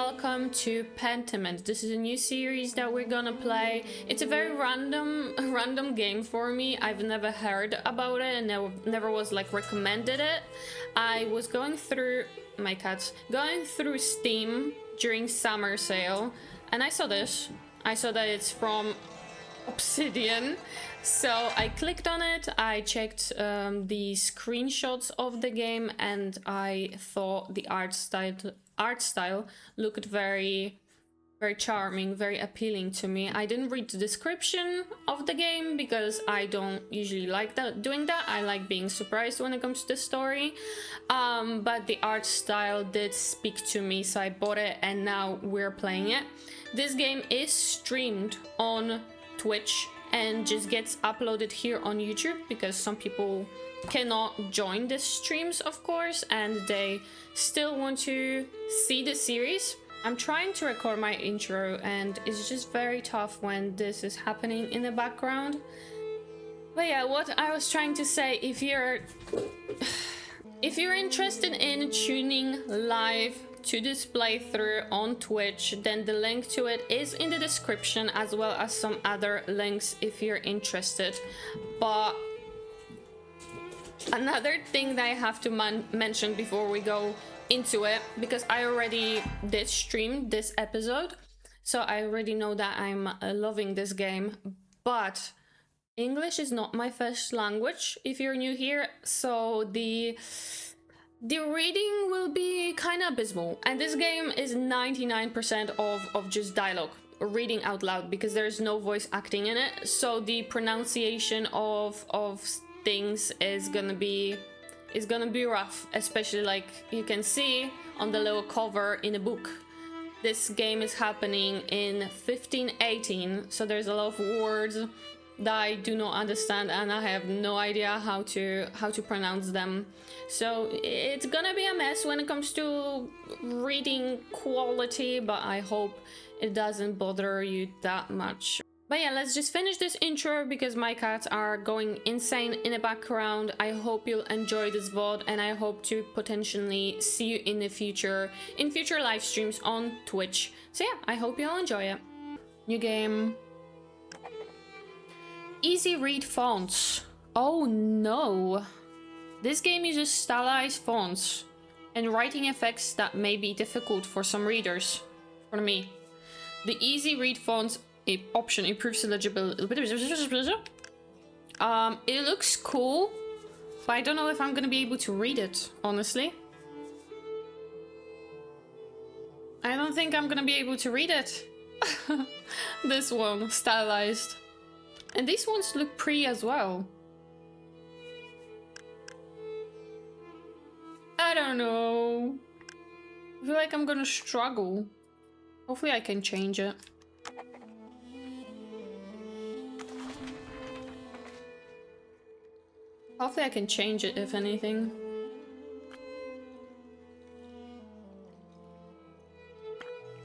welcome to Pentiment. This is a new series that we're gonna play. It's a very random game for me. I've never heard about it and never was like recommended it. I was going through going through Steam during summer sale and I saw this. I saw that it's from Obsidian, so I clicked on it. I checked the screenshots of the game and I thought the art style looked very charming, very appealing to me. I didn't read the description of the game because I don't usually like doing that. I like being surprised when it comes to the story, but the art style did speak to me, so I bought it and now we're playing it. This game is streamed on Twitch and just gets uploaded here on YouTube because some people cannot join the streams, of course, and they still want to see the series. I'm trying to record my intro and it's just very tough when this is happening in the background. But yeah, what I was trying to say, if you're interested in tuning live to this playthrough on Twitch, then the link to it is in the description, as well as some other links if you're interested. But another thing that I have to mention before we go into it, because I already did stream this episode, so I already know that I'm loving this game, but English is not my first language if you're new here, so the reading will be kind of abysmal, and this game is 99% of just dialogue, reading out loud, because there's no voice acting in it, so the pronunciation of things is gonna be rough, especially like you can see on the little cover in the book. This game is happening in 1518, so there's a lot of words that I do not understand and I have no idea how to pronounce them. So it's gonna be a mess when it comes to reading quality, but I hope it doesn't bother you that much. But yeah, let's just finish this intro because my cats are going insane in the background. I hope you'll enjoy this VOD and I hope to potentially see you in the future, in future live streams on Twitch. So yeah, I hope you'll enjoy it. New game. Easy read fonts. Oh no. This game uses stylized fonts and writing effects that may be difficult for some readers. For me. The easy read fonts option improves legibility. It looks cool, but I don't know if I'm gonna be able to read it, honestly. I don't think I'm gonna be able to read it. This one, stylized. And these ones look pretty as well. I don't know. I feel like I'm gonna struggle. Hopefully I can change it. Hopefully I can change it, if anything.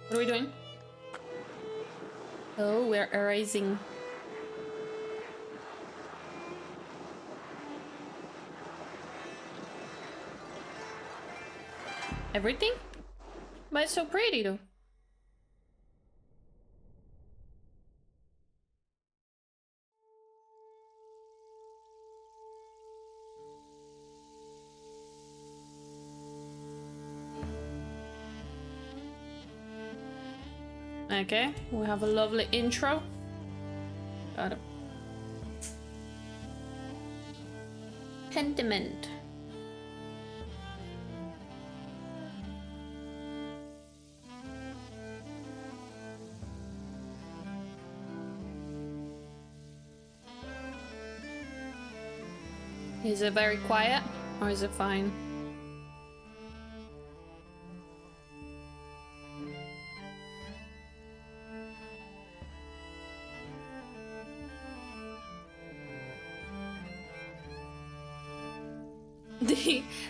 What are we doing? Oh, we're erasing. Everything? But it's so pretty though. Okay, we have a lovely intro. Got it. Pentiment. Is it very quiet or is it fine?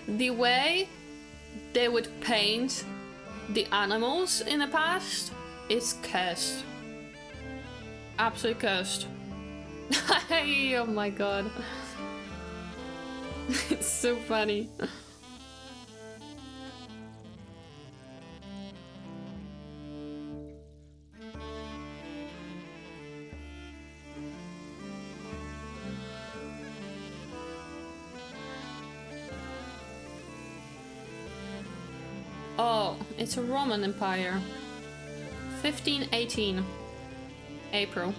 The way they would paint the animals in the past is cursed. Absolutely cursed. Oh my god. It's so funny. Oh, it's a Roman Empire. 1518. April.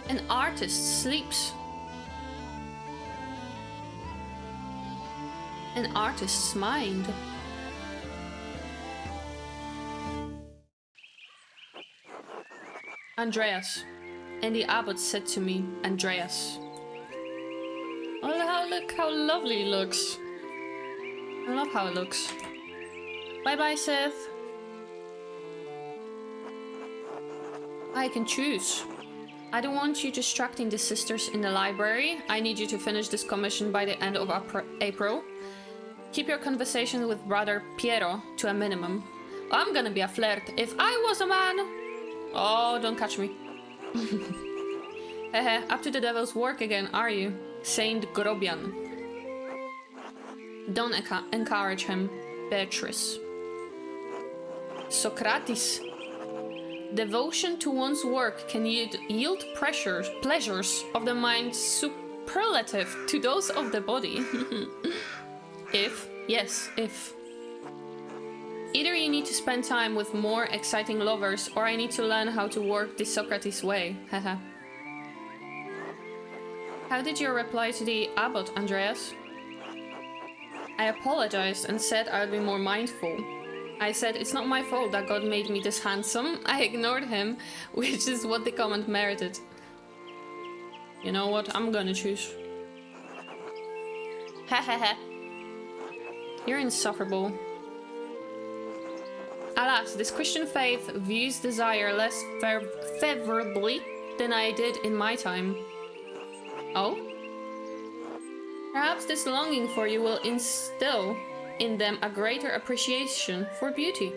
An artist sleeps. An artist's mind. Andreas. And the abbot said to me, Andreas. Oh, look how lovely it looks. I love how it looks. Bye-bye, Seth. I can choose. I don't want you distracting the sisters in the library. I need you to finish this commission by the end of April. Keep your conversation with brother Piero to a minimum. I'm gonna be a flirt. If I was a man... Oh, don't catch me. Hehe, up to the devil's work again, are you? Saint Grobian. Don't encourage him, Beatrice. Socrates. Devotion to one's work can yield pleasures of the mind superlative to those of the body. If. Either you need to spend time with more exciting lovers, or I need to learn how to work the Socrates way. Haha. How did you reply to the abbot, Andreas? I apologized and said I would be more mindful. I said it's not my fault that God made me this handsome. I ignored him, which is what the comment merited. You know what? I'm gonna choose. Hehehe. You're insufferable. Alas, this Christian faith views desire less favorably than I did in my time. Oh? Perhaps this longing for you will instill in them a greater appreciation for beauty.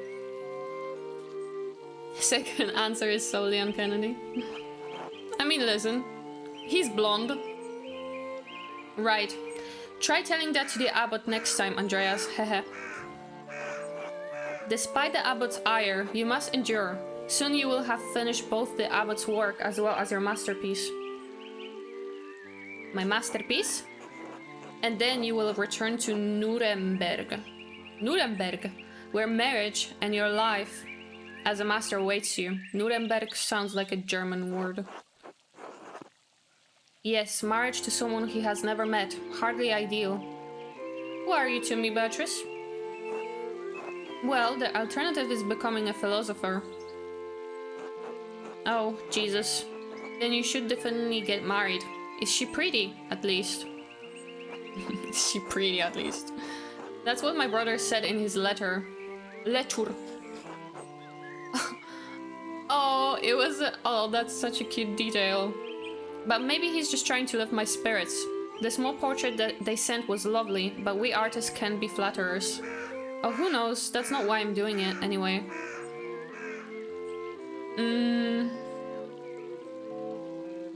Second answer is solely on Kennedy. I mean, listen. He's blonde. Right. Try telling that to the abbot next time, Andreas. Hehe. Despite the abbot's ire, you must endure. Soon you will have finished both the abbot's work as well as your masterpiece. My masterpiece? And then you will return to Nuremberg. Nuremberg, where marriage and your life as a master awaits you. Nuremberg sounds like a German word. Yes, marriage to someone he has never met. Hardly ideal. Who are you to me, Beatrice? Well, the alternative is becoming a philosopher. Oh, Jesus. Then you should definitely get married. Is she pretty, at least? Is she pretty, at least? That's what my brother said in his letter. Letter. Oh, it was oh, that's such a cute detail. But maybe he's just trying to lift my spirits. The small portrait that they sent was lovely, but we artists can be flatterers. Oh, who knows? That's not why I'm doing it, anyway.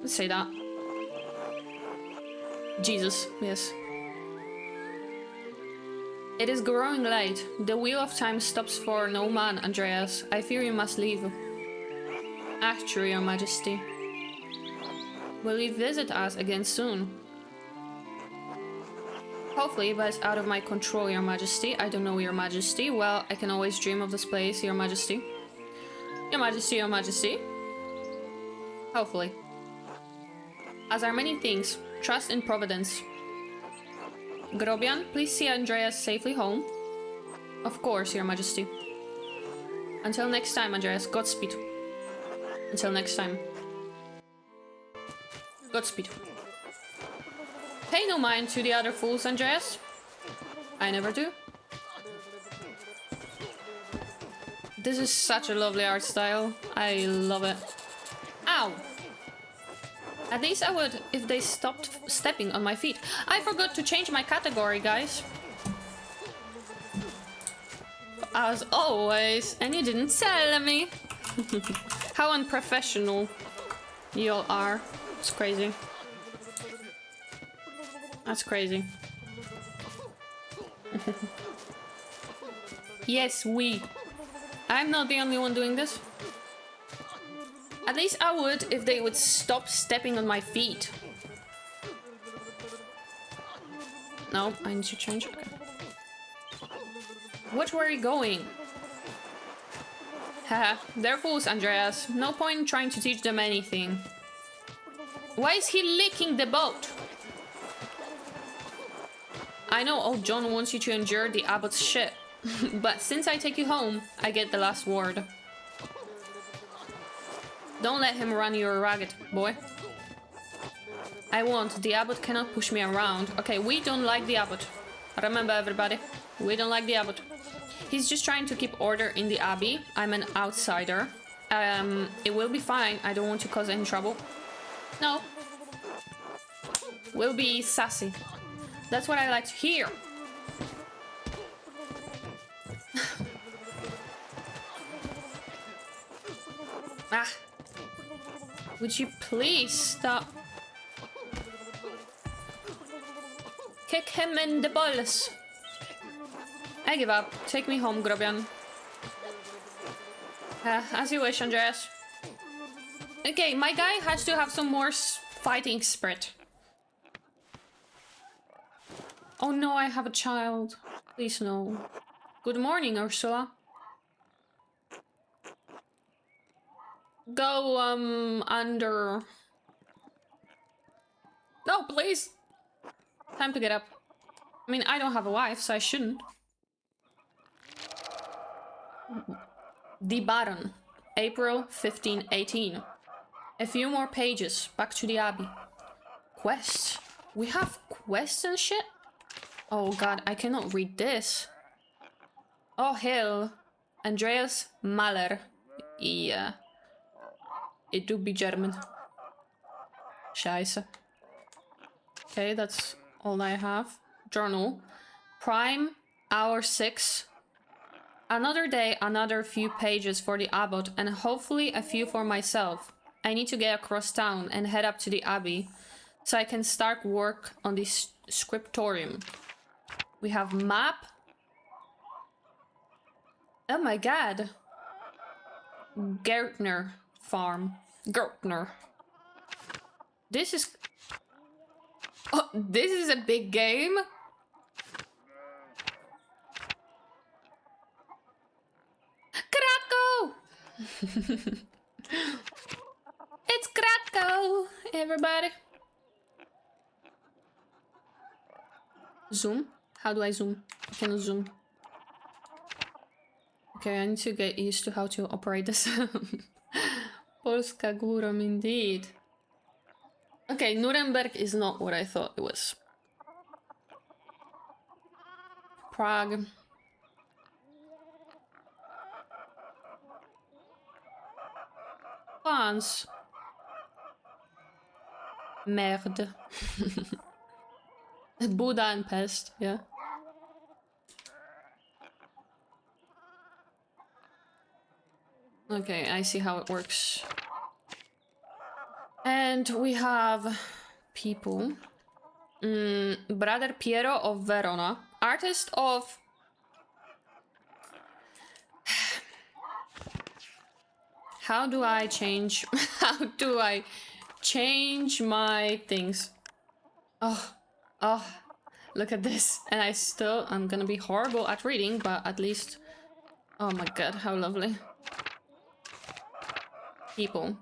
Let's say that. Jesus, yes. It is growing late. The wheel of time stops for no man, Andreas. I fear you must leave. Actually, Your Majesty. Will you visit us again soon? Hopefully, but it's out of my control, Your Majesty. I don't know, Your Majesty. Well, I can always dream of this place, Your Majesty. Your Majesty, Your Majesty. Hopefully. As are many things, trust in Providence. Grobian, please see Andreas safely home. Of course, Your Majesty. Until next time, Andreas, Godspeed. Until next time. Godspeed. Pay no mind to the other fools, Andreas. I never do. This is such a lovely art style. I love it. Ow! At least I would if they stopped stepping on my feet. I forgot to change my category, guys. As always. And you didn't tell me. How unprofessional you all are. It's crazy. That's crazy. Yes, we. I'm not the only one doing this. At least I would if they would stop stepping on my feet. No, I need to change. Okay. Which way are you going? Haha, they're fools, Andreas. No point in trying to teach them anything. Why is he licking the boat? I know old John wants you to endure the abbot's shit, but since I take you home, I get the last word. Don't let him run you ragged, boy. I won't. The abbot cannot push me around. Okay, we don't like the abbot. Remember, everybody, we don't like the abbot. He's just trying to keep order in the abbey. I'm an outsider. It will be fine. I don't want to cause any trouble. No. We'll be sassy. That's what I like to hear. Ah. Would you please stop? Kick him in the balls. I give up. Take me home, Grobian. As you wish, Andreas. Okay, my guy has to have some more fighting spirit. Oh no, I have a child. Please no. Good morning, Ursula. Go, under... No, please! Time to get up. I mean, I don't have a wife, so I shouldn't. The Baron, April 1518. A few more pages, back to the Abbey. Quests? We have quests and shit? Oh god, I cannot read this. Oh hell. Andreas Mahler. Yeah. It do be German. Scheiße. Okay, that's all I have. Journal. Prime, hour 6. Another day, another few pages for the abbot, and hopefully a few for myself. I need to get across town and head up to the abbey, so I can start work on this scriptorium. We have map. Oh my god. Gärtner farm. Gärtner. This is... Oh, this is a big game. Krakow! It's Krakow, everybody. Zoom? How do I zoom? I cannot zoom. Okay, I need to get used to how to operate this. Polska górą, indeed. Okay, Nuremberg is not what I thought it was. Prague. France. Merde. Budapest, yeah. Okay, I see how it works. And we have people. Brother Piero of Verona, artist of... How do I change... How do I change my things? Oh, look at this. And I'm gonna be horrible at reading, but at least... Oh my god, how lovely. People.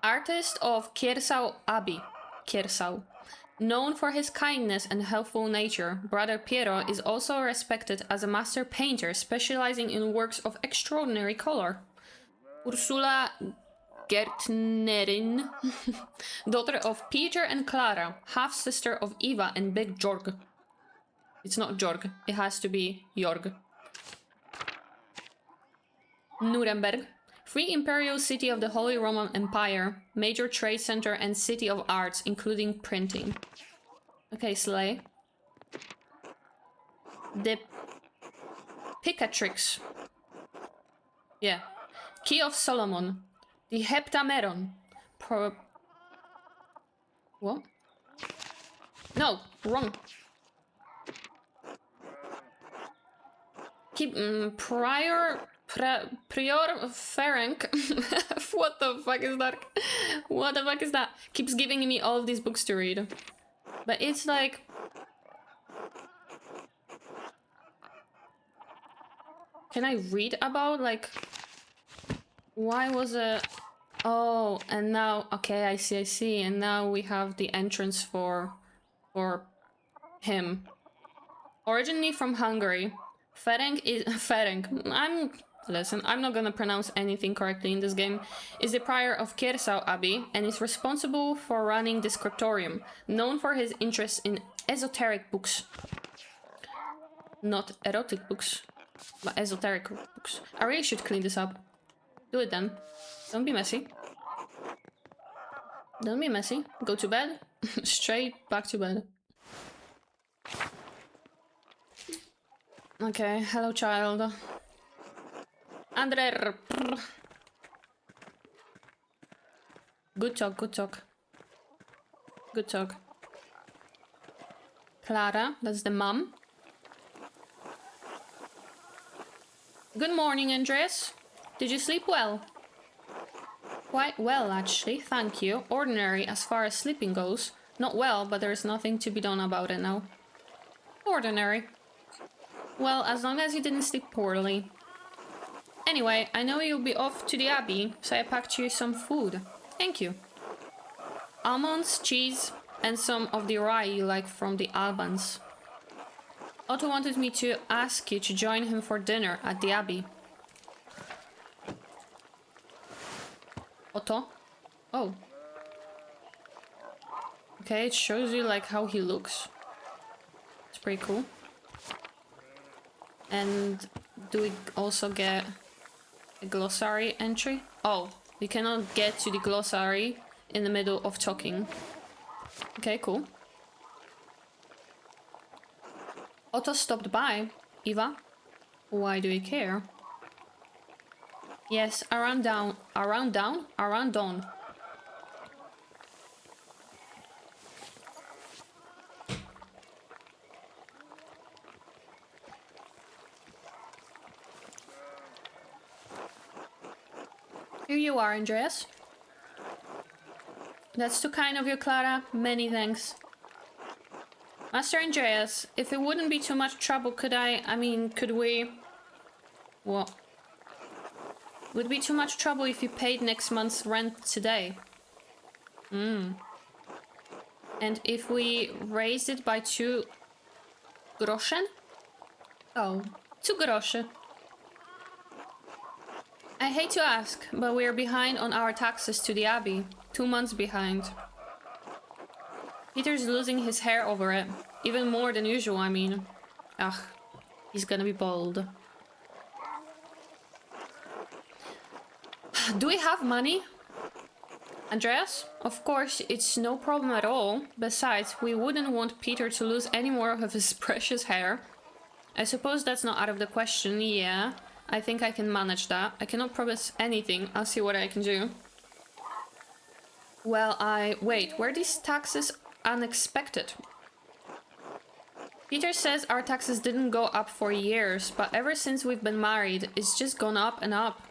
Artist of 𝙘𝙤𝙢𝙢𝙢 Abbey. 𝙘𝙤𝙢. Known for his kindness and helpful nature, Brother Piero is also respected as a master painter specializing in works of extraordinary color. Ursula Gärtnerin, daughter of Peter and Clara, half-sister of Eva and Big Jorg. It's not Jorg, it has to be Jorg. Nuremberg. Free imperial city of the Holy Roman Empire, major trade center and city of arts, including printing. Okay, Slay. The Picatrix. Yeah. Key of Solomon. The Heptameron. What? No, wrong. Keep Prior Ferenc. What the fuck is that? What the fuck is that? Keeps giving me all of these books to read. But it's like... Can I read about, like... Why was it... Oh, and now... Okay, I see. And now we have the entrance for him. Originally from Hungary, Ferenc is... Listen, I'm not gonna pronounce anything correctly in this game. Is the prior of 𝙘𝙤𝙢𝙢𝙀 Abbey and is responsible for running the scriptorium, known for his interest in esoteric books. Not erotic books, but esoteric books. I really should clean this up. Do it then. Don't be messy. Don't be messy. Go to bed. Straight back to bed. Okay, hello child. Andreas. Good talk, good talk. Good talk. Clara, that's the mum. Good morning, Andreas. Did you sleep well? Quite well, actually, thank you. Ordinary as far as sleeping goes. Not well, but there's nothing to be done about it now. Ordinary. Well, as long as you didn't sleep poorly. Anyway, I know you'll be off to the Abbey, so I packed you some food. Thank you. Almonds, cheese, and some of the rye you like from the Albans. Otto wanted me to ask you to join him for dinner at the Abbey. Otto? Oh. Okay, it shows you like how he looks. It's pretty cool. And do we also get a glossary entry? Oh, we cannot get to the glossary in the middle of talking. Okay, cool. Otto stopped by. Eva? Why do you care? Yes, around dawn. Here you are, Andreas. That's too kind of you, Clara. Many thanks. Master Andreas, if it wouldn't be too much trouble, could we... What? Would it be too much trouble if you paid next month's rent today? And if we raised it by 2 groschen? Oh, 2 groschen. I hate to ask, but we are behind on our taxes to the Abbey. 2 months behind. Peter's losing his hair over it. Even more than usual, I mean. Ugh, he's gonna be bald. Do we have money? Andreas? Of course, it's no problem at all. Besides, we wouldn't want Peter to lose any more of his precious hair. I suppose that's not out of the question, yeah. I think I can manage that. I cannot promise anything. I'll see what I can do. Well, wait, were these taxes unexpected? Peter says our taxes didn't go up for years, but ever since we've been married, it's just gone up and up.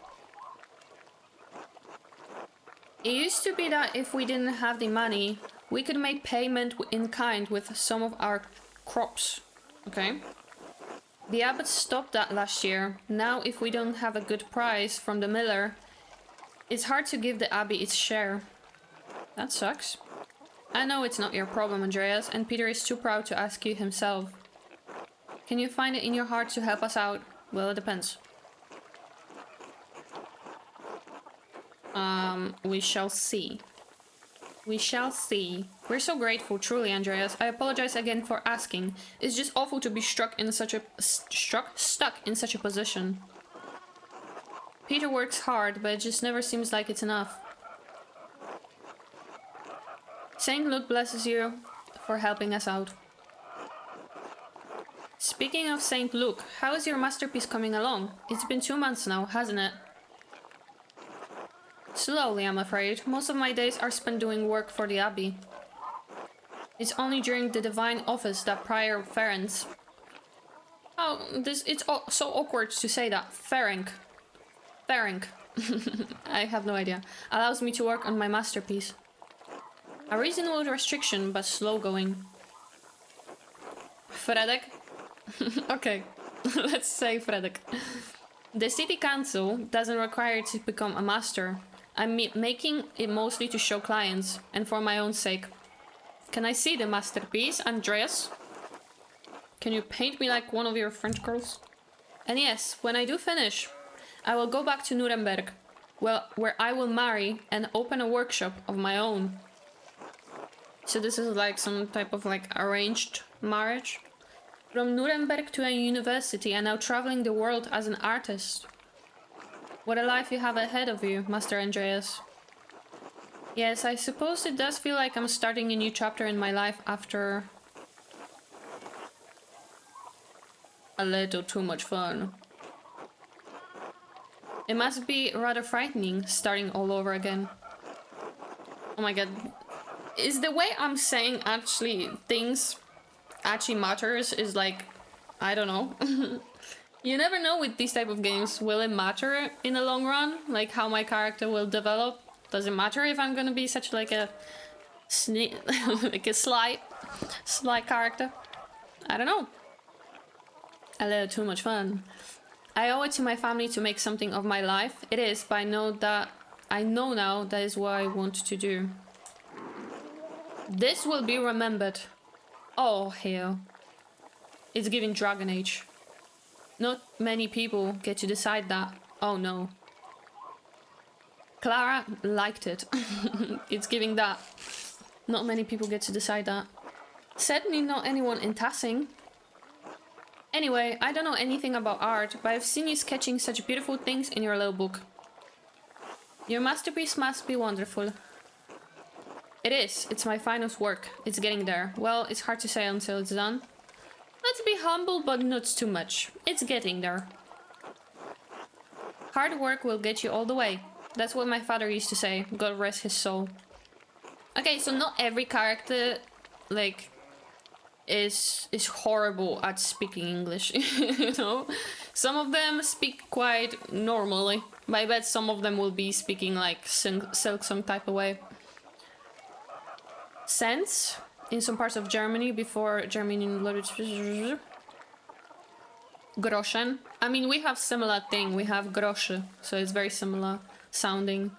It used to be that if we didn't have the money, we could make payment in kind with some of our crops. Okay? The abbot stopped that last year. Now, if we don't have a good price from the miller, it's hard to give the abbey its share. That sucks. I know it's not your problem, Andreas, and Peter is too proud to ask you himself. Can you find it in your heart to help us out? Well, it depends. We shall see. We shall see. We're so grateful, truly, Andreas. I apologize again for asking. It's just awful to be stuck in such a position. Peter works hard, but it just never seems like it's enough. Saint Luke blesses you for helping us out. Speaking of Saint Luke, how is your masterpiece coming along? It's been 2 months now, hasn't it? Slowly, I'm afraid. Most of my days are spent doing work for the Abbey. It's only during the divine office that Prior Ferenc... Oh, it's so awkward to say that. Ferenc. I have no idea. Allows me to work on my masterpiece. A reasonable restriction, but slow going. Fredek? Okay, let's say Fredek. The city council doesn't require you to become a master. I'm making it mostly to show clients and for my own sake. Can I see the masterpiece, Andreas? Can you paint me like one of your French girls? And yes, when I do finish, I will go back to Nuremberg, well, where I will marry and open a workshop of my own. So this is like some type of like arranged marriage. From Nuremberg to a university and now traveling the world as an artist. What a life you have ahead of you, Master Andreas. Yes, I suppose it does feel like I'm starting a new chapter in my life after a little too much fun. It must be rather frightening starting all over again. Oh my god. Is the way I'm saying actually things actually matters is like, I don't know. You never know with these type of games, will it matter in the long run? Like how my character will develop? Does it matter if I'm gonna be such like a like a sly character? I don't know. A little too much fun. I owe it to my family to make something of my life. It is, but I know now that is what I want to do. This will be remembered. Oh hell. It's giving Dragon Age. Not many people get to decide that. Oh no. Clara liked it. It's giving that. Not many people get to decide that. Certainly not anyone in Tassing. Anyway, I don't know anything about art, but I've seen you sketching such beautiful things in your little book. Your masterpiece must be wonderful. It is. It's my finest work. It's getting there. Well, it's hard to say until it's done. Let's be humble, but not too much. It's getting there. Hard work will get you all the way. That's what my father used to say. God rest his soul. Okay, so not every character, like, is horrible at speaking English, you know? Some of them speak quite normally. But I bet some of them will be speaking like silk some type of way. Cents in some parts of Germany before Germany Groschen. I mean, we have similar thing. We have Grosche, so it's very similar sounding.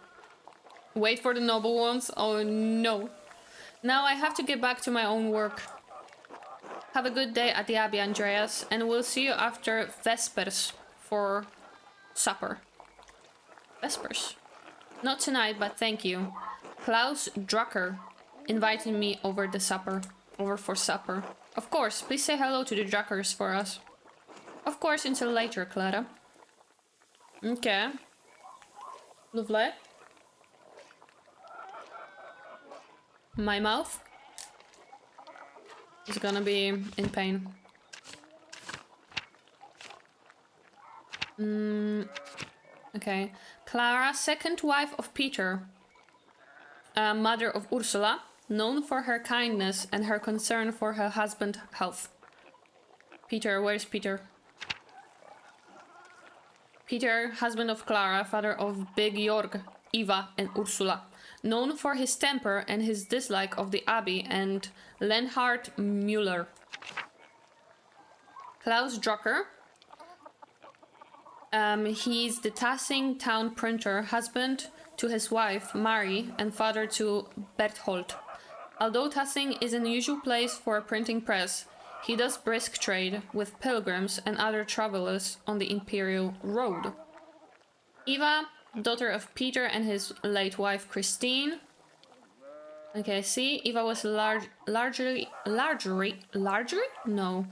Wait for the noble ones. Oh no. Now I have to get back to my own work. Have a good day at the Abbey, Andreas, and we'll see you after Vespers for supper. Vespers. Not tonight, but thank you. Klaus Drucker invited me over for supper. Of course, please say hello to the Druckers for us. Of course, until later, Clara. Okay. Lovely. My mouth is gonna be in pain. Okay. Clara, second wife of Peter, mother of Ursula, known for her kindness and her concern for her husband's health. Peter, where's Peter? Peter, husband of Clara, father of Big Jorg, Eva, and Ursula, known for his temper and his dislike of the Abbey, and Leonhard Müller. Klaus Drucker. He's the Tassing town printer, husband to his wife, Mary, and father to Berthold. Although Tassing is an unusual place for a printing press, he does brisk trade with pilgrims and other travelers on the Imperial Road. Eva, daughter of Peter and his late wife Christine. Okay, see, Eva was largely? No,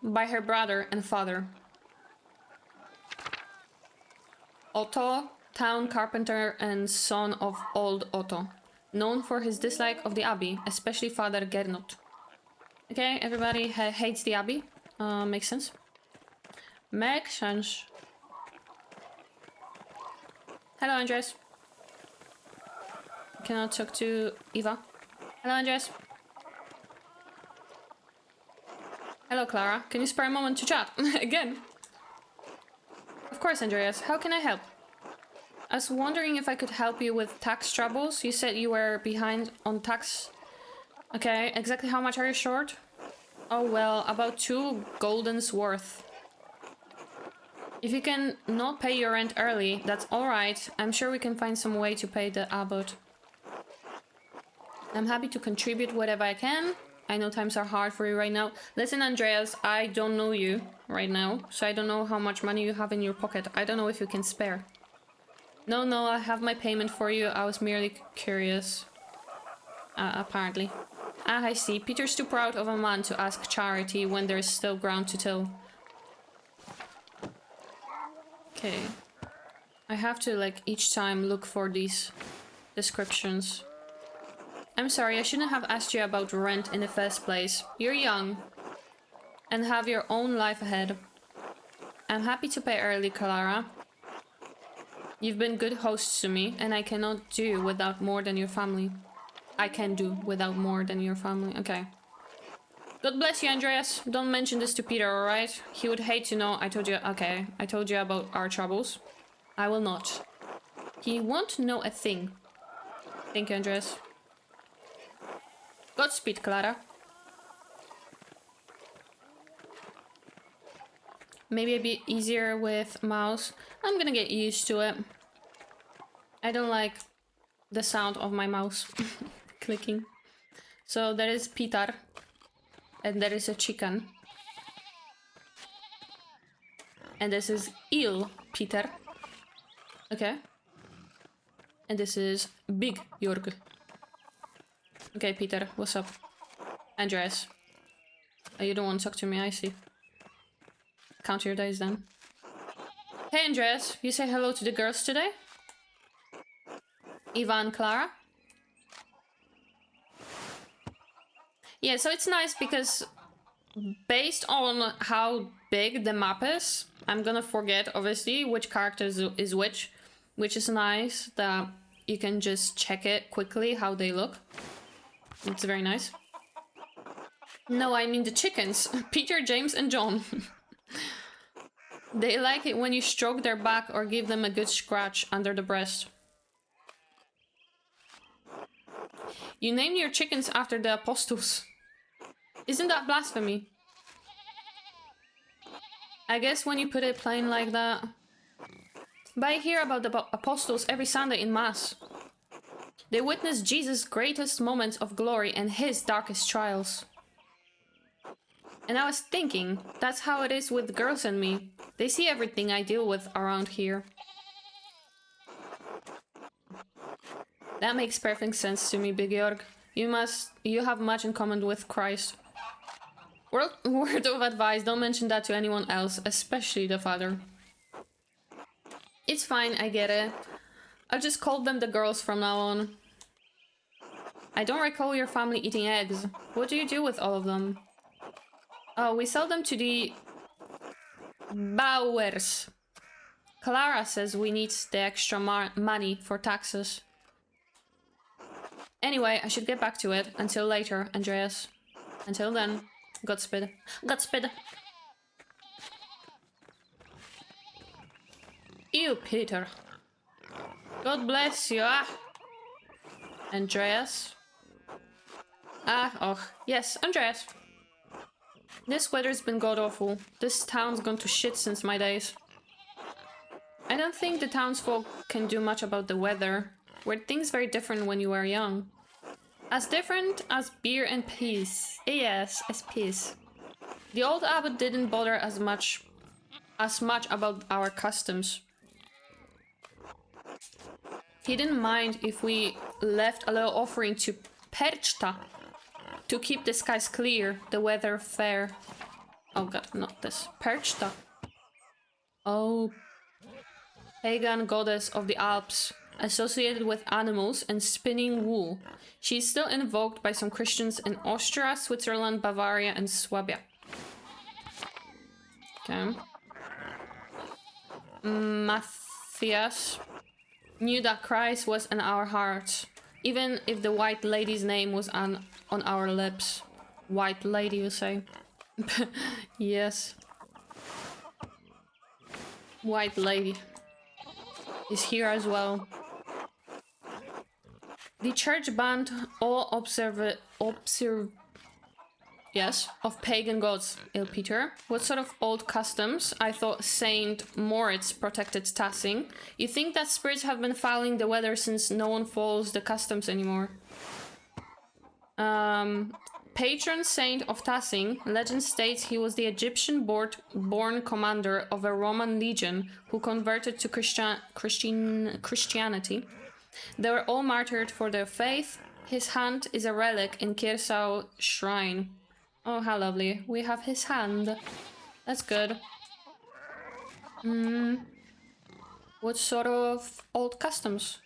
by her brother and father. Otto, town carpenter and son of old Otto, known for his dislike of the Abbey, especially Father Gernot. Okay, everybody hates the Abbey. Makes sense. Makes sense. Hello, Andres. Can I talk to Eva? Hello, Andres. Hello, Clara. Can you spare a moment to chat? Again. Of course, Andreas. How can I help? I was wondering if I could help you with tax troubles. You said you were behind on tax. Okay, exactly how much are you short? Oh well, about 2 goldens worth. If you can not pay your rent early, that's alright. I'm sure we can find some way to pay the abbot. I'm happy to contribute whatever I can. I know times are hard for you right now. Listen, Andreas, I don't know you right now, so I don't know how much money you have in your pocket. I don't know if you can spare. No, I have my payment for you. I was merely curious. Apparently. Ah, I see. Peter's too proud of a man to ask charity when there is still ground to till. Okay. I have to, like, each time look for these descriptions. I'm sorry, I shouldn't have asked you about rent in the first place. You're young and have your own life ahead. I'm happy to pay early, Clara. You've been good hosts to me, and I cannot do without more than your family. I can do without more than your family. Okay. God bless you, Andreas. Don't mention this to Peter, alright? He would hate to know I told you... Okay, I told you about our troubles. I will not. He won't know a thing. Thank you, Andreas. Godspeed, Clara. Maybe a bit easier with mouse. I'm gonna get used to it. I don't like the sound of my mouse clicking. So there is Peter. And there is a chicken. And this is Il Peter. Okay. And this is Big Jörg. Okay, Peter, what's up? Andreas. Oh, you don't want to talk to me, I see. Count your days then. Hey, Andreas, you say hello to the girls today? Ivan, Clara? Yeah, so it's nice because based on how big the map is, I'm gonna forget, obviously, which character is which is nice that you can just check it quickly, how they look. It's very nice. No, I mean the chickens. Peter, James, and John. They like it when you stroke their back or give them a good scratch under the breast. You named your chickens after the apostles. Isn't that blasphemy? I guess when you put it plain like that. But I hear about the apostles every Sunday in Mass. They witness Jesus' greatest moments of glory and his darkest trials. And I was thinking, that's how it is with girls and me. They see everything I deal with around here. That makes perfect sense to me, Big Jörg. You have much in common with Christ. Word of advice, don't mention that to anyone else, especially the father. It's fine, I get it. I'll just call them the girls from now on. I don't recall your family eating eggs. What do you do with all of them? Oh, we sell them to the Bauers. Clara says we need the extra money for taxes. Anyway, I should get back to it. Until later, Andreas. Until then, Godspeed. Godspeed. You, Peter. God bless you. Ah. Andreas. Oh, yes, Andreas. This weather's been god-awful. This town's gone to shit since my days. I don't think the townsfolk can do much about the weather. Were things very different when you were young? As different as beer and peace. Yes, as peace. The old abbot didn't bother as much about our customs. He didn't mind if we left a little offering to 𝙘𝙤𝙢𝙘𝙤 to keep the skies clear, the weather fair. Oh god, not this. 𝙘𝙤𝙢. Oh, pagan goddess of the Alps, associated with animals and spinning wool. She is still invoked by some Christians in Austria, Switzerland, Bavaria, and Swabia. Okay. Matthias knew that Christ was in our hearts, even if the White Lady's name was on our lips. White Lady, you say? Yes. White Lady is here as well. The church banned all Yes, of pagan gods, Il Peter. What sort of old customs? I thought Saint Moritz protected 𝙤𝙤𝙤. You think that spirits have been fouling the weather since no one follows the customs anymore? Patron saint of 𝙤𝙤𝙤, legend states he was the Egyptian-born commander of a Roman legion who converted to Christianity. They were all martyred for their faith. His hand is a relic in 𝙘𝙤𝙢𝙢 shrine. Oh, how lovely. We have his hand. That's good. What sort of old customs?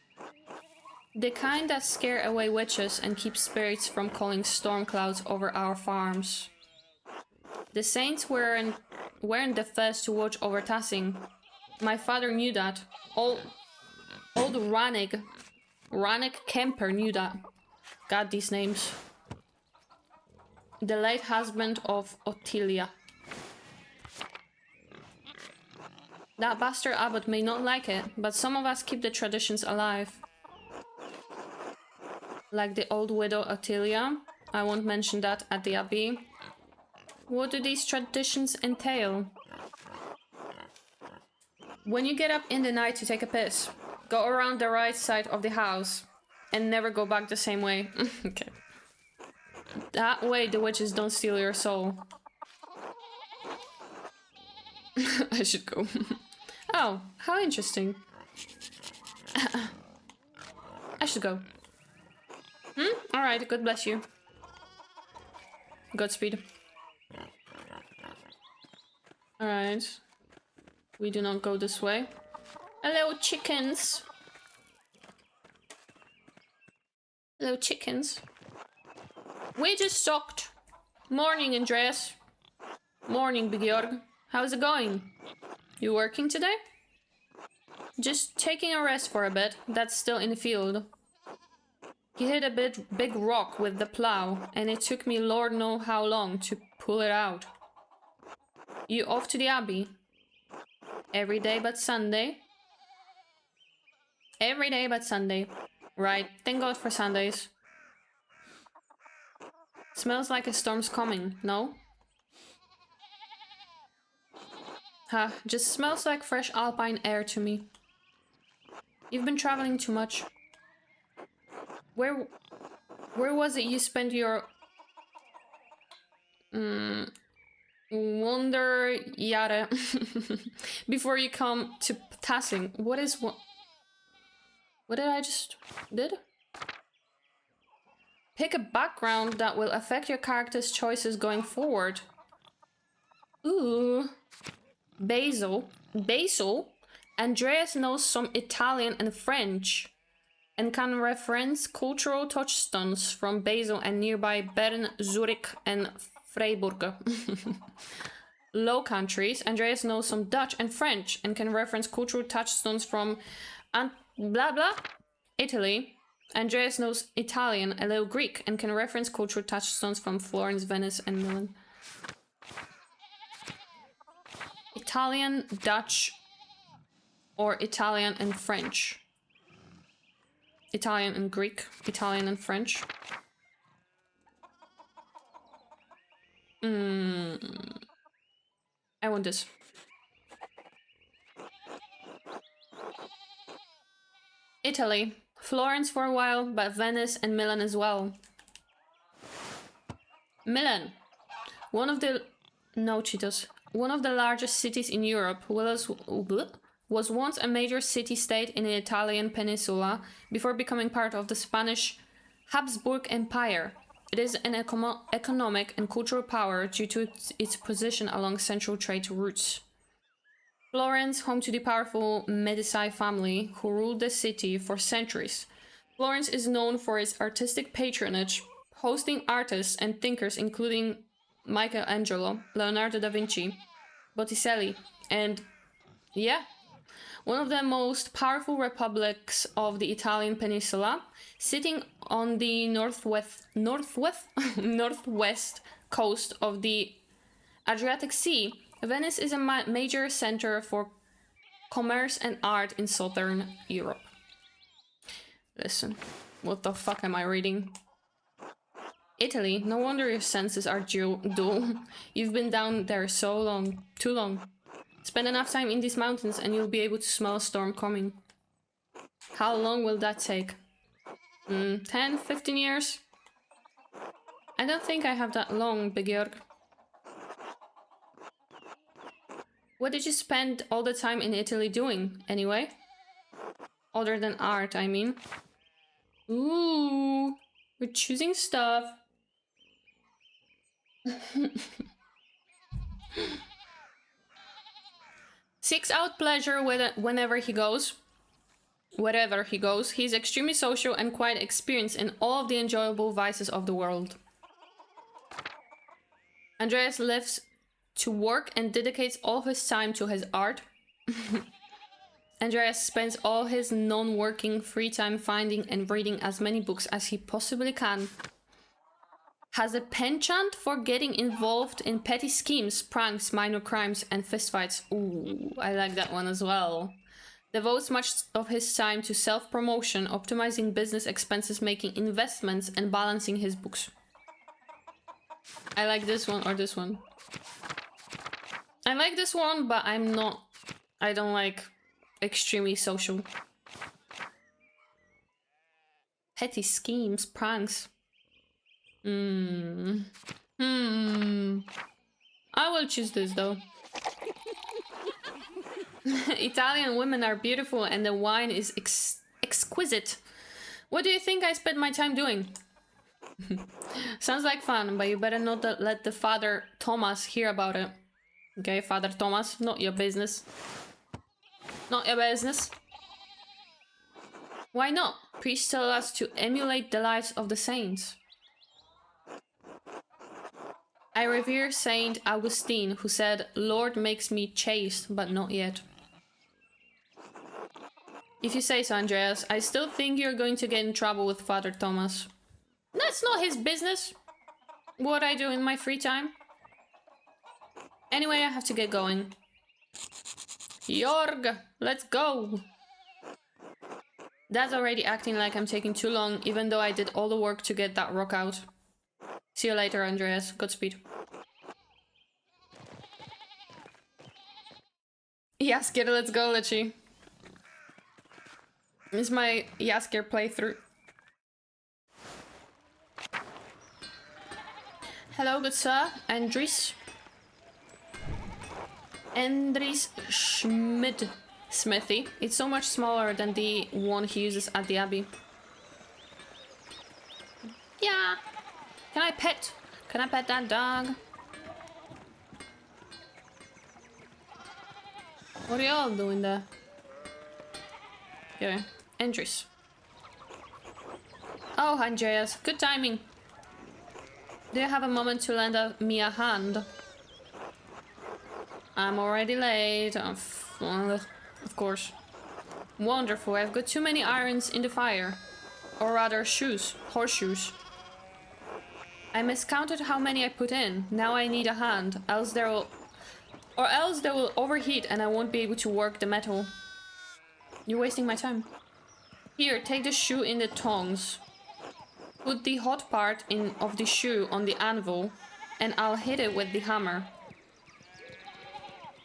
The kind that scare away witches and keep spirits from calling storm clouds over our farms. The saints weren't the first to watch over 𝙤𝙤𝙢. My father knew that. Old Rannig Kemper knew that. God, these names. The late husband of Ottilia. That bastard abbot may not like it, but some of us keep the traditions alive. Like the old widow Ottilia. I won't mention that at the abbey. What do these traditions entail? When you get up in the night to take a piss, go around the right side of the house and never go back the same way. Okay. That way the witches don't steal your soul. I should go. Oh, how interesting. I should go. Alright, God bless you. Godspeed. Alright. We do not go this way. Hello, chickens. Hello, chickens. We just stocked. Morning, Andreas. Morning, Björg. How's it going? You working today? Just taking a rest for a bit. That's still in the field. He hit a big rock with the plow, and it took me Lord know how long to pull it out. You off to the abbey? Every day but Sunday? Every day but Sunday. Right, thank God for Sundays. Smells like a storm's coming, no? Just smells like fresh alpine air to me. You've been traveling too much. Where was it you spent your wonder yada before you come to 𝙤𝙤𝙤𝙤? What did I just did? Pick a background that will affect your character's choices going forward. Ooh. Basil. Andreas knows some Italian and French and can reference cultural touchstones from Basel and nearby Bern, Zurich and Freiburg. Low Countries. Andreas knows some Dutch and French and can reference cultural touchstones from blah blah, Italy. Andreas knows Italian, a little Greek, and can reference cultural touchstones from Florence, Venice, and Milan. Italian, Dutch, or Italian and French. Italian and Greek, Italian and French. I want this. Italy. Florence for a while, but Venice and Milan as well. Milan. One of the largest cities in Europe, was once a major city-state in the Italian peninsula before becoming part of the Spanish Habsburg Empire. It is an economic and cultural power due to its position along central trade routes. Florence, home to the powerful Medici family who ruled the city for centuries. Florence is known for its artistic patronage, hosting artists and thinkers including Michelangelo, Leonardo da Vinci, Botticelli, and one of the most powerful republics of the Italian peninsula, sitting on the northwest coast of the Adriatic Sea. Venice is a major center for commerce and art in southern Europe. Listen, what the fuck am I reading? Italy, no wonder your senses are dull. You've been down there so long, too long. Spend enough time in these mountains and you'll be able to smell a storm coming. How long will that take? 10, 15 years? I don't think I have that long, Big Jörg. What did you spend all the time in Italy doing, anyway? Other than art, I mean. Ooh, we're choosing stuff. Seeks out pleasure whenever he goes. Wherever he goes, he's extremely social and quite experienced in all of the enjoyable vices of the world. Andreas lives to work and dedicates all his time to his art. Andreas spends all his non-working free time finding and reading as many books as he possibly can. Has a penchant for getting involved in petty schemes, pranks, minor crimes, and fistfights. Ooh, I like that one as well. Devotes much of his time to self-promotion, optimizing business expenses, making investments, and balancing his books. I like this one or this one. I like this one, but I don't like extremely social. Petty schemes, pranks. I will choose this though. Italian women are beautiful and the wine is exquisite. What do you think I spent my time doing? Sounds like fun, but you better not let the Father Thomas hear about it. Okay, Father Thomas, not your business. Not your business. Why not? Priests tell us to emulate the lives of the saints. I revere Saint Augustine, who said, "Lord makes me chaste, but not yet." If you say so, Andreas, I still think you're going to get in trouble with Father Thomas. That's not his business. What I do in my free time. Anyway, I have to get going. Jörg, let's go. Dad's already acting like I'm taking too long, even though I did all the work to get that rock out. See you later, Andreas. Godspeed. Jaskier, let's go, Lichi. This is my Jaskier playthrough. Hello, good sir. Andries Schmidt Smithy. It's so much smaller than the one he uses at the Abbey. Yeah. Can I pet that dog? What are y'all doing there? Okay, Andries. Oh, Andreas, good timing. Do you have a moment to lend me a hand? I'm already late. Of course. Wonderful, I've got too many irons in the fire. Or rather, horseshoes. I miscounted how many I put in. Now I need a hand, else they will overheat and I won't be able to work the metal. You're wasting my time. Here, take the shoe in the tongs. Put the hot part of the shoe on the anvil and I'll hit it with the hammer.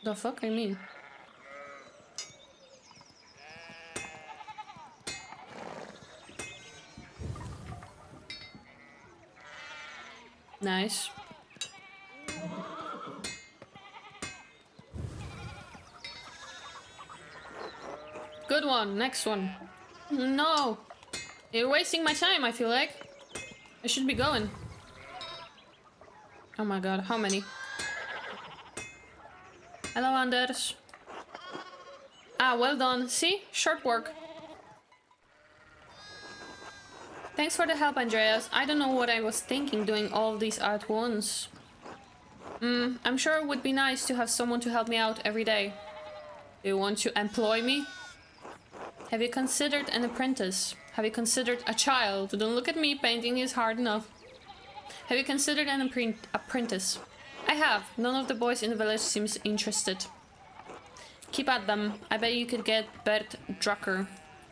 The fuck I mean? Nice. Good one, next one. No! You're wasting my time, I feel like. I should be going. Oh my god, how many? Hello, Anders. Ah, well done. See? Short work. Thanks for the help, Andreas. I don't know what I was thinking doing all of these at once. I'm sure it would be nice to have someone to help me out every day. Do you want to employ me? Have you considered an apprentice? Have you considered a child? Don't look at me, painting is hard enough. Have you considered an apprentice? I have. None of the boys in the village seems interested. Keep at them. I bet you could get Bert Drucker.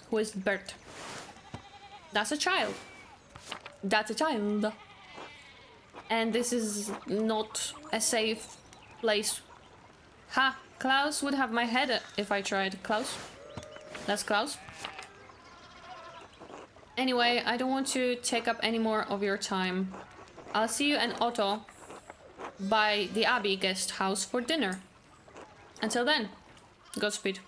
Who is Bert? That's a child. That's a child. And this is not a safe place. Ha! Klaus would have my head if I tried. Klaus? That's Klaus. Anyway, I don't want to take up any more of your time. I'll see you and Otto by the Abbey guest house for dinner. Until then, Godspeed.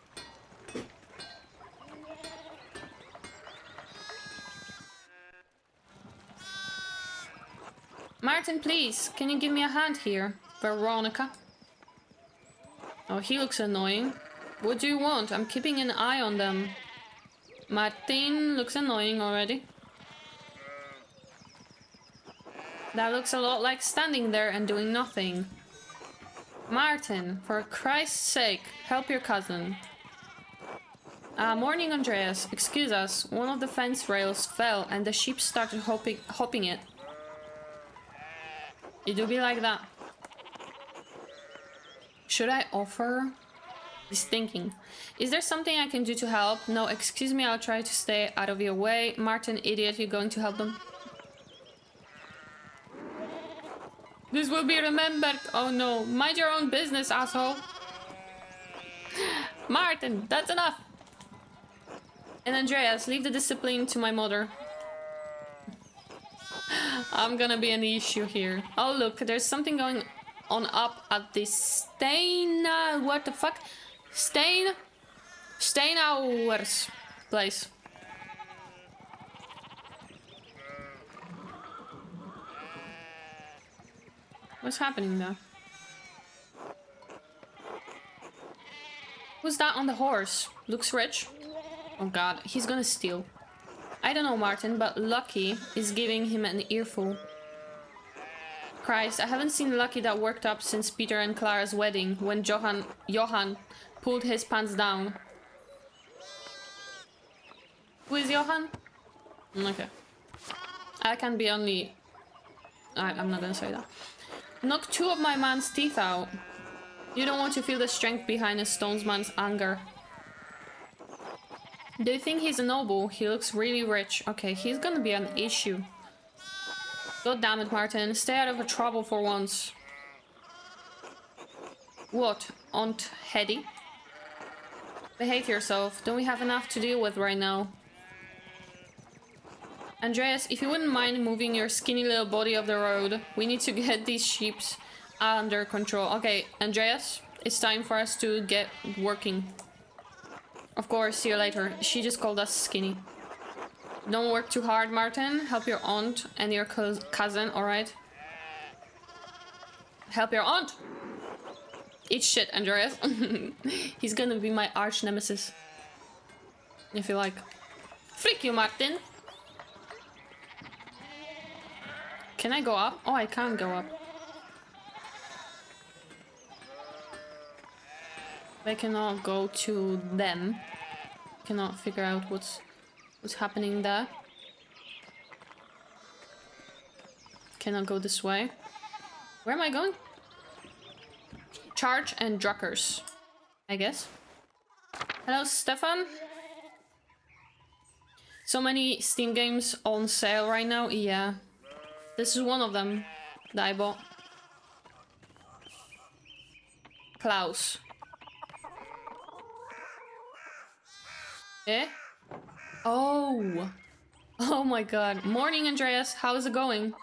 Martin, please, can you give me a hand here? Veronica. Oh, he looks annoying. What do you want? I'm keeping an eye on them. Martin looks annoying already. That looks a lot like standing there and doing nothing. Martin, for Christ's sake, help your cousin. Morning, Andreas. Excuse us. One of the fence rails fell and the sheep started hopping it. You do be like that. Should I offer? He's thinking. Is there something I can do to help? No, excuse me, I'll try to stay out of your way. Martin, idiot, you going to help them? This will be remembered. Oh no, mind your own business, asshole. Martin, that's enough. And Andreas, leave the discipline to my mother. I'm gonna be an issue here. Oh look, there's something going on up at this 𝙨𝙗𝙗𝙗𝙗 what the fuck? 𝙨𝙤𝙗𝙗𝙗𝙗 place. What's happening there? Who's that on the horse? Looks rich. Oh god, he's gonna steal. I don't know, Martin, but Lucky is giving him an earful. Christ, I haven't seen Lucky that worked up since Peter and Clara's wedding, when Johann pulled his pants down. Who is Johann? Okay. I can be only... I'm not gonna say that. Knock 2 of my man's teeth out. You don't want to feel the strength behind a stonesman's anger. Do you think he's a noble? He looks really rich. Okay, he's gonna be an issue. God damn it, Martin. Stay out of trouble for once. What? Aunt Hetty? Behave yourself. Don't we have enough to deal with right now? Andreas, if you wouldn't mind moving your skinny little body off the road, we need to get these sheep under control. Okay, Andreas, it's time for us to get working. Of course, see you later. She just called us skinny. Don't work too hard, Martin. Help your aunt and your cousin, alright? Help your aunt! Eat shit, Andreas. He's gonna be my arch nemesis. If you like. Freak you, Martin! Can I go up? Oh, I can't go up. I cannot go to them. Cannot figure out what's happening there. Cannot go this way. Where am I going? Charge and Druckers, I guess. Hello, Stefan. So many Steam games on sale right now. Yeah. This is one of them that I bought. Klaus. Eh? Oh. Oh my god. Morning, Andreas. How is it going?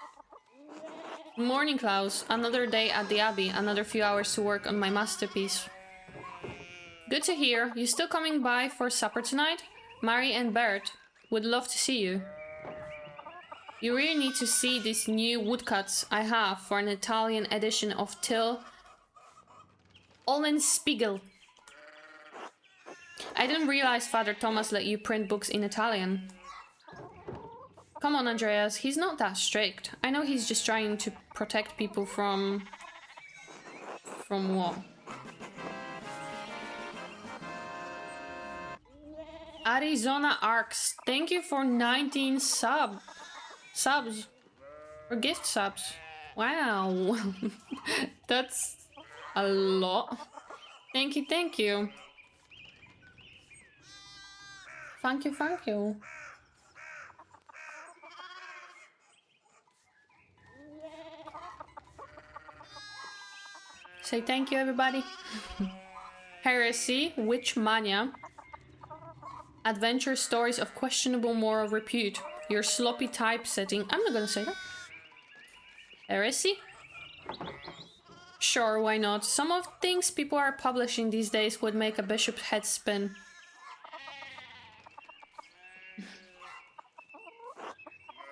Morning, Klaus. Another day at the Abbey. Another few hours to work on my masterpiece. Good to hear. You still coming by for supper tonight? Mary and Bert would love to see you. You really need to see these new woodcuts I have for an Italian edition of 𝙘𝙤𝙢𝙢𝙢𝙦. I didn't realize Father Thomas let you print books in Italian. Come on, Andreas, he's not that strict. I know he's just trying to protect people from... From what? Arizona Arcs, thank you for 19 subs. Or gift subs. Wow. That's a lot. Thank you, thank you. Thank you, thank you. Say thank you, everybody. Heresy, Witch Mania. Adventure stories of questionable moral repute. Your sloppy typesetting. I'm not gonna say that. Heresy? Sure, why not? Some of things people are publishing these days would make a bishop's head spin.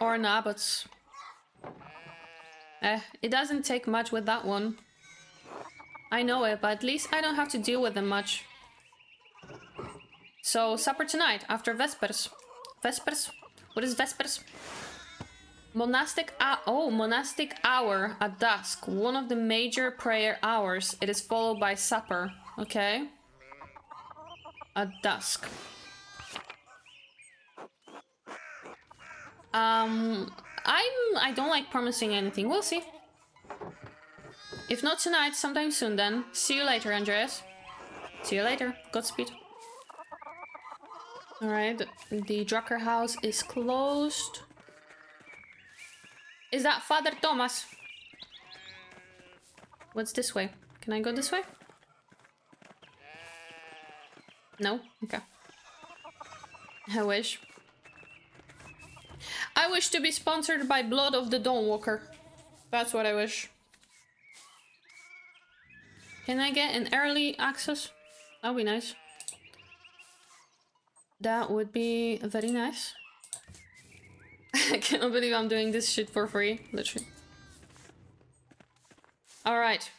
Or an abbot's. It doesn't take much with that one. I know it, but at least I don't have to deal with them much. So, supper tonight, after Vespers. Vespers? What is Vespers? Monastic hour at dusk. One of the major prayer hours. It is followed by supper. Okay. At dusk. I don't like promising anything. We'll see. If not tonight, sometime soon then. See you later, Andreas. See you later. Godspeed. Alright, the Drucker house is closed. Is that Father Thomas? What's this way? Can I go this way? No? Okay. I wish. I wish to be sponsored by Blood of the Dawnwalker. That's what I wish. Can I get an early access? That would be nice. That would be very nice. I cannot believe I'm doing this shit for free, literally. Alright.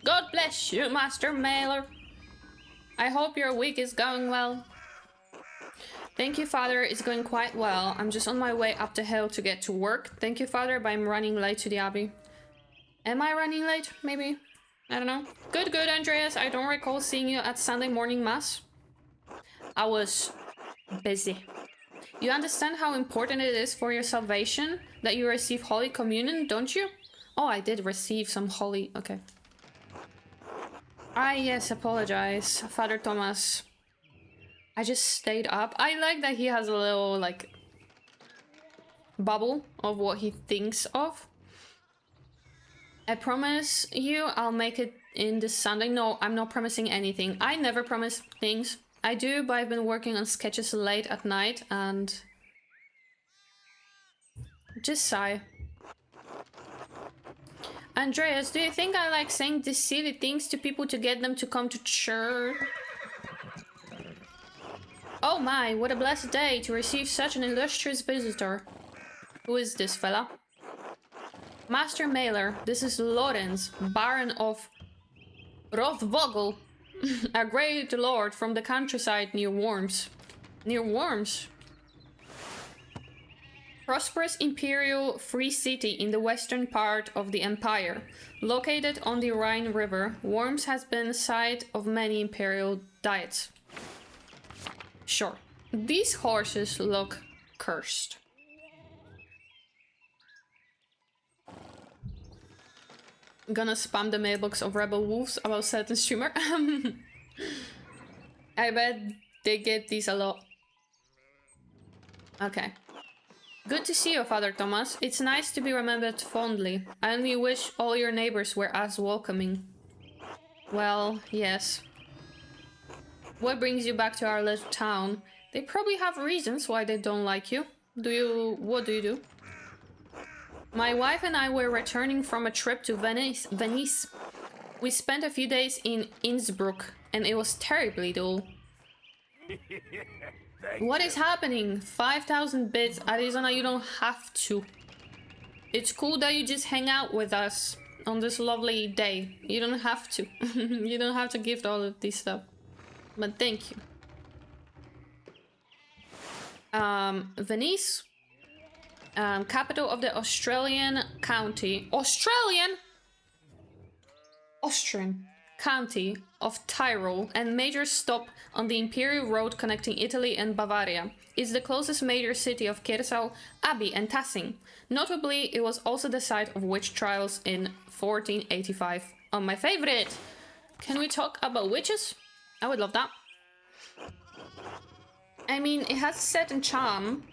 God bless you, Master Mailer. I hope your week is going well. Thank you, Father. It's going quite well. I'm just on my way up the hill to get to work. Thank you, Father, but I'm running late to the Abbey. Am I running late? Maybe. I don't know. Good, Andreas. I don't recall seeing you at Sunday morning mass. I was busy. You understand how important it is for your salvation that you receive Holy Communion, don't you? Oh, I did receive some Holy... Okay. Yes, apologize, Father Thomas. I just stayed up. I like that he has a little, like, bubble of what he thinks of. I promise you I'll make it in this Sunday. No, I'm not promising anything. I never promise things. I do, but I've been working on sketches late at night and... Just sigh. Andreas, do you think I like saying these silly things to people to get them to come to church? Oh my, what a blessed day to receive such an illustrious visitor. Who is this fella? Master Mailer, this is Lorenz, Baron of Rothvogel, a great lord from the countryside near Worms. Near Worms? Prosperous imperial free city in the western part of the empire. Located on the Rhine River, Worms has been site of many imperial diets. Sure. These horses look cursed. I'm gonna spam the mailbox of Rebel Wolves about certain streamer. I bet they get these a lot. Okay. Good to see you, Father Thomas. It's nice to be remembered fondly. I only wish all your neighbors were as welcoming. Well, yes. What brings you back to our little town? They probably have reasons why they don't like you. What do you do? My wife and I were returning from a trip to Venice. We spent a few days in Innsbruck, and it was terribly dull. What is happening? 5,000 bits. Arizona, you don't have to. It's cool that you just hang out with us on this lovely day. You don't have to. You don't have to gift all of this stuff. But thank you. Venice. Capital of the Austrian county of Tyrol and major stop on the imperial road connecting Italy and Bavaria. Is the closest major city of 𝙘𝙤𝙢𝙢, Abbey and Tassing. Notably, it was also the site of witch trials in 1485. Oh, my favorite! Can we talk about witches? I would love that. I mean, it has a certain charm,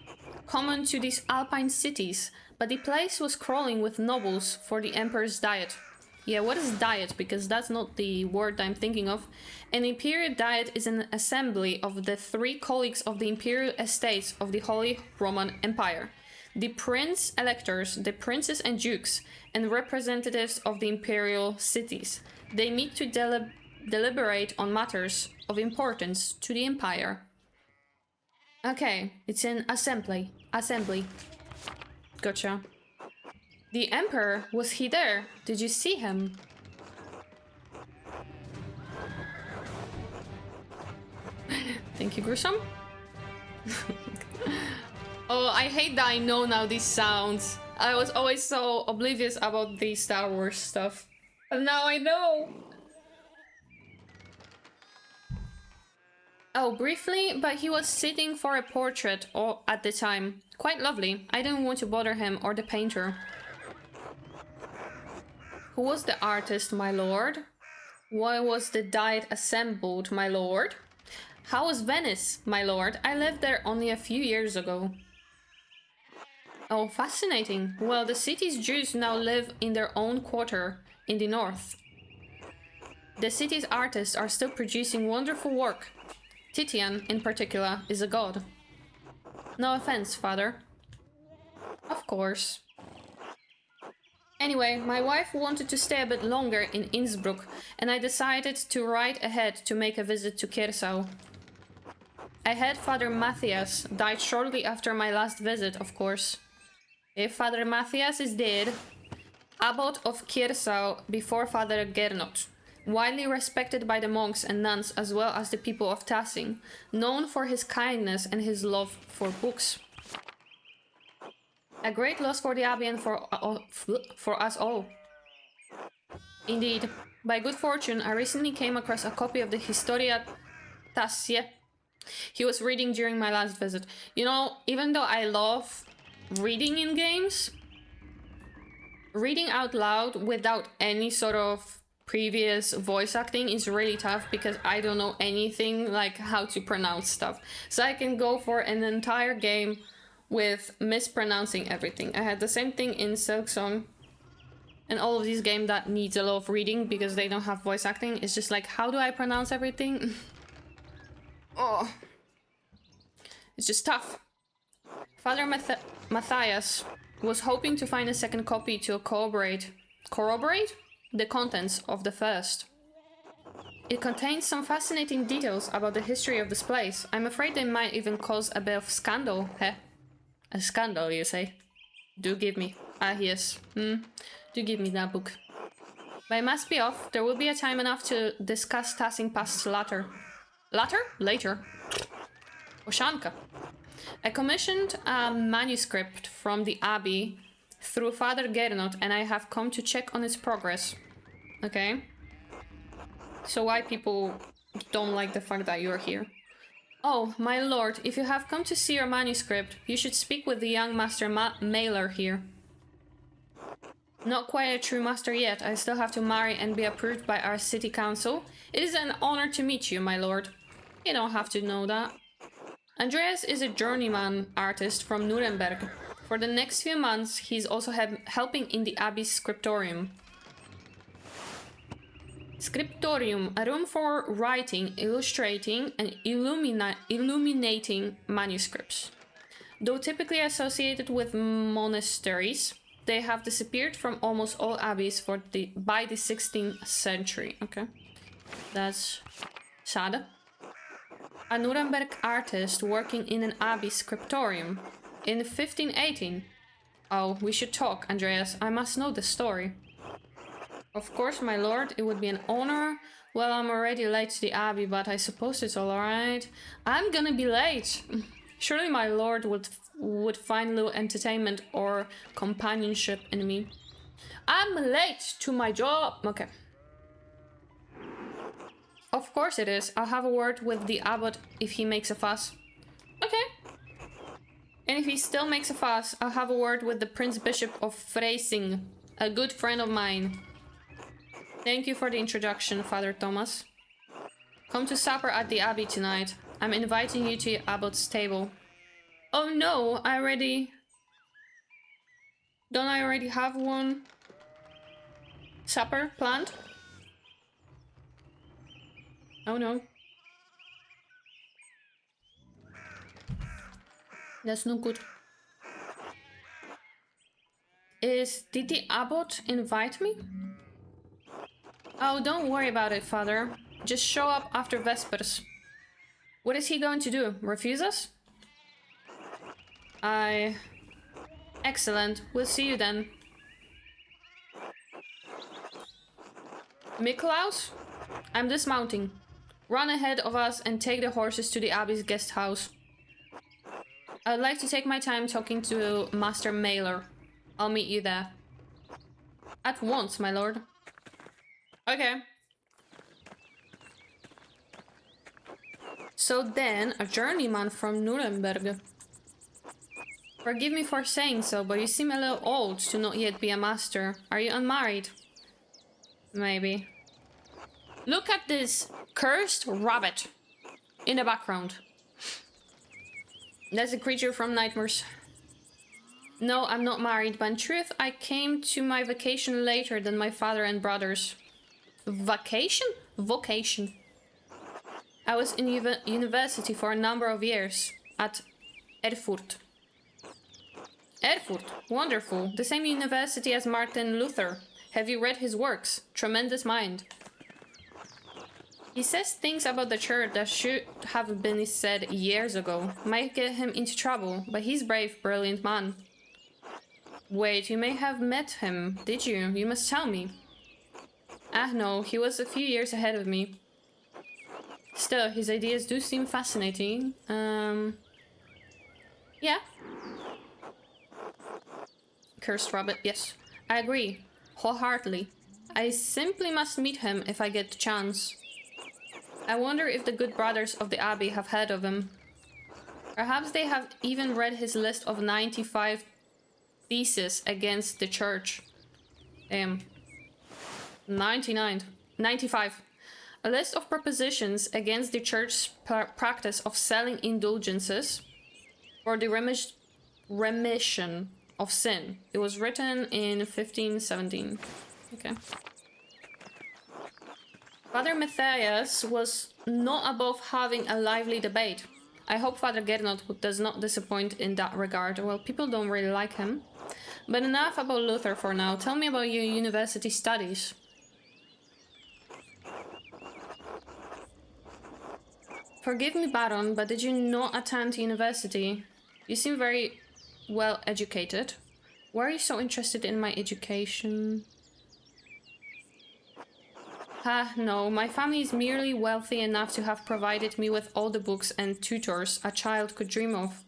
common to these Alpine cities, but the place was crawling with nobles for the emperor's diet. Yeah, what is diet? Because that's not the word I'm thinking of. An imperial diet is an assembly of the 3 colleagues of the imperial estates of the Holy Roman Empire. The prince-electors, the princes and dukes, and representatives of the imperial cities. They meet to deliberate on matters of importance to the empire. Okay, it's an assembly. Gotcha. The emperor, was he there? Did you see him? Thank you, Gruesome. Oh, I hate that I know now these sounds. I was always so oblivious about the Star Wars stuff. And now I know. Oh, briefly, but he was sitting for a portrait at the time. Quite lovely. I didn't want to bother him or the painter. Who was the artist, my lord? Why was the diet assembled, my lord? How was Venice, my lord? I lived there only a few years ago. Oh, fascinating. Well, the city's Jews now live in their own quarter in the north. The city's artists are still producing wonderful work. Titian, in particular, is a god. No offense, father. Of course. Anyway, my wife wanted to stay a bit longer in Innsbruck, and I decided to ride ahead to make a visit to 𝙘𝙤𝙢𝙢. I had Father Matthias, died shortly after my last visit, of course. If Father Matthias is dead, abbot of 𝙘𝙤𝙢𝙢 before Father Gernot, widely respected by the monks and nuns as well as the people of 𝙤𝙤, known for his kindness and his love for books. A great loss for the abbey and for us all. Indeed, by good fortune, I recently came across a copy of the Historia 𝙤𝙤 he was reading during my last visit. You know, even though I love reading in games, reading out loud without any sort of previous voice acting is really tough because I don't know anything like how to pronounce stuff. So I can go for an entire game with mispronouncing everything. I had the same thing in 𝙤𝙤 and all of these games that needs a lot of reading because they don't have voice acting. It's just like, how do I pronounce everything? Oh, it's just tough. Father Matthias was hoping to find a second copy to corroborate the contents of the first. It contains some fascinating details about the history of this place. I'm afraid they might even cause a bit of scandal. Heh? A scandal, you say? Do give me. Ah, yes. Do give me that book. But I must be off. There will be a time enough to discuss 𝙤𝙤 past later. Later. Oshanka. I commissioned a manuscript from the abbey through Father Gernot, and I have come to check on its progress. Okay. So why people don't like the fact that you're here? Oh, my lord, if you have come to see your manuscript, you should speak with the young master Mailer here. Not quite a true master yet. I still have to marry and be approved by our city council. It is an honor to meet you, my lord. You don't have to know that. Andreas is a journeyman artist from Nuremberg. For the next few months, he's also helping in the abbey's scriptorium. Scriptorium, a room for writing, illustrating, and illuminating manuscripts. Though typically associated with monasteries, they have disappeared from almost all abbeys by the 16th century. Okay, that's sad. A Nuremberg artist working in an abbey scriptorium in 1518. Oh, we should talk, Andreas. I must know the story. Of course, my lord, it would be an honor. Well, I'm already late to the abbey, but I suppose it's alright. I'm gonna be late. Surely my lord would find little entertainment or companionship in me. I'm late to my job. Okay. Of course it is. I'll have a word with the abbot if he makes a fuss. Okay. And if he still makes a fuss, I'll have a word with the Prince Bishop of Freising, a good friend of mine. Thank you for the introduction, Father Thomas. Come to supper at the abbey tonight. I'm inviting you to your abbot's table. Oh no, I already... Don't I already have one supper planned? Oh no. That's no good. Did the abbot invite me? Oh, don't worry about it, Father. Just show up after Vespers. What is he going to do? Refuse us? Excellent. We'll see you then. Mikolaus? I'm dismounting. Run ahead of us and take the horses to the Abbey's guest house. I'd like to take my time talking to Master Mailer. I'll meet you there. At once, my lord. Okay. So then, a journeyman from Nuremberg. Forgive me for saying so, but you seem a little old to not yet be a master. Are you unmarried? Maybe. Look at this cursed rabbit in the background. That's a creature from nightmares. No, I'm not married, but in truth, I came to my vacation later than my father and brothers. Vacation? Vocation. I was in university for a number of years at Erfurt. Erfurt, wonderful. The same university as Martin Luther. Have you read his works? Tremendous mind. He says things about the church that should have been said years ago. Might get him into trouble, but he's brave, brilliant man. Wait, you may have met him, did you? You must tell me. Ah, no, he was a few years ahead of me. Still, his ideas do seem fascinating. Yeah. Cursed rabbit, yes. I agree. Wholeheartedly. I simply must meet him if I get the chance. I wonder if the good brothers of the Abbey have heard of him. Perhaps they have even read his list of 95 theses against the church. 95. A list of propositions against the church's practice of selling indulgences for the remission of sin. It was written in 1517. Okay. Father Matthias was not above having a lively debate. I hope Father Gernot does not disappoint in that regard. Well, people don't really like him. But enough about Luther for now. Tell me about your university studies. Forgive me, Baron, but did you not attend university? You seem very well educated. Why are you so interested in my education? No, my family is merely wealthy enough to have provided me with all the books and tutors a child could dream of.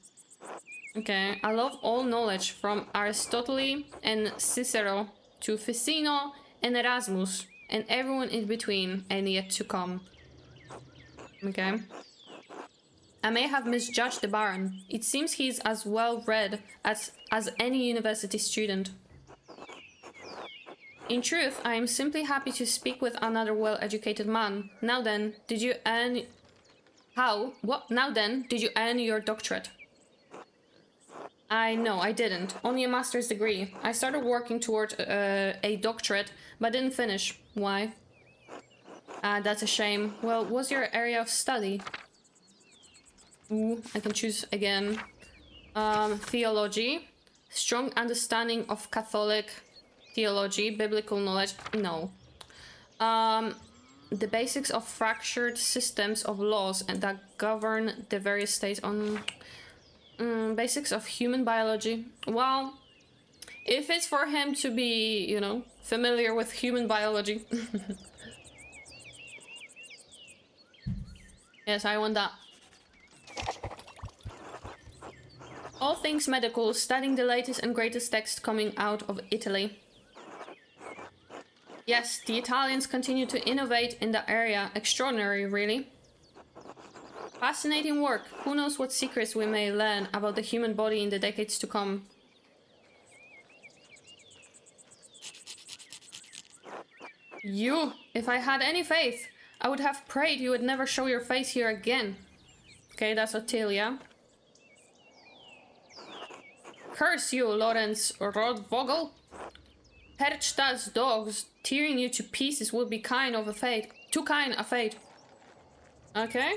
Okay, I love all knowledge from Aristotle and Cicero to Ficino and Erasmus and everyone in between and yet to come. Okay. I may have misjudged the Baron. It seems he's as well read as any university student. In truth, I am simply happy to speak with another well-educated man. Now then, did you earn... Now then, did you earn your doctorate? No, I didn't. Only a master's degree. I started working toward a doctorate, but didn't finish. Why? That's a shame. Well, what's your area of study? Ooh, I can choose again. Theology. Strong understanding of Catholic theology, biblical knowledge. No. The basics of fractured systems of laws and that govern the various states on... basics of human biology. Well, if it's for him to be, you know, familiar with human biology. Yes, I want that. All things medical, studying the latest and greatest text coming out of Italy. Yes, the Italians continue to innovate in the area. Extraordinary, really. Fascinating work. Who knows what secrets we may learn about the human body in the decades to come. You, if I had any faith, I would have prayed you would never show your face here again. Okay, that's Ottilia. Curse you, Lawrence Rodvogel. 𝙘𝙤𝙢𝙀 dogs tearing you to pieces would be kind of a fate. Too kind a fate. Okay.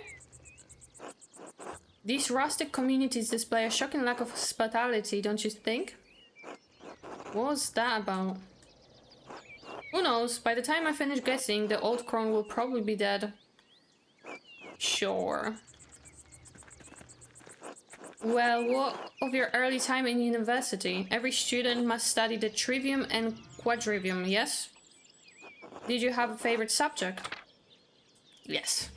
These rustic communities display a shocking lack of hospitality, don't you think? What was that about? Who knows? By the time I finish guessing, the old crone will probably be dead. Sure. Well, what of your early time in university? Every student must study the trivium and quadrivium, yes? Did you have a favorite subject? Yes.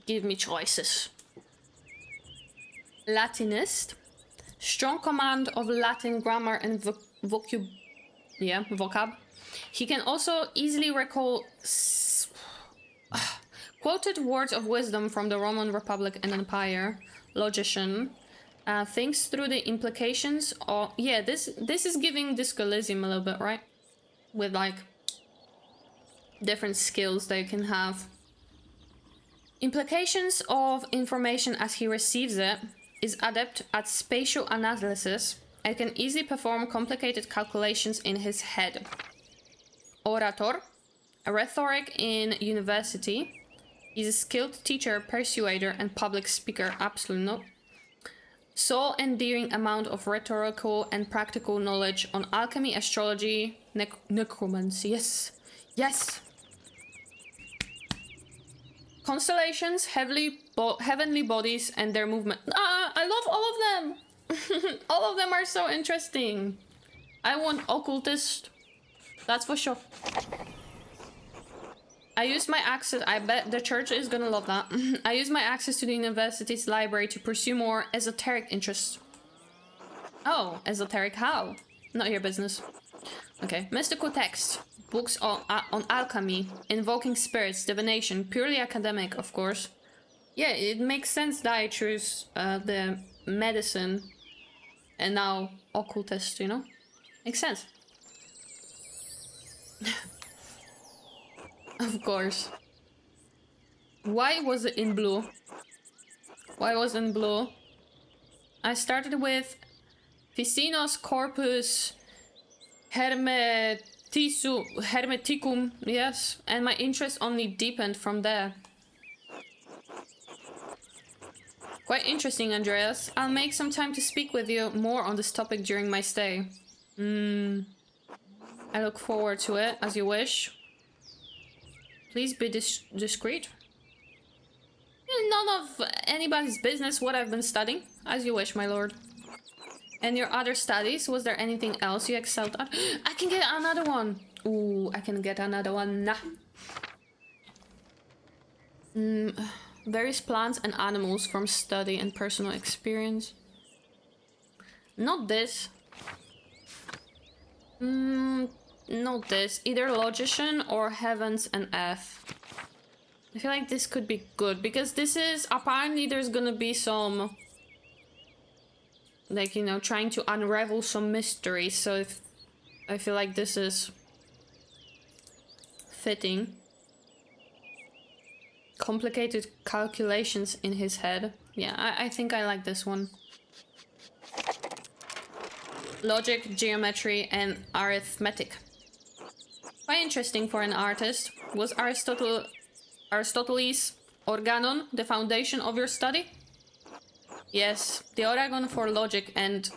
Give me choices. Latinist. Strong command of Latin grammar and vocab. He can also easily recall quoted words of wisdom from the Roman Republic and Empire. Logician. Thinks through the implications of... Yeah, this is giving Discalism a little bit, right? With, like, different skills that you can have. Implications of information as he receives it. Is adept at spatial analysis and can easily perform complicated calculations in his head. Orator. A rhetoric in university. He's a skilled teacher, persuader, and public speaker. Absolutely not. Soul endearing amount of rhetorical and practical knowledge on alchemy, astrology, necromancy. Yes. Yes. Constellations, heavenly bodies, and their movement. I love all of them. All of them are so interesting. I want occultist. That's for sure. I use my access. I bet the church is gonna love that. I use my access to the university's library to pursue more esoteric interests. Oh, esoteric how? Not your business. Okay, mystical text. Books on alchemy, invoking spirits, divination, purely academic, of course. Yeah, it makes sense that I choose the medicine and now occultist, you know? Makes sense. Of course. Why was it in blue? Why was it in blue? I started with Ficinos corpus hermeticum, yes, and my interest only deepened from there. Quite interesting, Andreas. I'll make some time to speak with you more on this topic during my stay. I look forward to it, as you wish. Please be discreet. None of anybody's business what I've been studying. As you wish, my lord. And your other studies, was there anything else you excelled at? I can get another one. Ooh, I can get another one. Nah. Various plants and animals from study and personal experience. Not this. Not this. Either logician or heavens and F. I feel like this could be good because this is apparently there's gonna be some, like, you know, trying to unravel some mysteries. So if I feel like this is fitting. Complicated calculations in his head. Yeah, I think I like this one. Logic, geometry, and arithmetic. Quite interesting for an artist. Was Aristoteles' organon the foundation of your study? Yes, the organon for logic and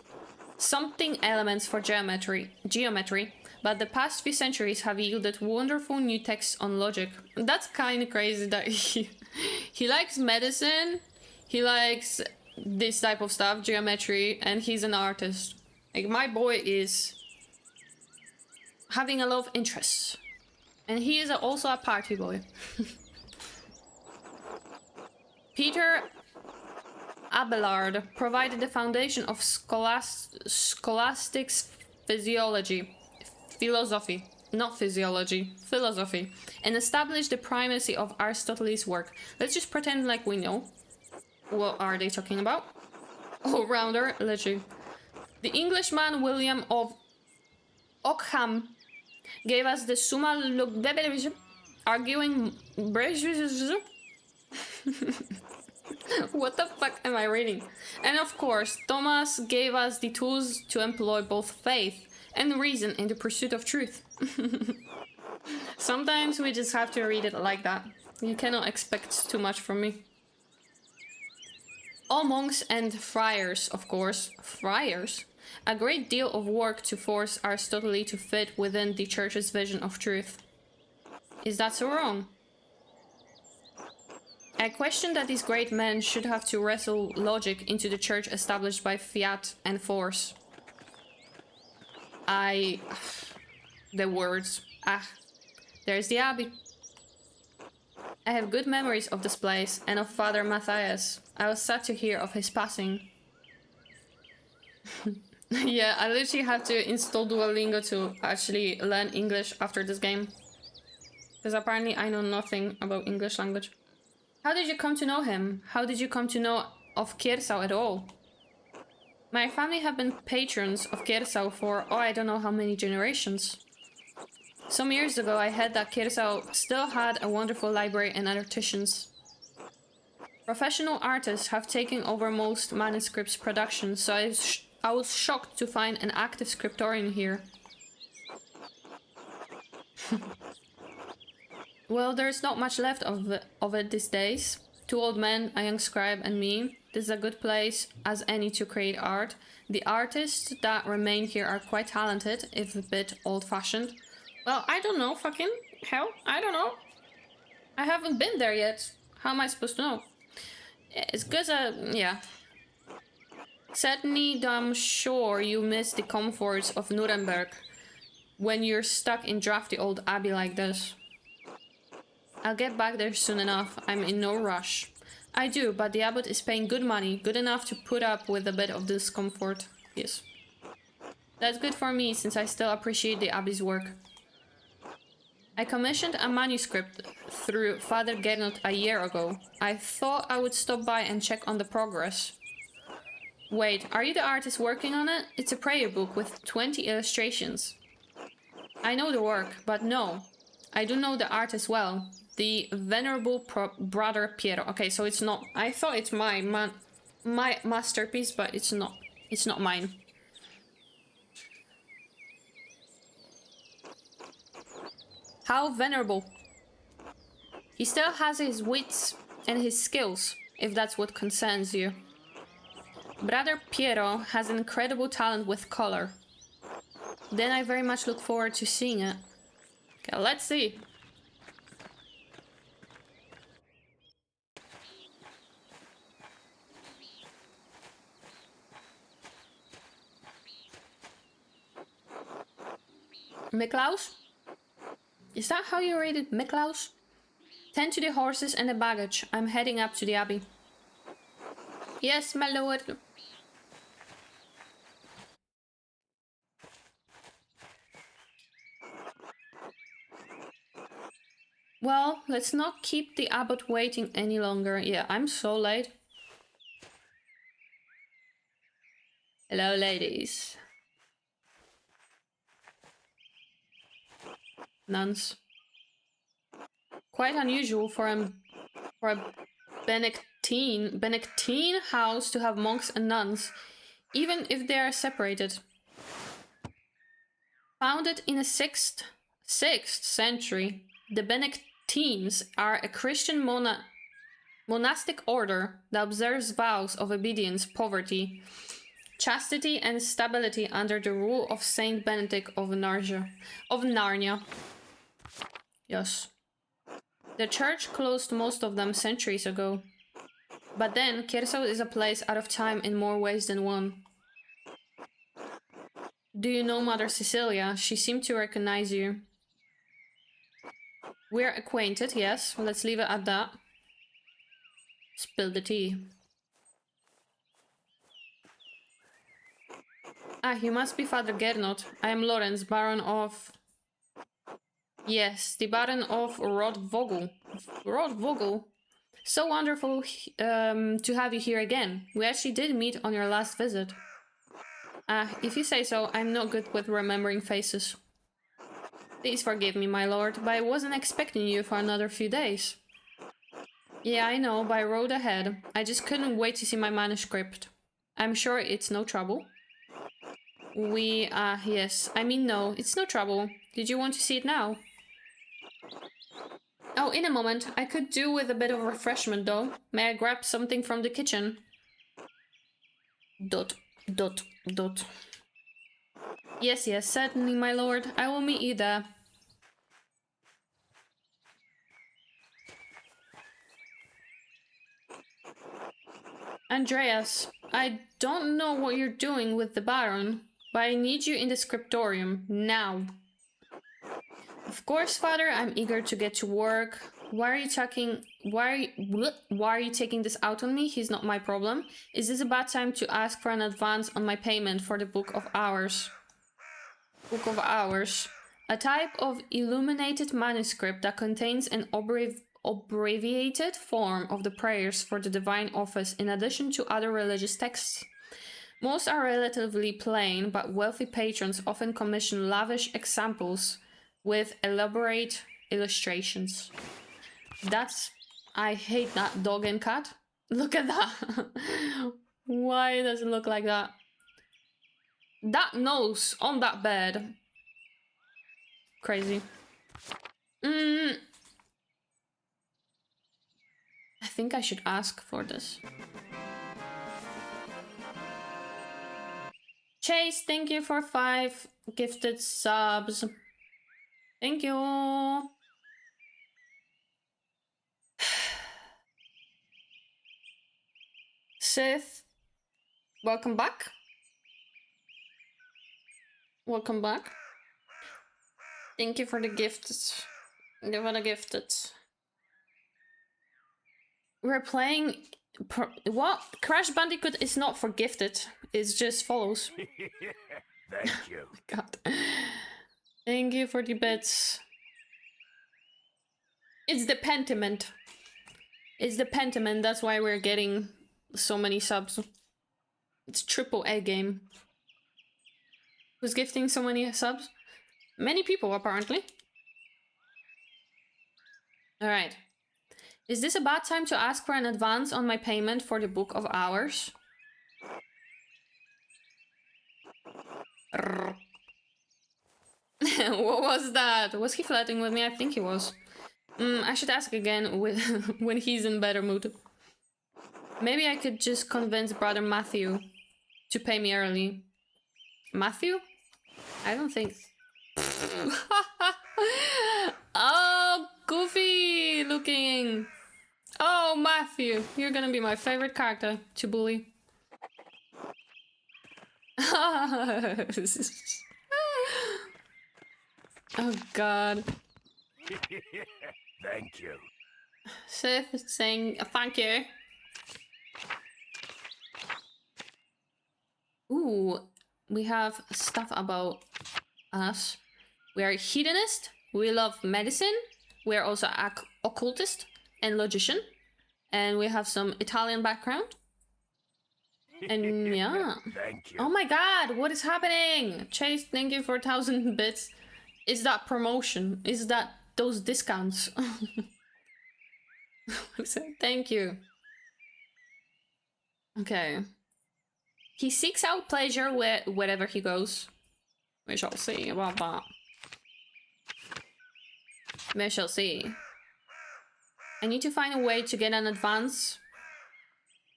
something elements for geometry, but the past few centuries have yielded wonderful new texts on logic. That's kind of crazy that he likes medicine, he likes this type of stuff, geometry, and he's an artist. Like, my boy is having a lot of interests. And he is also a party boy. Peter Abelard provided the foundation of scholastic philosophy, and established the primacy of Aristotle's work. Let's just pretend like we know. What are they talking about? All-rounder, literally. The Englishman William of Ockham gave us the Summa arguing What the fuck am I reading? And of course, Thomas gave us the tools to employ both faith and reason in the pursuit of truth. Sometimes we just have to read it like that. You cannot expect too much from me. All monks and friars, of course. Friars? A great deal of work to force Aristotle to fit within the church's vision of truth. Is that so wrong? I question that these great men should have to wrestle logic into the church established by fiat and force. The words. There's the abbey. I have good memories of this place and of Father Matthias. I was sad to hear of his passing. Yeah, I literally have to install Duolingo to actually learn English after this game. Because apparently I know nothing about English language. How did you come to know him? How did you come to know of 𝙘𝙤𝙢𝙢 at all? My family have been patrons of 𝙘𝙤𝙢𝙢 for, I don't know how many generations. Some years ago I heard that 𝙘𝙤𝙢𝙢 still had a wonderful library and annotations. Professional artists have taken over most manuscripts production, so I was shocked to find an active scriptorium here. Well, there's not much left of it these days. 2 old men, a young scribe and me. This is a good place as any to create art. The artists that remain here are quite talented, if a bit old-fashioned. Well, I don't know, fucking hell, I don't know. I haven't been there yet. How am I supposed to know? It's because, yeah. Certainly, I'm sure you miss the comforts of Nuremberg when you're stuck in drafty old abbey like this. I'll get back there soon enough. I'm in no rush. I do, but the abbot is paying good money, good enough to put up with a bit of discomfort. Yes. That's good for me, since I still appreciate the abbey's work. I commissioned a manuscript through Father 𝙘𝙤𝙢𝙢𝙀 a year ago. I thought I would stop by and check on the progress. Wait, are you the artist working on it? It's a prayer book with 20 illustrations. I know the work, but no. I do know the artist well. The venerable brother Piero. Okay, so it's not... I thought it's my masterpiece, but it's not. It's not mine. How venerable. He still has his wits and his skills, if that's what concerns you. Brother Piero has an incredible talent with color. Then I very much look forward to seeing it. Okay, let's see. Miklaus? Is that how you read it, Miklaus? Tend to the horses and the baggage. I'm heading up to the abbey. Yes, my lord. Well, let's not keep the abbot waiting any longer. Yeah, I'm so late. Hello, ladies. Nuns. Quite unusual for a Benedictine house to have monks and nuns, even if they are separated. Founded in the 6th century, the Benedictines are a Christian monastic order that observes vows of obedience, poverty, chastity, and stability under the rule of Saint Benedict of Narnia. Yes. The church closed most of them centuries ago. But then, 𝙘𝙤𝙢𝙢 is a place out of time in more ways than one. Do you know Mother Cecilia? She seemed to recognize you. We're acquainted, yes. Let's leave it at that. Spill the tea. Ah, you must be Father Gernot. I am Lorenz, Baron of... Yes, the Baron of Rodvogel. Rodvogel. So wonderful to have you here again. We actually did meet on your last visit. If you say so, I'm not good with remembering faces. Please forgive me, my lord, but I wasn't expecting you for another few days. Yeah, I know, but I wrote ahead. I just couldn't wait to see my manuscript. I'm sure it's no trouble. Yes. I mean, no, it's no trouble. Did you want to see it now? Oh, in a moment. I could do with a bit of refreshment, though. May I grab something from the kitchen? Dot, dot, dot. Yes, yes, certainly, my lord. I will meet you there. Andreas, I don't know what you're doing with the Baron, but I need you in the scriptorium, now. Of course, father, I'm eager to get to work. Why are you taking this out on me? He's not my problem. Is this a bad time to ask for an advance on my payment for the Book of Hours? Book of Hours. A type of illuminated manuscript that contains an abbreviated form of the prayers for the divine office in addition to other religious texts. Most are relatively plain, but wealthy patrons often commission lavish examples with elaborate illustrations. I hate that dog and cat. Look at that. Why does it look like that? That nose on that bed. Crazy. I think I should ask for this. Chase, thank you for 5 gifted subs. Thank you. Sith, welcome back. Welcome back. Thank you for the gifts. They were the gifted. We're playing... What? Crash Bandicoot is not for gifted. It just follows. Thank you. Oh my God. Thank you for the bits. It's the Pentiment. It's the Pentiment. That's why we're getting so many subs. It's AAA game. Who's gifting so many subs? Many people, apparently. Alright. Is this a bad time to ask for an advance on my payment for the Book of Hours? What was that? Was he flirting with me? I think he was. I should ask again when he's in better mood. Maybe I could just convince brother Matthew to pay me early. Matthew? I don't think... Oh, goofy looking. Oh, Matthew, you're gonna be my favorite character to bully. Oh God. Thank you. Sith is saying thank you. Ooh, we have stuff about us. We are hedonist. We love medicine. We are also occultist and logician. And we have some Italian background. And yeah. Thank you. Oh my God, what is happening? Chase, thank you for 1,000 bits. Is that promotion? Is that those discounts? Thank you. Okay. He seeks out pleasure wherever he goes. We shall see about that. We shall see. I need to find a way to get an advance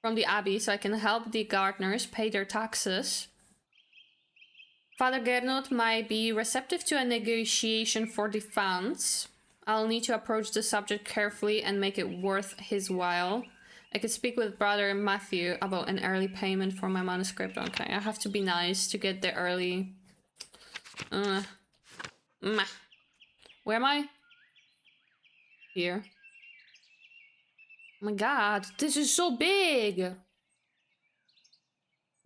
from the Abbey so I can help the gardeners pay their taxes. Father Gernot might be receptive to a negotiation for the funds. I'll need to approach the subject carefully and make it worth his while. I could speak with brother Matthew about an early payment for my manuscript. Okay, I have to be nice to get the early... Where am I? Here. Oh my God, this is so big!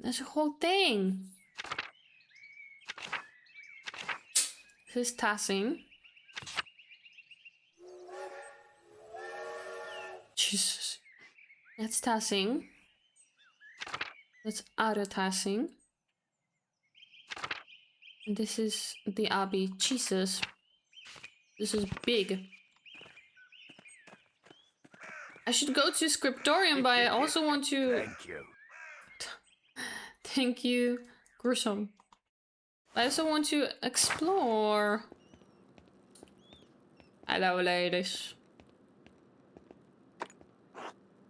That's a whole thing. This is tassing. Jesus. That's tassing. That's other tassing. And this is the Abbey. Jesus. This is big. I should go to Scriptorium, but I also want to... Thank you. Thank you, Gruesome. I also want to explore. Hello, ladies.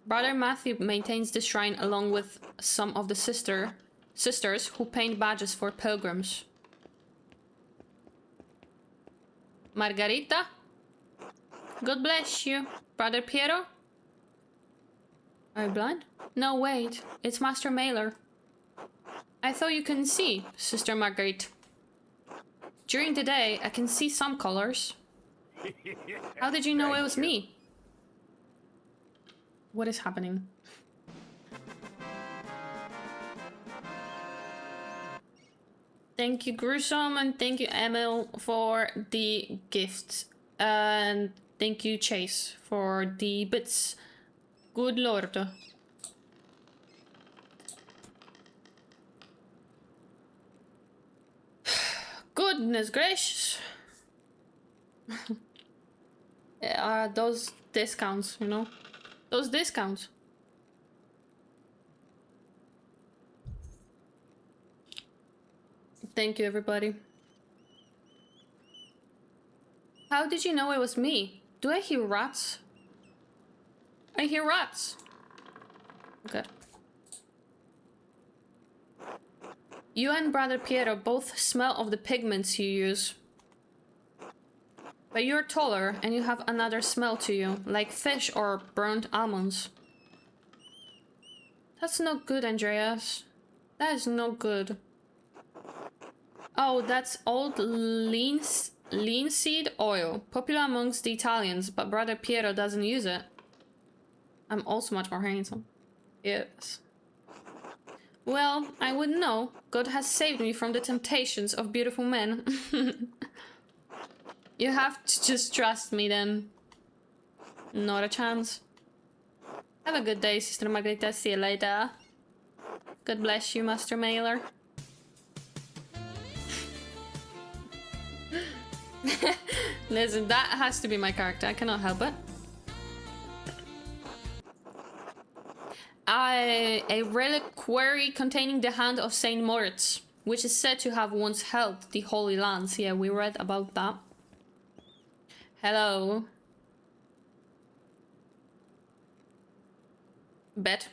Brother Matthew maintains the shrine along with some of the sisters who paint badges for pilgrims. Margarita? God bless you. Brother Piero? Are you blind? No, wait. It's Master Mailer. I thought you couldn't see, Sister Marguerite. During the day, I can see some colors. How did you know it was me? What is happening? Thank you, Gruesome, and thank you, Emil, for the gifts. And thank you, Chase, for the bits. Good lord. Goodness gracious. Those discounts, you know? Those discounts. Thank you, everybody. How did you know it was me? Do I hear rats? I hear rats. Good. You and Brother Piero both smell of the pigments you use. But you're taller and you have another smell to you, like fish or burnt almonds. That's not good, Andreas. That is not good. Oh, that's old linseed oil, popular amongst the Italians, but Brother Piero doesn't use it. I'm also much more handsome. Yes. Well, I wouldn't know. God has saved me from the temptations of beautiful men. You have to just trust me then. Not a chance. Have a good day, Sister Margarita. See you later. God bless you, Master Mailer. Listen, that has to be my character. I cannot help it. A reliquary containing the hand of Saint Moritz, which is said to have once held the Holy Lands. Yeah, we read about that. Hello. Bet.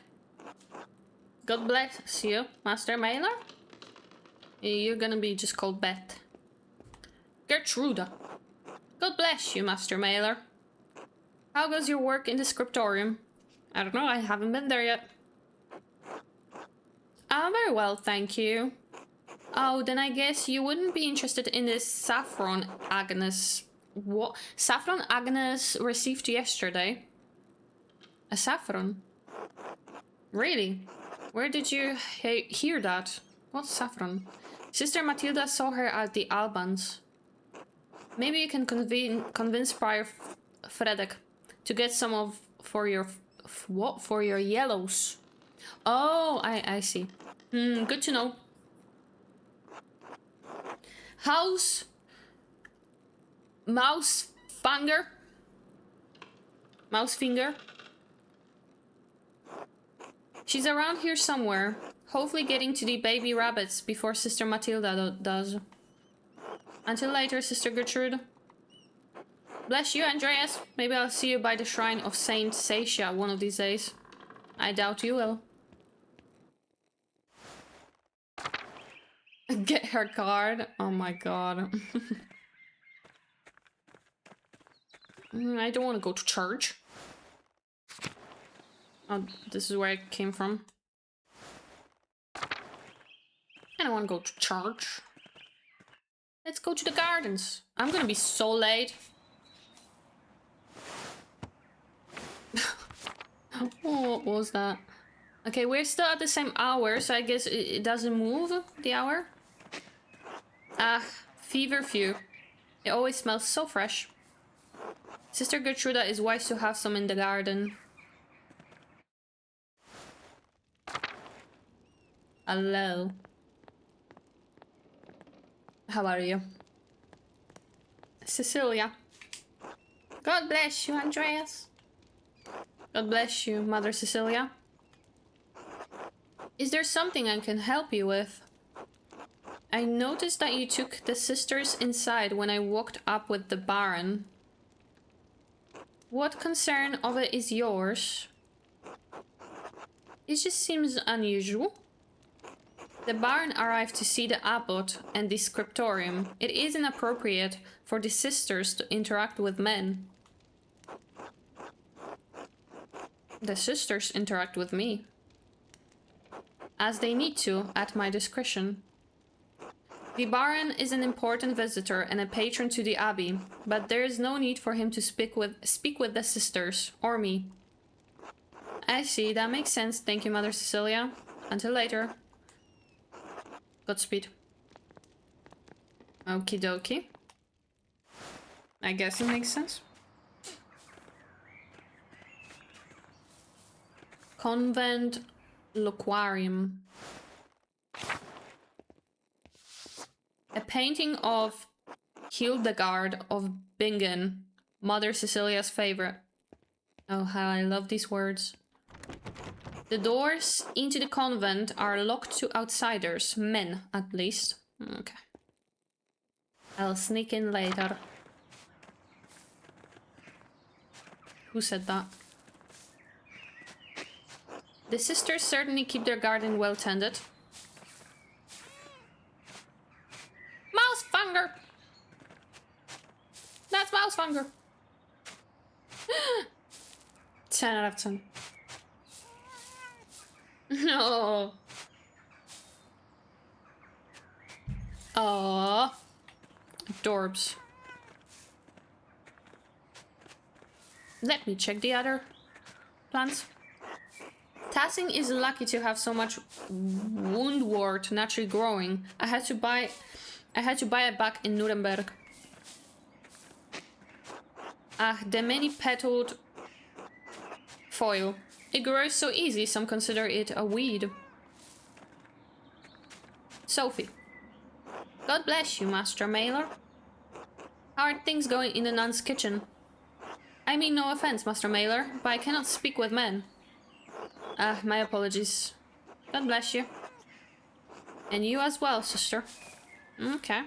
God bless you, Master Mailer. You're gonna be just called Bet. Gertruda. God bless you, Master Mailer. How goes your work in the scriptorium? I don't know, I haven't been there yet. Very well, thank you. Oh, then I guess you wouldn't be interested in this saffron Agnes. What? Saffron Agnes received yesterday? A saffron? Really? Where did you hear that? What's saffron? Sister Matilda saw her at the Albans. Maybe you can convince Prior Frederick to get some of for your what? For your yellows. Oh, I see. Good to know. House Mousefinger. She's around here somewhere. Hopefully getting to the baby rabbits before Sister Matilda does. Until later, Sister Gertrude. Bless you, Andreas. Maybe I'll see you by the shrine of Saint Sasha one of these days. I doubt you will. Get her card. Oh my god. I don't want to go to church. Oh, this is where I came from. I don't want to go to church. Let's go to the gardens. I'm gonna be so late. Oh, what was that? Okay, we're still at the same hour, so I guess it doesn't move, the hour. Ah, feverfew. It always smells so fresh. Sister Gertruda is wise to have some in the garden. Hello. How are you? Cecilia. God bless you, Andreas. God bless you, Mother Cecilia. Is there something I can help you with? I noticed that you took the sisters inside when I walked up with the Baron. What concern of it is yours? It just seems unusual. The Baron arrived to see the abbot and the scriptorium. It is inappropriate for the sisters to interact with men. The sisters interact with me. As they need to, at my discretion. The Baron is an important visitor and a patron to the Abbey, but there is no need for him to speak with the sisters, or me. I see, that makes sense. Thank you, Mother Cecilia. Until later. Godspeed. Okie dokie. I guess it makes sense. Convent Loquarium. A painting of Hildegard of Bingen, Mother Cecilia's favorite. Oh, how I love these words. The doors into the convent are locked to outsiders, men at least. Okay. I'll sneak in later. Who said that? The sisters certainly keep their garden well tended. Mousefunger! That's Mousefunger! 10 out of 10. No. Aww. Adorbs. Let me check the other plants. 𝙤𝙤 is lucky to have so much woundwort naturally growing. I had to buy it back in Nuremberg. The many-petaled foil. It grows so easy, some consider it a weed. Sophie. God bless you, Master Mailer. How are things going in the nun's kitchen? I mean no offense, Master Mailer, but I cannot speak with men. My apologies. God bless you. And you as well, sister. Okay.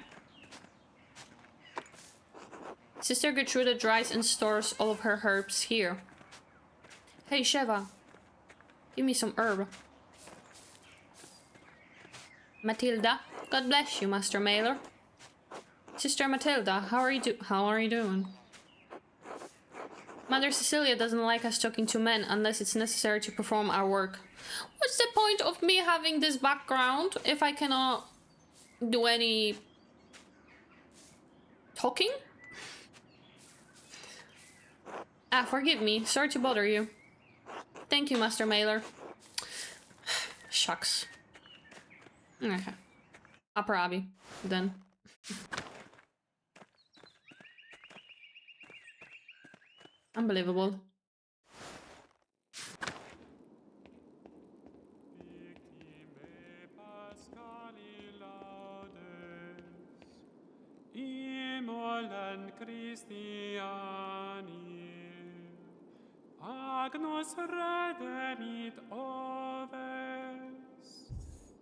Sister Gertrude dries and stores all of her herbs here. Hey, Sheva. Give me some herb. Matilda. God bless you, Master Mailer. Sister Matilda, how are you doing? Mother Cecilia doesn't like us talking to men unless it's necessary to perform our work. What's the point of me having this background if I cannot do any talking? Forgive me. Sorry to bother you. Thank you, Master Mailer. Shucks. Okay. Upper Abbey, then. Unbelievable. Agnus redemit oves,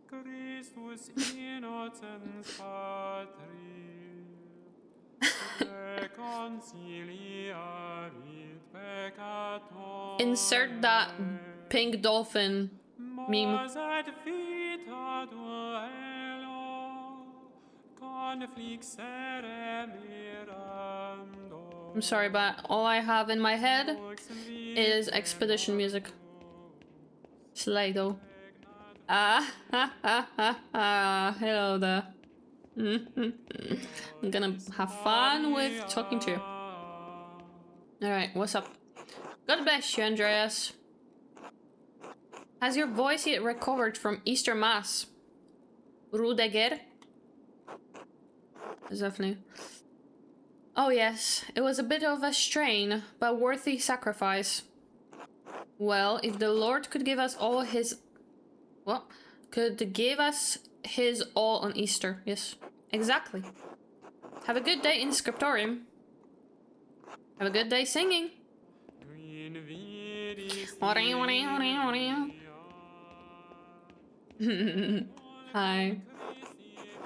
Christus innocens patri, reconciliavit peccatorem. Insert that pink dolphin meme. Mos et vita duello, conflixere mirando. I'm sorry, but all I have in my head is expedition music. Slay though. Hello there. I'm gonna have fun with talking to you. Alright, what's up? God bless you, Andreas. Has your voice yet recovered from Easter Mass? Rudiger? Definitely. Oh yes, it was a bit of a strain, but worthy sacrifice. Well, if the Lord could give us all his... What? Could give us his all on Easter. Yes, exactly. Have a good day in the scriptorium. Have a good day singing. Hi.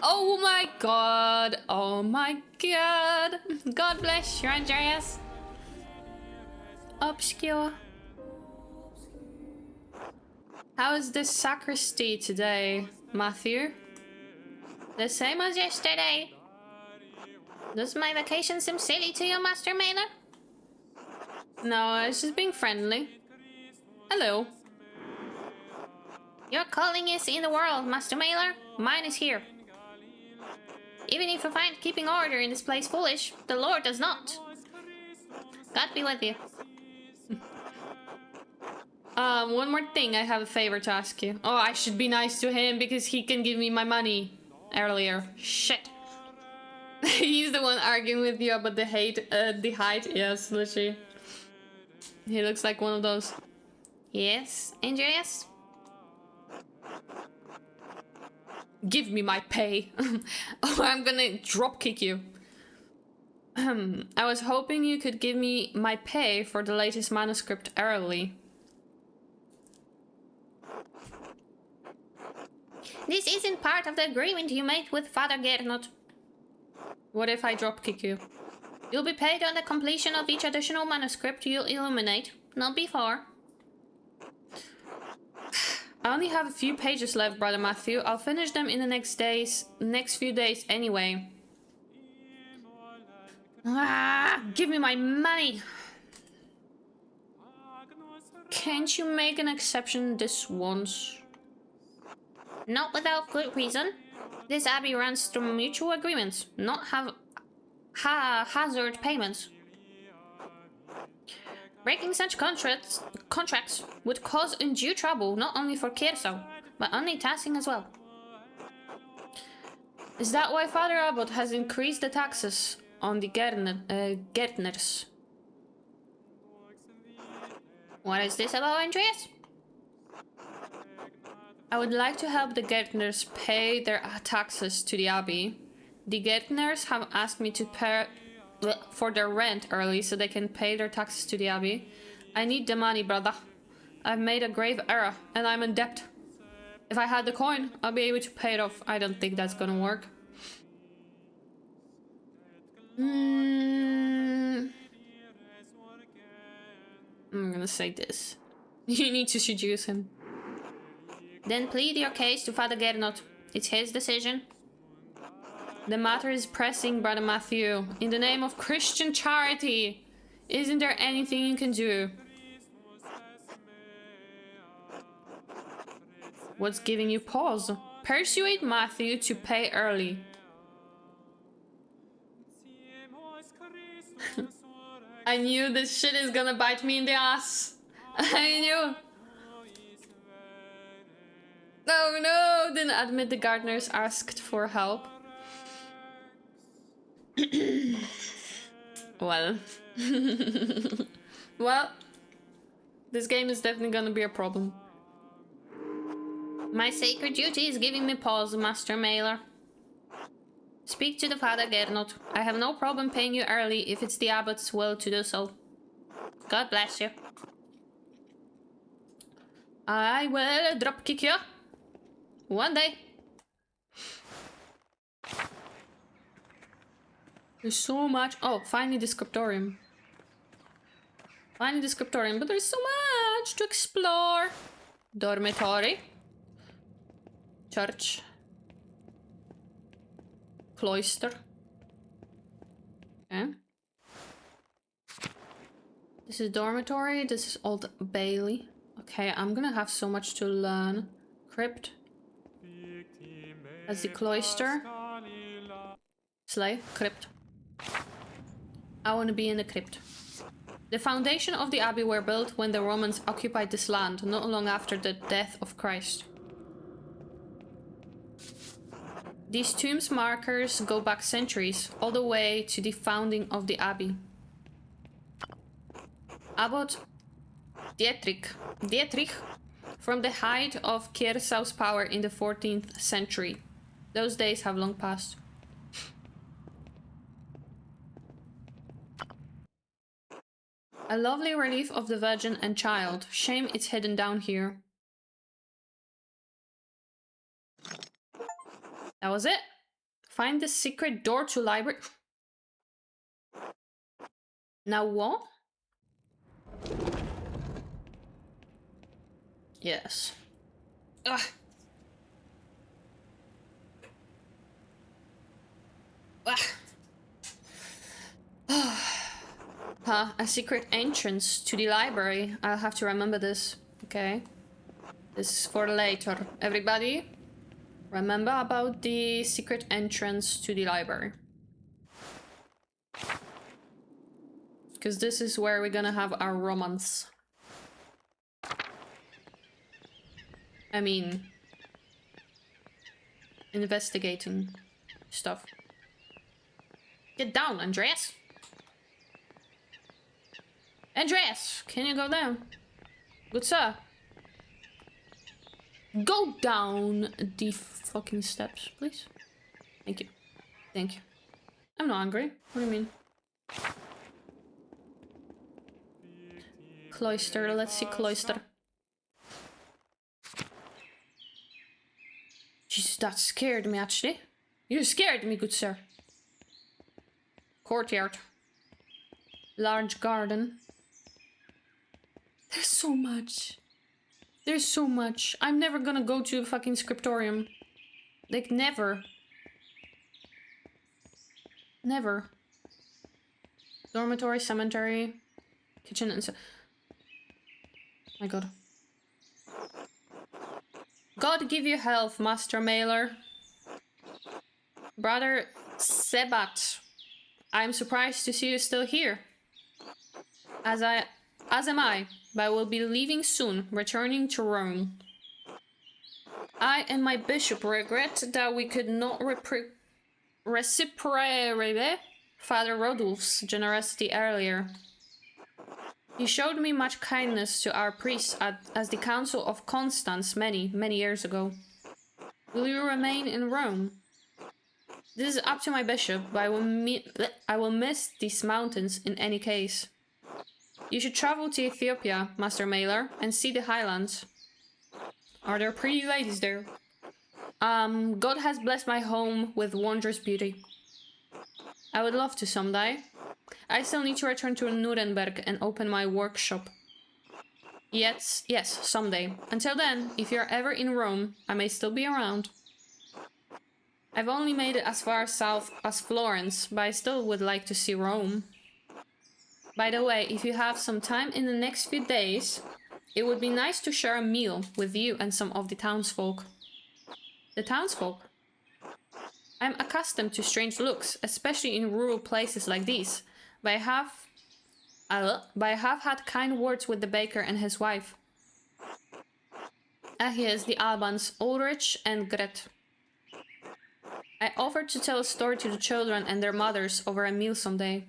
Oh my god. Oh my god. God bless you, Andreas. Obscure. How is this sacristy today, Matthew? The same as yesterday. Does my vacation seem silly to you, Master Mailer? No, I was just being friendly. Hello. Your calling is in the world, Master Mailer. Mine is here. Even if you find keeping order in this place foolish, the Lord does not. God be with you. One more thing, I have a favor to ask you. Oh, I should be nice to him because he can give me my money earlier. Shit. He's the one arguing with you about the height. Yes, literally. He looks like one of those. Yes, Andreas? Give me my pay. Oh, I'm gonna drop kick you. I was hoping you could give me my pay for the latest manuscript early. This isn't part of the agreement you made with Father 𝙘𝙤𝙢𝙢. What if I drop kick you? You'll be paid on the completion of each additional manuscript you'll illuminate, not before. I only have a few pages left, Brother Matthew. I'll finish them in the next few days anyway. Give me my money! Can't you make an exception this once? Not without good reason. This abbey runs through mutual agreements, not hazard payments. Breaking such contracts would cause undue trouble not only for 𝙘𝙤𝙢𝙢, but only 𝙤𝙤𝙢 as well. Is that why Father Abbot has increased the taxes on the 𝙘𝙤𝙢𝙢? What is this about, Andreas? I would like to help the 𝙘𝙤𝙢𝙢 pay their taxes to the abbey. The 𝙘𝙤𝙢𝙢 have asked me to pay for their rent early so they can pay their taxes to the abbey. I need the money, brother. I've made a grave error and I'm in debt. If I had the coin, I'll be able to pay it off. I don't think that's gonna work. I'm gonna say this. You need to seduce him. Then plead your case to Father 𝙘𝙤𝙢𝙢. It's his decision. The matter is pressing, Brother Matthew. In the name of Christian charity, isn't there anything you can do? What's giving you pause? Persuade Matthew to pay early. I knew this shit is gonna bite me in the ass. I knew. Oh no, didn't admit the gardeners asked for help. Well. Well, this game is definitely gonna be a problem. My sacred duty is giving me pause, Master Mailer. Speak to the Father 𝙘𝙤𝙢𝙢. I have no problem paying you early if it's the abbot's will to do so. God bless you. I will drop kick you. One day. There's so much. Oh, finally the scriptorium. Finally the scriptorium, but there's so much to explore. Dormitory. Church. Cloister. Okay. This is dormitory. This is Old Bailey. Okay, I'm gonna have so much to learn. Crypt. That's the cloister. Slay. Crypt. I want to be in the crypt. The foundation of the abbey were built when the Romans occupied this land, not long after the death of Christ. These tombs markers go back centuries, all the way to the founding of the abbey. Abbot Dietrich, from the height of 𝙘𝙤𝙢𝙢's power in the 14th century. Those days have long passed. A lovely relief of the Virgin and Child. Shame it's hidden down here. That was it. Find the secret door to library. Now what? Yes. Ugh. A secret entrance to the library. I'll have to remember this. Okay. This is for later. Everybody, remember about the secret entrance to the library. Because this is where we're gonna have our romance. I mean, investigating stuff. Get down, Andreas! Andreas, can you go down? Good sir. Go down the fucking steps, please. Thank you. Thank you. I'm not hungry. What do you mean? Cloister, let's see cloister. Jesus, that scared me actually. You scared me, good sir. Courtyard. Large garden. There's so much. There's so much. I'm never gonna go to a fucking scriptorium. Like, never. Never. Dormitory, cemetery, kitchen and so... My god. God give you health, Master Mailer. Brother Sebat. I'm surprised to see you still here. As am I, but I will be leaving soon, returning to Rome. I and my bishop regret that we could not reciprocate Father Rodulf's generosity earlier. He showed me much kindness to our priests as the Council of Constance many years ago. Will you remain in Rome? This is up to my bishop, but I will miss these mountains in any case. You should travel to Ethiopia, Master Mailer, and see the highlands. Are there pretty ladies there? God has blessed my home with wondrous beauty. I would love to someday. I still need to return to Nuremberg and open my workshop. Yes, someday. Until then, if you're ever in Rome, I may still be around. I've only made it as far south as Florence, but I still would like to see Rome. By the way, if you have some time in the next few days, it would be nice to share a meal with you and some of the townsfolk. The townsfolk? I'm accustomed to strange looks, especially in rural places like these, but I have had kind words with the baker and his wife. Here's the Albans, Ulrich and Gret. I offered to tell a story to the children and their mothers over a meal someday.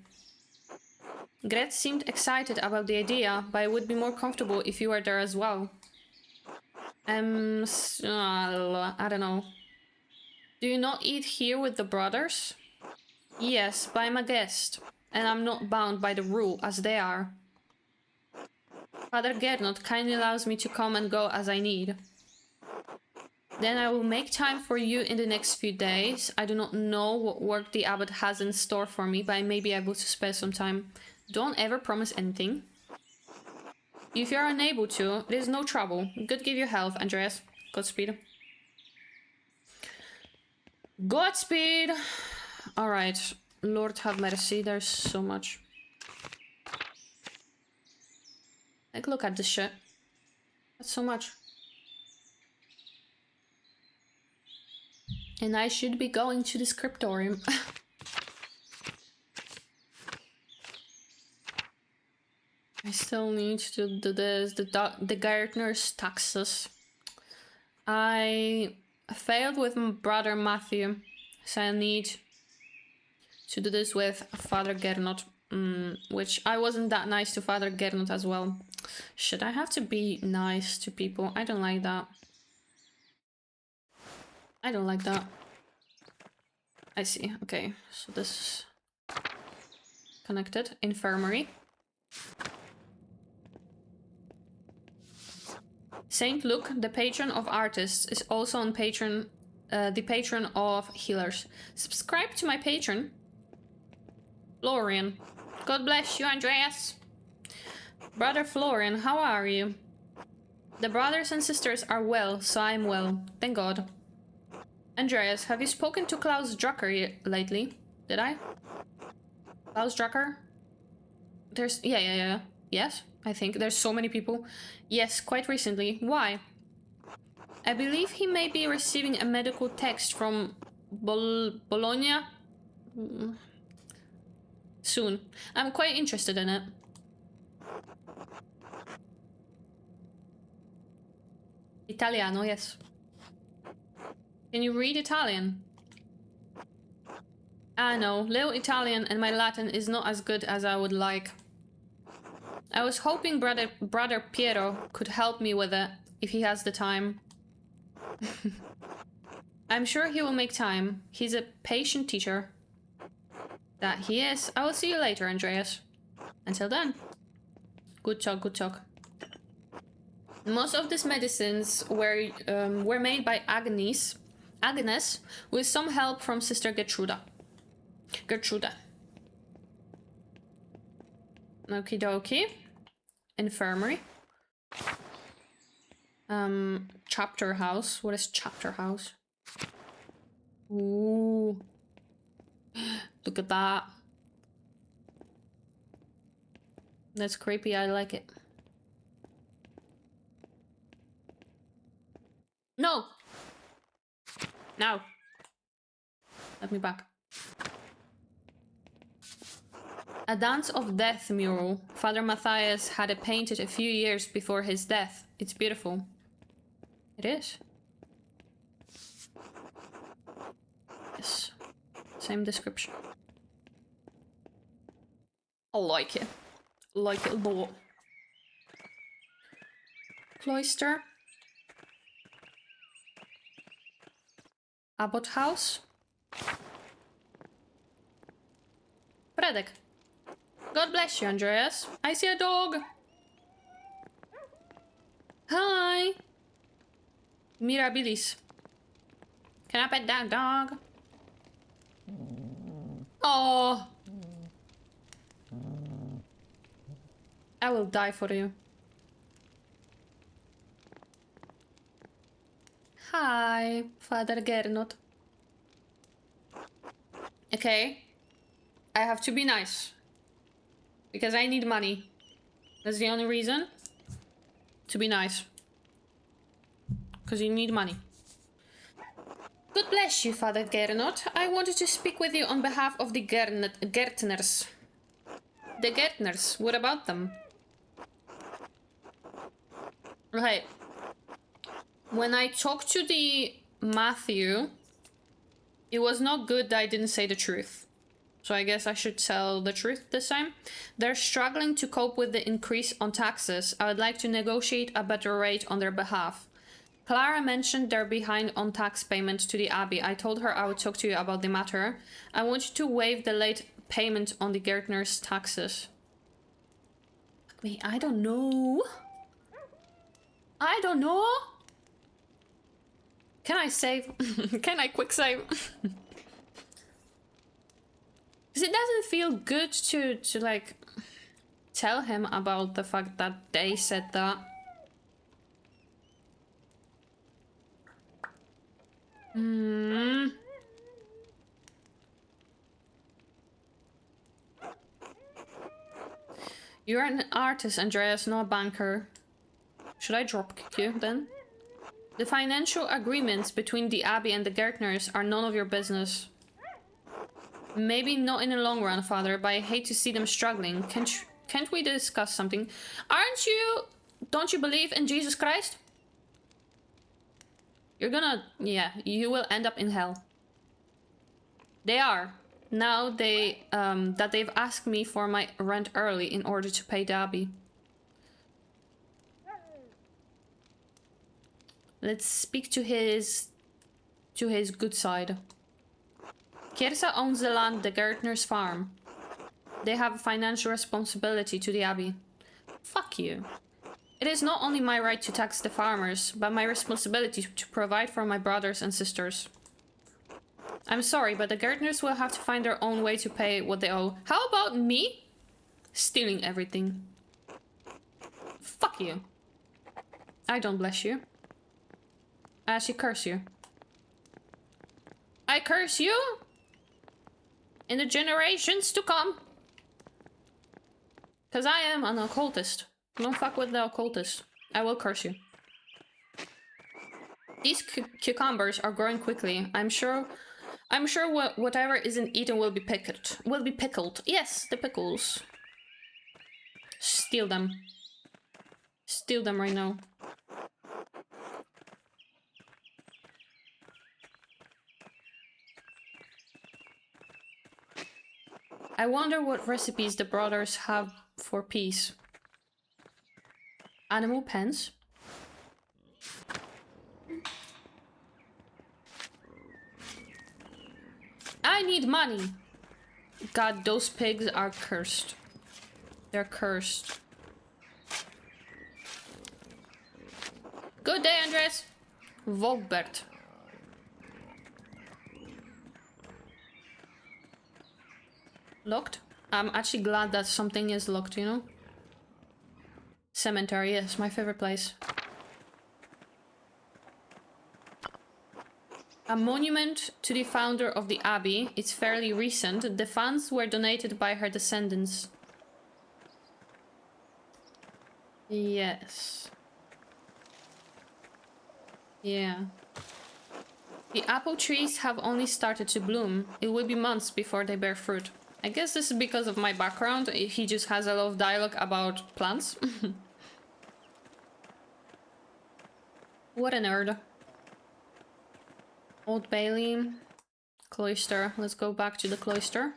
Gret seemed excited about the idea, but it would be more comfortable if you were there as well. I don't know. Do you not eat here with the brothers? Yes, but I'm a guest, and I'm not bound by the rule as they are. Father Gernot kindly allows me to come and go as I need. Then I will make time for you in the next few days. I do not know what work the abbot has in store for me, but I may be able to spare some time. Don't ever promise anything. If you are unable to, it is no trouble. God give you health, Andreas. Godspeed. Godspeed! Alright. Lord have mercy, there's so much. Like, look at this shit. That's so much. And I should be going to the scriptorium. I still need to do this, the gardener's taxes. I failed with my brother Matthew, so I need to do this with Father Gernot, which I wasn't that nice to Father Gernot as well. Should I have to be nice to people? I don't like that. I don't like that. I see, okay, so this is connected. Infirmary. Saint Luke, the patron of artists, is also on the patron of healers. Subscribe to my patron, Florian. God bless you, Andreas. Brother Florian, how are you? The brothers and sisters are well, so I'm well. Thank God. Andreas, have you spoken to Klaus Drucker lately? Did I? Klaus Drucker? There's... Yeah. Yes, I think. There's so many people. Yes, quite recently. Why? I believe he may be receiving a medical text from Bologna soon. I'm quite interested in it. Italiano, yes. Can you read Italian? I know, little Italian and my Latin is not as good as I would like. I was hoping brother Piero could help me with it, if he has the time. I'm sure he will make time. He's a patient teacher. That he is. I will see you later, Andreas. Until then. Good talk, good talk. Most of these medicines were made by Agnes, with some help from Sister Gertruda. Okie dokie. Infirmary. Chapter house. What is chapter house? Ooh. Look at that. That's creepy, I like it. No! No! Let me back. A Dance of Death mural. Father Matthias had it painted a few years before his death. It's beautiful. It is. Yes. Same description. I like it. Like it a lot. Cloister. Abbot house. Predek. God bless you, Andreas. I see a dog. Hi. Mirabilis. Can I pet that dog? Oh. I will die for you. Hi, Father Gernot. Okay. I have to be nice. Because I need money. That's the only reason. To be nice. Because you need money. God bless you, Father Gernot. I wanted to speak with you on behalf of the Gärtners. The Gärtners, what about them? Okay. When I talked to the Matthew, it was not good that I didn't say the truth. So I guess I should tell the truth this time. They're struggling to cope with the increase on taxes. I would like to negotiate a better rate on their behalf. Clara mentioned they're behind on tax payment to the Abbey. I told her I would talk to you about the matter. I want you to waive the late payment on the Gärtner's taxes. Fuck me, I don't know. I don't know. Can I save? Can I quick save? Because it doesn't feel good to like tell him about the fact that they said that. You're an artist, Andreas, not a banker. Should I dropkick you then? The financial agreements between the Abbey and the Gärtners are none of your business. Maybe not in the long run, Father, but I hate to see them struggling. Can't we discuss something? Don't you believe in Jesus Christ? You're gonna... yeah, you will end up in hell. They are. Now that they've asked me for my rent early in order to pay the Abbey. Let's speak to his good side. Kiersa owns the land, the Gärtner's farm. They have a financial responsibility to the Abbey. Fuck you. It is not only my right to tax the farmers, but my responsibility to provide for my brothers and sisters. I'm sorry, but the gardeners will have to find their own way to pay what they owe. How about me? Stealing everything. Fuck you. I don't bless you. I actually curse you. I curse you in the generations to come. Because I am an occultist. Don't fuck with the occultist. I will curse you. These cucumbers are growing quickly. I'm sure whatever isn't eaten will be pickled. Yes, the pickles. Steal them. Steal them right now. I wonder what recipes the brothers have for peace. Animal pens. I need money. God, those pigs are cursed. They're cursed. Good day, Andreas. Volbert. Locked? I'm actually glad that something is locked, you know? Cemetery, yes, my favorite place. A monument to the founder of the abbey. It's fairly recent. The funds were donated by her descendants. Yes. Yeah. The apple trees have only started to bloom. It will be months before they bear fruit. I guess this is because of my background. He just has a lot of dialogue about plants. What a nerd. Old Bailey. Cloister. Let's go back to the cloister.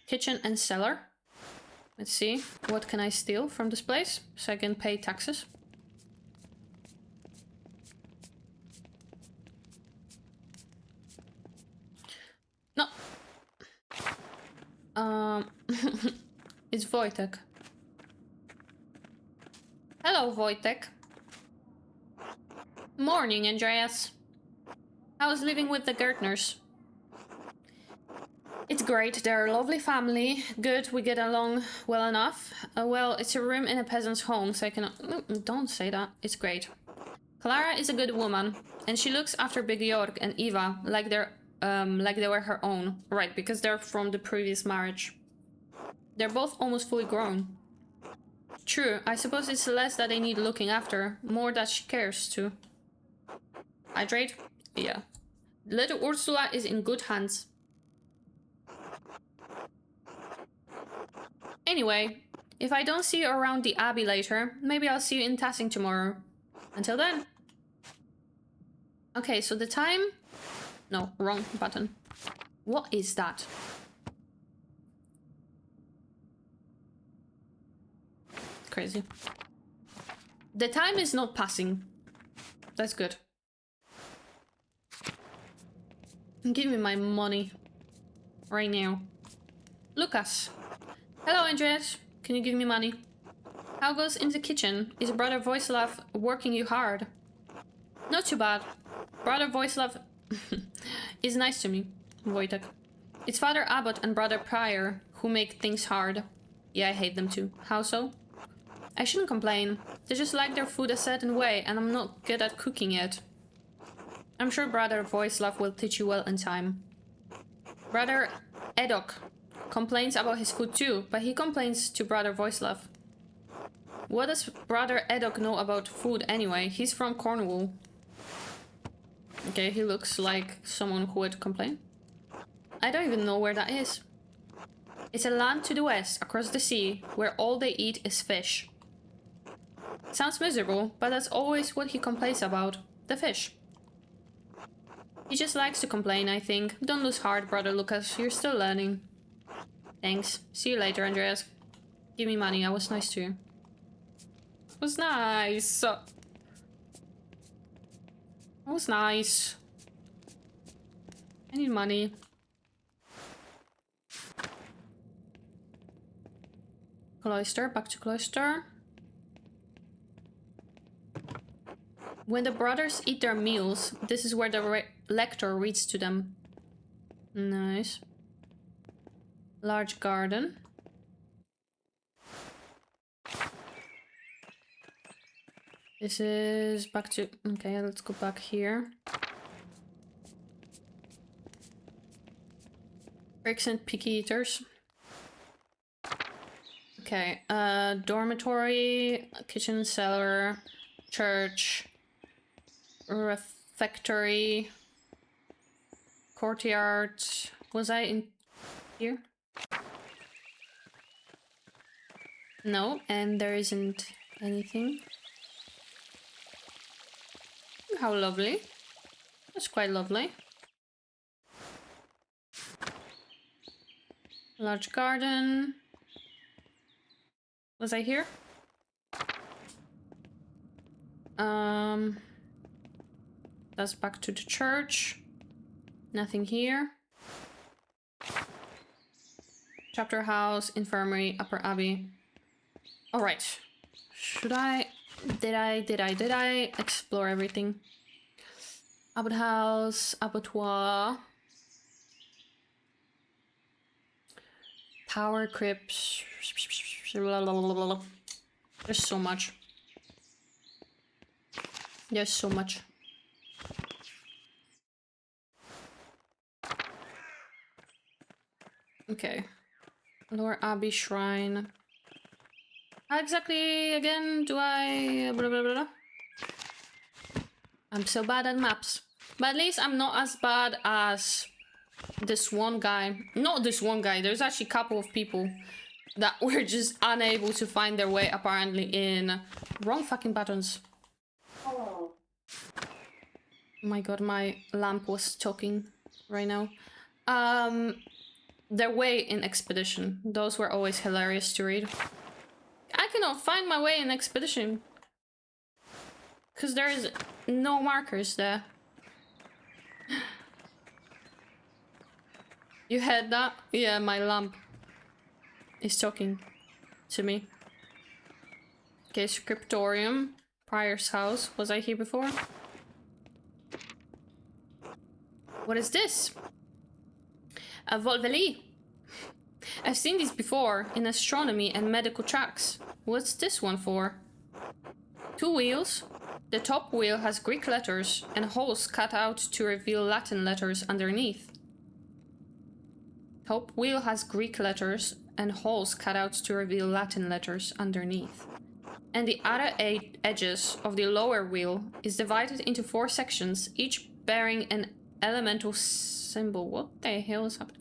Kitchen and cellar. Let's see. What can I steal from this place so I can pay taxes? No. It's Wojtek. Hello, Wojtek. Morning, Andreas. How's living with the Gertners? It's great. They're a lovely family. Good, we get along well enough. Well, it's a room in a peasant's home, so I can... Don't say that. It's great. Clara is a good woman, and she looks after Big Jorg and Eva like they were her own. Right, because they're from the previous marriage. They're both almost fully grown. True, I suppose it's less that they need looking after, more that she cares to. Hydrate? Yeah. Little Ursula is in good hands. Anyway, if I don't see you around the Abbey later, maybe I'll see you in Tassing tomorrow. Until then. Okay, so the time... No, wrong button. What is that? Crazy. The time is not passing. That's good. Give me my money. Right now. Lucas. Hello, Andreas. Can you give me money? How goes in the kitchen? Is Brother Voislav working you hard? Not too bad. Brother Voislav is nice to me, Wojtek. It's Father Abbot and Brother Prior who make things hard. Yeah, I hate them too. How so? I shouldn't complain. They just like their food a certain way, and I'm not good at cooking yet. I'm sure Brother Voislav will teach you well in time. Brother Edok complains about his food too, but he complains to Brother Voislav. What does Brother Edok know about food anyway? He's from Cornwall. Okay, he looks like someone who would complain. I don't even know where that is. It's a land to the west, across the sea, where all they eat is fish. Sounds miserable, but that's always what he complains about. The fish. He just likes to complain, I think. Don't lose heart, Brother Lucas. You're still learning. Thanks. See you later, Andreas. Give me money. I was nice to you. It was nice. It was nice. I need money. Cloister. Back to cloister. When the brothers eat their meals, this is where the lector reads to them. Nice. Large garden. This is back to... Okay, let's go back here. Bricks and picky eaters. Okay, dormitory, kitchen, cellar, church, refectory, courtyard. Was I in here? No, and there isn't anything. How lovely. That's quite lovely. Large garden. Was I here? That's back to the church. Nothing here. Chapter house, infirmary, upper abbey. All right. Should I? Did I explore everything? Abbot house, abattoir, tower crypts. There's so much. There's so much. Okay. Lower Abbey Shrine. How exactly again do I... Blah, blah, blah, blah. I'm so bad at maps. But at least I'm not as bad as this one guy. Not this one guy. There's actually a couple of people that were just unable to find their way apparently in wrong fucking buttons. Oh my god, my lamp was talking right now. Their way in Expedition. Those were always hilarious to read. I cannot find my way in Expedition. Because there is no markers there. You heard that? Yeah, my lamp is talking to me. Okay, scriptorium. Prior's house. Was I here before? What is this? A Volveli. I've seen these before in astronomy and medical tracks. What's this one for? 2 wheels. The top wheel has Greek letters and holes cut out to reveal Latin letters underneath. Top wheel has Greek letters and holes cut out to reveal Latin letters underneath. And the other 8 edges of the lower wheel is divided into 4 sections, each bearing an elemental symbol. What the hell is happening?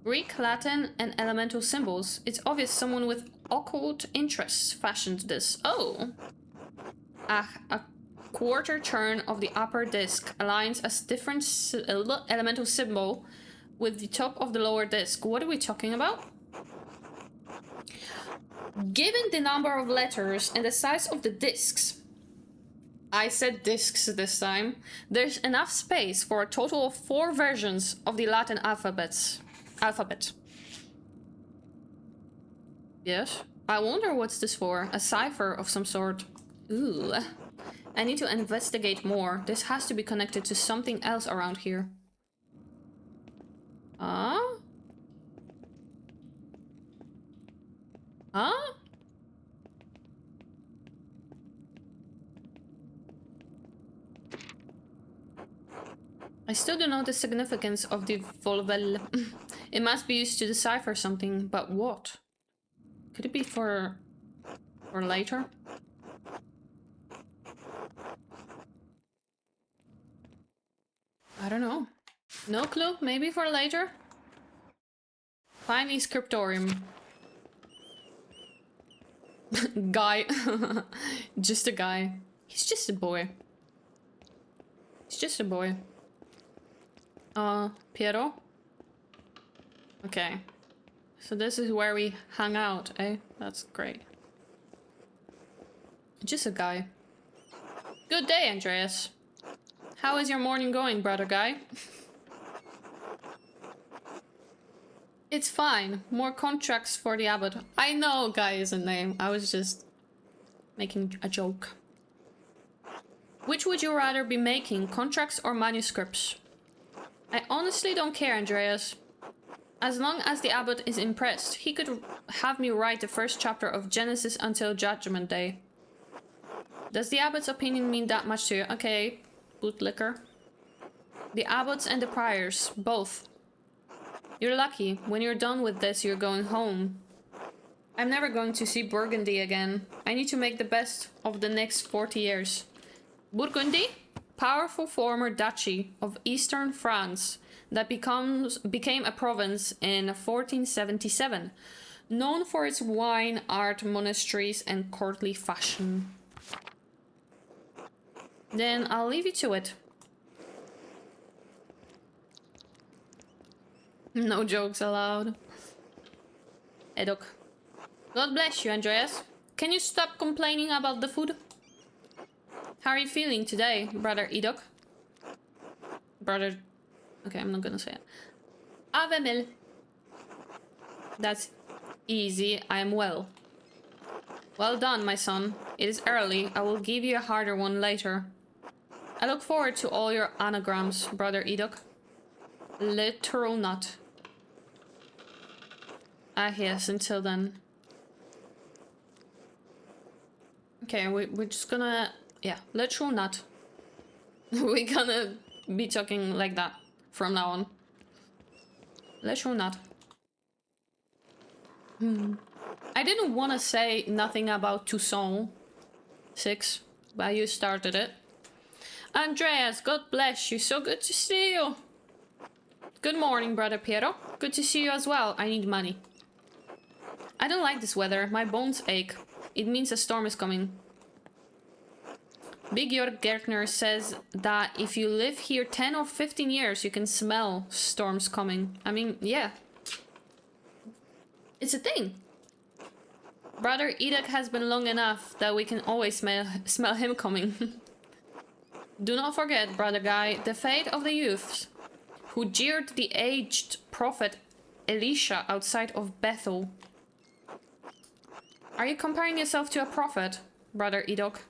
Greek, Latin, and elemental symbols. It's obvious someone with occult interests fashioned this. Oh! A quarter turn of the upper disc aligns a different elemental symbol with the top of the lower disc. What are we talking about? Given the number of letters and the size of the discs, I said discs this time, there's enough space for a total of 4 versions of the Latin alphabet. Yes. I wonder what's this for. A cipher of some sort. Ooh. I need to investigate more. This has to be connected to something else around here. Huh? Huh? I still don't know the significance of the Volvel. It must be used to decipher something, but what? Could it be for later? I don't know. No clue. Maybe for later? Finally, scriptorium. Guy. Just a guy. He's just a boy. He's just a boy. Piero? Okay. So this is where we hang out, eh? That's great. Just a guy. Good day, Andreas. How is your morning going, brother guy? It's fine. More contracts for the abbot. I know guy is a name. I was just making a joke. Which would you rather be making, contracts or manuscripts? I honestly don't care, Andreas. As long as the abbot is impressed, he could have me write the first chapter of Genesis until Judgment Day. Does the abbot's opinion mean that much to you? Okay, bootlicker. The abbots and the priors, both. You're lucky. When you're done with this, you're going home. I'm never going to see Burgundy again. I need to make the best of the next 40 years. Burgundy? Powerful former duchy of eastern France that became a province in 1477, known for its wine, art, monasteries, and courtly fashion. Then I'll leave you to it. No jokes allowed. Edok. God bless you, Andreas. Can you stop complaining about the food? How are you feeling today, Brother Edok? Brother... Okay, I'm not gonna say it. Avemil. That's easy. I am well. Well done, my son. It is early. I will give you a harder one later. I look forward to all your anagrams, Brother Edok. Literal nut. Ah, yes, until then. Okay, we're just gonna... Yeah, literal nut. We're gonna be talking like that from now on. Literal nut. I didn't want to say nothing about Toussaint 6, but you started it. Andreas, God bless you. So good to see you. Good morning, Brother Piero. Good to see you as well. I need money. I don't like this weather. My bones ache. It means a storm is coming. Big Jörg Gärtner says that if you live here 10 or 15 years, you can smell storms coming. I mean, yeah. It's a thing. Brother Edok has been long enough that we can always smell him coming. Do not forget, Brother Guy, the fate of the youths who jeered the aged prophet Elisha outside of Bethel. Are you comparing yourself to a prophet, Brother Edok?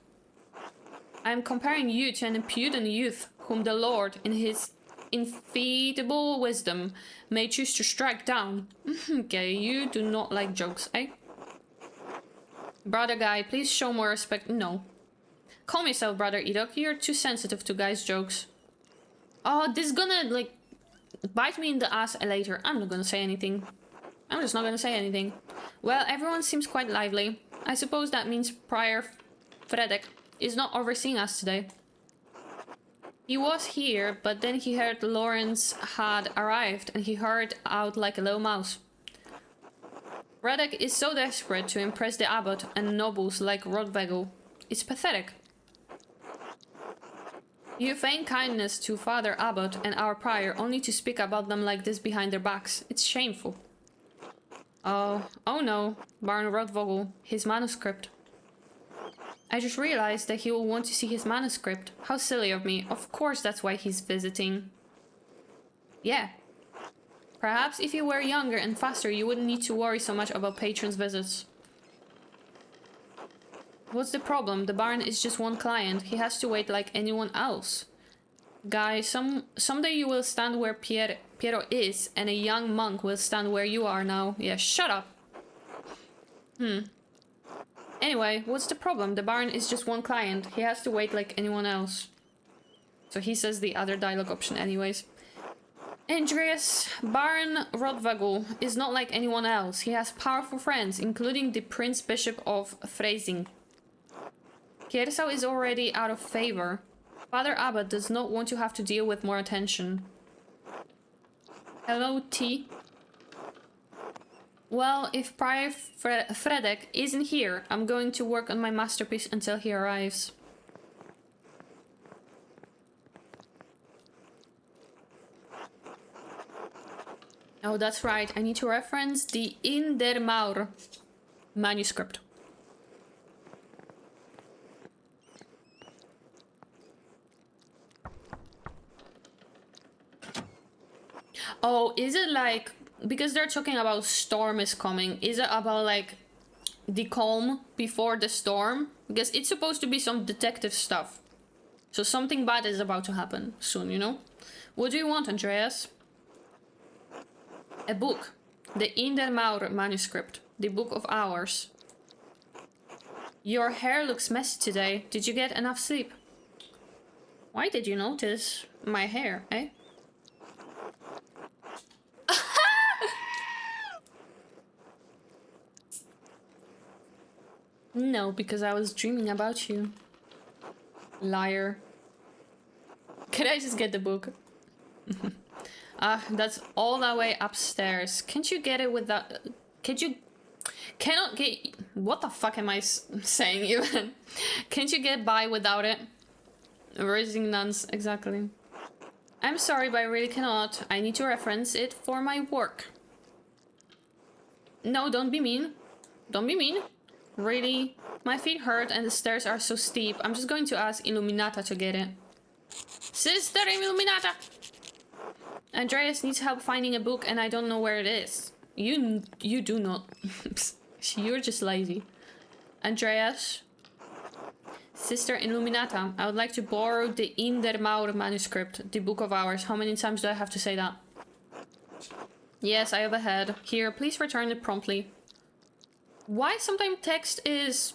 I am comparing you to an impudent youth whom the Lord, in his infeasible wisdom, may choose to strike down. Okay, you do not like jokes, eh? Brother Guy, please show more respect. No. Calm yourself, Brother Edok. You're too sensitive to guys' jokes. Oh, this is gonna, like, bite me in the ass later. I'm not gonna say anything. I'm just not gonna say anything. Well, everyone seems quite lively. I suppose that means Prior Fredek is not overseeing us today. He was here, but then he heard Lawrence had arrived and he hurried out like a little mouse. Fredek is so desperate to impress the abbot and nobles like Rodvegel. It's pathetic. You feign kindness to Father Abbot and our prior only to speak about them like this behind their backs. It's shameful. Oh no, Baron Rodvogel, his manuscript. I just realized that he will want to see his manuscript. How silly of me. Of course that's why he's visiting. Yeah. Perhaps if you were younger and faster, you wouldn't need to worry so much about patrons' visits. What's the problem? The Baron is just one client. He has to wait like anyone else. Guy, someday you will stand where Piero is, and a young monk will stand where you are now. Yeah, shut up. Anyway, what's the problem? The Baron is just one client. He has to wait like anyone else. So he says the other dialogue option anyways. Andreas, Baron Rodvagel is not like anyone else. He has powerful friends, including the Prince Bishop of Freising. 𝙘𝙤𝙢𝙢 is already out of favor. Father Abbot does not want to have to deal with more attention. Hello, T. Well, if Prior Fredek isn't here, I'm going to work on my masterpiece until he arrives. Oh, that's right. I need to reference the 𝙤𝙤𝙢𝙢 manuscript. Oh, is it like... Because they're talking about storm is coming. Is it about like the calm before the storm? Because it's supposed to be some detective stuff. So something bad is about to happen soon, you know? What do you want, Andreas? A book. The 𝙘𝙤𝙤𝙚𝙙 manuscript. The Book of Hours. Your hair looks messy today. Did you get enough sleep? Why did you notice my hair, eh? No, because I was dreaming about you. Liar. Can I just get the book? That's all that way upstairs. Can't you get it without... Cannot get... What the fuck am I saying even? Can't you get by without it? Raising nuns, exactly. I'm sorry, but I really cannot. I need to reference it for my work. No, don't be mean. Don't be mean. Really? My feet hurt and the stairs are so steep. I'm just going to ask Illuminata to get it. Sister Illuminata! Andreas needs help finding a book and I don't know where it is. You do not. You're just lazy. Andreas? Sister Illuminata, I would like to borrow the 𝙘𝙤𝙤𝙚𝙤 manuscript, the Book of Hours. How many times do I have to say that? Yes, I have a head. Here, please return it promptly. Why sometimes text is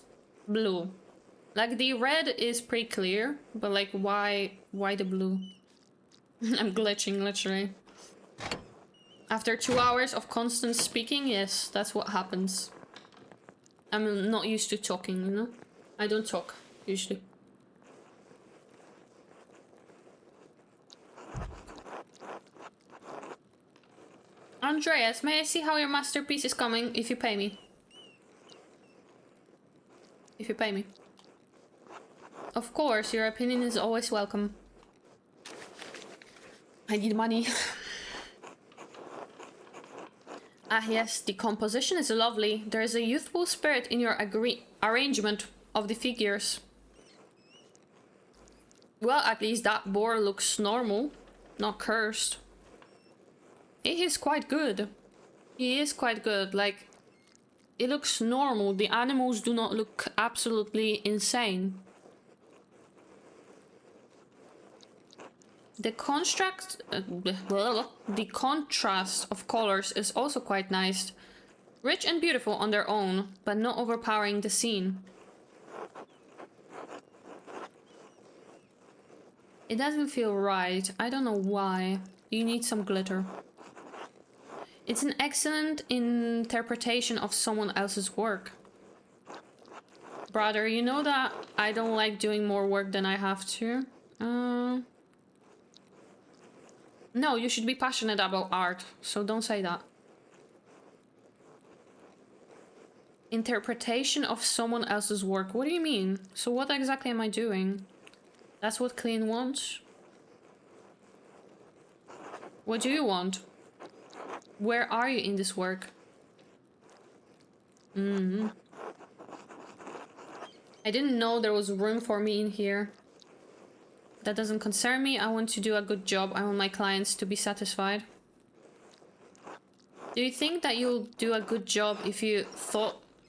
blue? Like the red is pretty clear, but like why the blue? I'm glitching literally. After 2 hours of constant speaking, yes, that's what happens. I'm not used to talking, you know? I don't talk, usually. Andreas, may I see how your masterpiece is coming if you pay me? If you pay me. Of course, your opinion is always welcome. I need money. Ah yes, the composition is lovely. There is a youthful spirit in your arrangement of the figures. Well, at least that boar looks normal, not cursed. He is quite good. He is quite good, like... It looks normal. The animals do not look absolutely insane. The contrast of colors is also quite nice. Rich and beautiful on their own, but not overpowering the scene. It doesn't feel right. I don't know why. You need some glitter. It's an excellent interpretation of someone else's work. Brother, you know that I don't like doing more work than I have to. No, you should be passionate about art, so don't say that. Interpretation of someone else's work. What do you mean? So what exactly am I doing? That's what Clean wants? What do you want? Where are you in this work? I didn't know there was room for me in here. That doesn't concern me. I want to do a good job. I want my clients to be satisfied. Do you think that you'll do a good job if you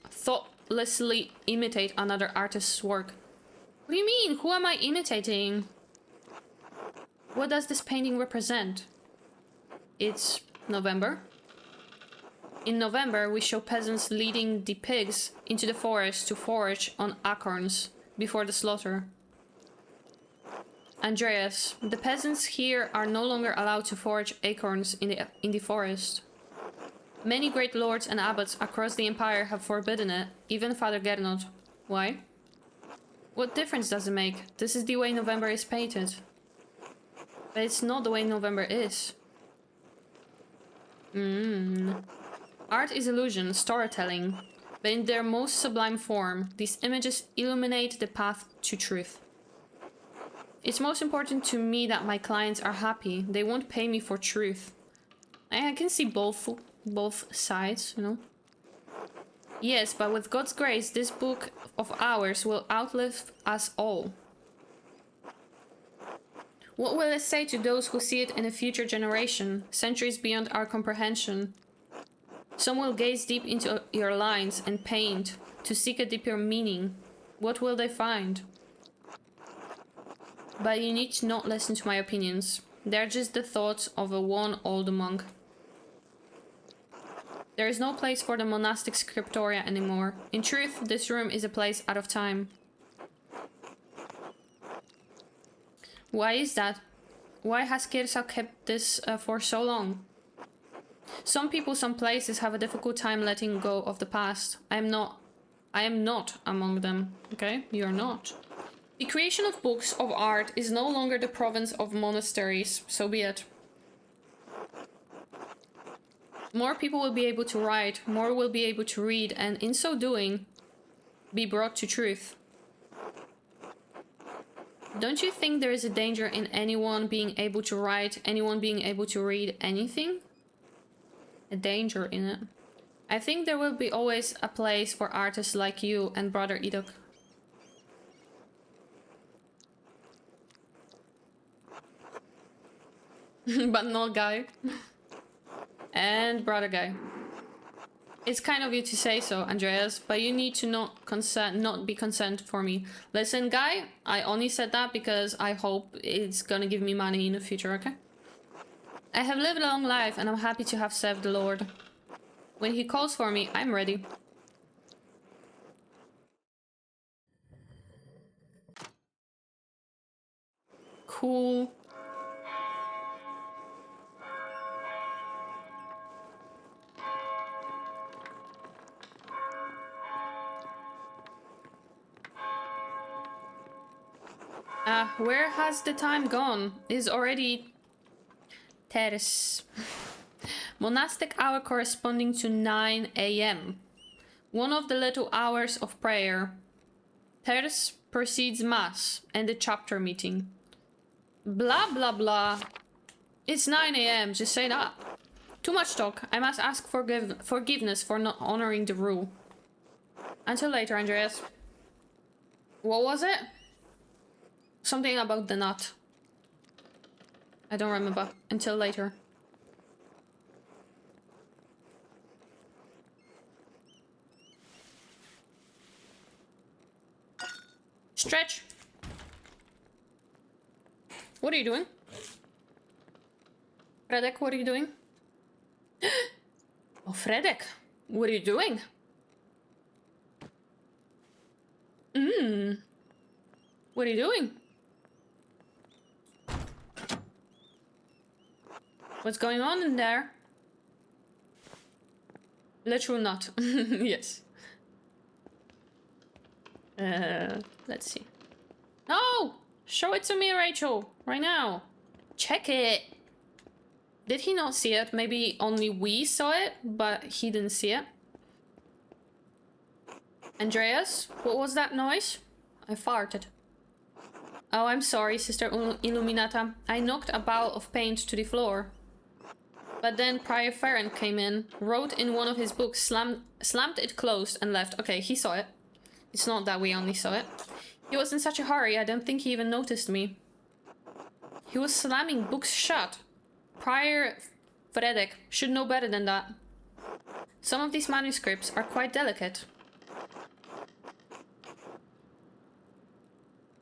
thoughtlessly imitate another artist's work? What do you mean? Who am I imitating? What does this painting represent? It's November. In November, we show peasants leading the pigs into the forest to forage on acorns before the slaughter. Andreas, the peasants here are no longer allowed to forage acorns in the forest. Many great lords and abbots across the empire have forbidden it, even Father 𝙘𝙤𝙢𝙢. Why? What difference does it make? This is the way November is painted. But it's not the way November is. Art is illusion, storytelling. But in their most sublime form, these images illuminate the path to truth. It's most important to me that my clients are happy. They won't pay me for truth. I can see both sides, you know. Yes, but with God's grace, this book of ours will outlive us all. What will it say to those who see it in a future generation, centuries beyond our comprehension? Some will gaze deep into your lines and paint to seek a deeper meaning. What will they find? But you need to not listen to my opinions. They're just the thoughts of a one old monk. There is no place for the monastic scriptoria anymore. In truth, this room is a place out of time. Why is that? Why has 𝙘𝙤𝙢𝙢 kept this for so long? Some people, some places have a difficult time letting go of the past. I am not among them. Okay, you're not. The creation of books of art is no longer the province of monasteries, so be it. More people will be able to write, more will be able to read, and in so doing, be brought to truth. Don't you think there is a danger in anyone being able to write, anyone being able to read anything? A danger in it. I think there will be always a place for artists like you and Brother 𝙫𝙢𝙢𝙢. But not Guy. And Brother Guy. It's kind of you to say so, Andreas, but you need to not be concerned for me. Listen, Guy, I only said that because I hope it's gonna give me money in the future, okay? I have lived a long life and I'm happy to have served the Lord. When he calls for me, I'm ready. Cool. Where has the time gone? It's already 𝙘𝙤𝙢𝙢𝙢𝙦. Monastic hour corresponding to 9 a.m. One of the little hours of prayer. 𝙘𝙤𝙢 precedes mass and the chapter meeting. Blah blah blah. It's 9 a.m. Just say that. Too much talk. I must ask forgiveness for not honoring the rule. Until later, Andreas. What was it? Something about the nut. I don't remember. Until later. Stretch. What are you doing? Fredek, what are you doing? Oh, Fredek, what are you doing? What are you doing? What's going on in there? Literal nut. Yes. Let's see. No! Show it to me, Rachel. Right now. Check it. Did he not see it? Maybe only we saw it, but he didn't see it. Andreas, what was that noise? I farted. Oh, I'm sorry, Sister Illuminata. I knocked a ball of paint to the floor. But then Prior Farron came in, wrote in one of his books, slammed it closed and left. Okay, he saw it. It's not that we only saw it. He was in such a hurry, I don't think he even noticed me. He was slamming books shut. Prior Fredek should know better than that. Some of these manuscripts are quite delicate.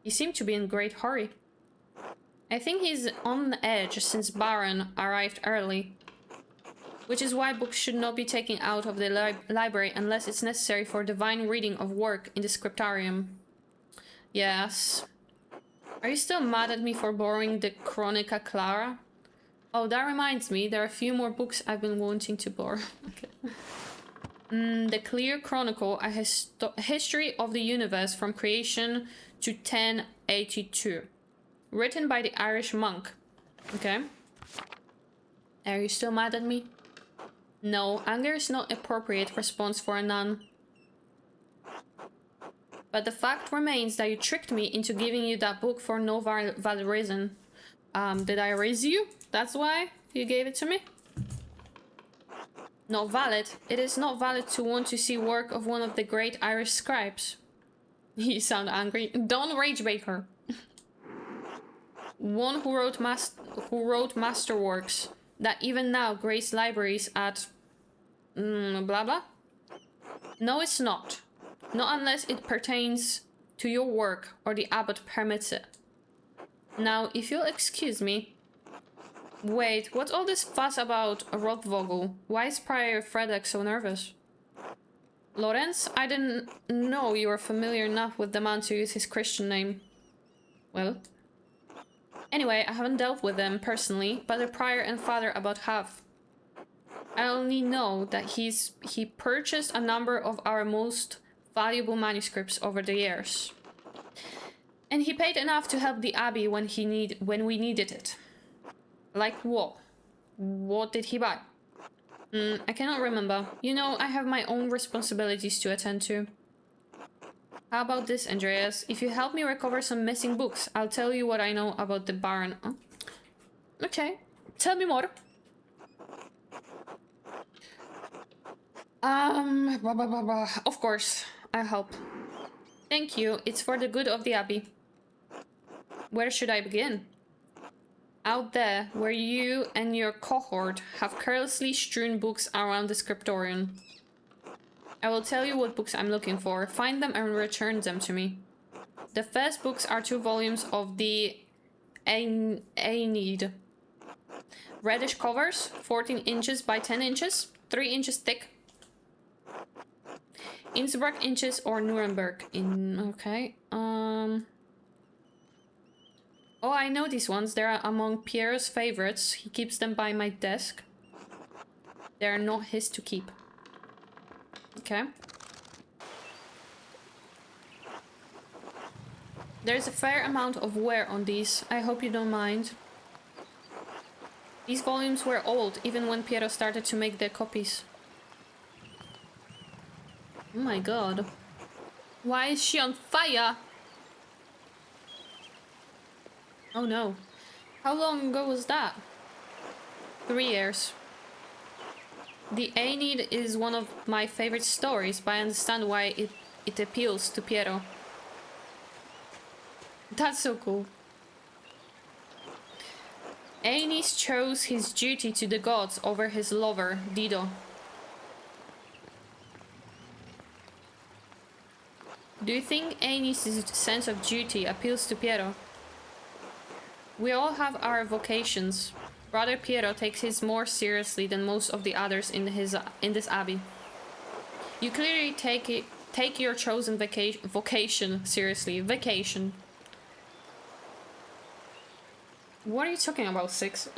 He seemed to be in great hurry. I think he's on edge since Baron arrived early. Which is why books should not be taken out of the library unless it's necessary for divine reading of work in the scriptarium. Yes. Are you still mad at me for borrowing the Chronica Clara? Oh, that reminds me, there are a few more books I've been wanting to borrow. Okay. The Clear Chronicle, a history of the universe from creation to 1082. Written by the Irish monk. Okay. Are you still mad at me? No, anger is not appropriate response for a nun. But the fact remains that you tricked me into giving you that book for no valid reason. Did I raise you? That's why you gave it to me? Not valid. It is not valid to want to see work of one of the great Irish scribes. You sound angry. Don't rage bait her. One who wrote masterworks that even now grace libraries at blah blah. No, it's not. Not unless it pertains to your work or the abbot permits it. Now, if you'll excuse me... Wait, what's all this fuss about Rotvogel? Why is Prior Frederick so nervous? Lorenz, I didn't know you were familiar enough with the man to use his Christian name. Well... Anyway, I haven't dealt with them personally, but the prior and father about have. I only know that he purchased a number of our most valuable manuscripts over the years. And he paid enough to help the Abbey when we needed it. Like what? What did he buy? I cannot remember. You know, I have my own responsibilities to attend to. How about this, Andreas? If you help me recover some missing books, I'll tell you what I know about the Baron. Oh. Okay, tell me more. Of course, I'll help. Thank you, it's for the good of the Abbey. Where should I begin? Out there, where you and your cohort have carelessly strewn books around the scriptorium. I will tell you what books I'm looking for. Find them and return them to me. The first books are 2 volumes of the 𝙘𝙤𝙢𝙢𝙢𝙀. Reddish covers, 14 inches by 10 inches, 3 inches thick. Innsbruck inches or Nuremberg okay. Oh, I know these ones. They're among Pierre's favorites. He keeps them by my desk. They're not his to keep. Okay. There's a fair amount of wear on these. I hope you don't mind. These volumes were old, even when Piero started to make their copies. Oh my god. Why is she on fire? Oh no. How long ago was that? 3 years. The 𝙘𝙤𝙢𝙢 is one of my favorite stories, but I understand why it appeals to Piero. That's so cool. Aeneas chose his duty to the gods over his lover, Dido. Do you think Aeneas' sense of duty appeals to Piero? We all have our vocations. Brother Piero takes his more seriously than most of the others in this abbey. You clearly take your chosen vocation seriously. Vacation. What are you talking about, Six?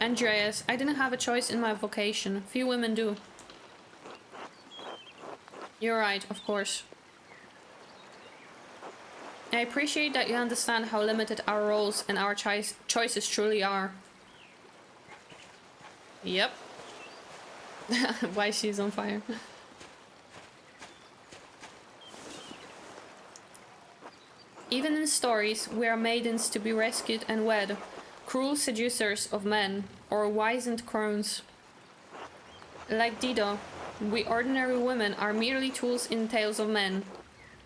Andreas, I didn't have a choice in my vocation. Few women do. You're right, of course. I appreciate that you understand how limited our roles and our choices truly are. Yep. Why she's on fire. Even in stories, we are maidens to be rescued and wed, cruel seducers of men, or wizened crones. Like Dido, we ordinary women are merely tools in tales of men.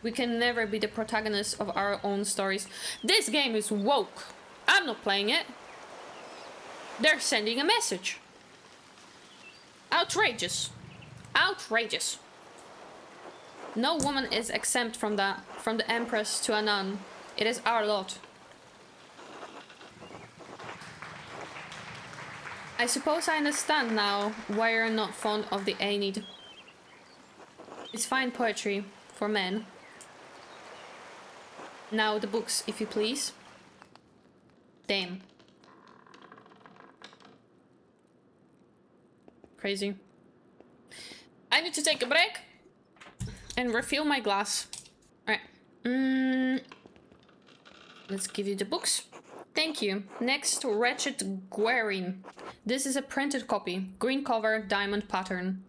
We can never be the protagonists of our own stories. This game is woke. I'm not playing it. They're sending a message. Outrageous. Outrageous. No woman is exempt from that, from the empress to a nun. It is our lot. I suppose I understand now why you're not fond of the 𝙘𝙤𝙢𝙢. It's fine poetry for men. Now the books, if you please. Damn. Crazy. I need to take a break and refill my glass. Alright. Let's give you the books. Thank you. Next, Wretched Guerin. This is a printed copy. Green cover, diamond pattern.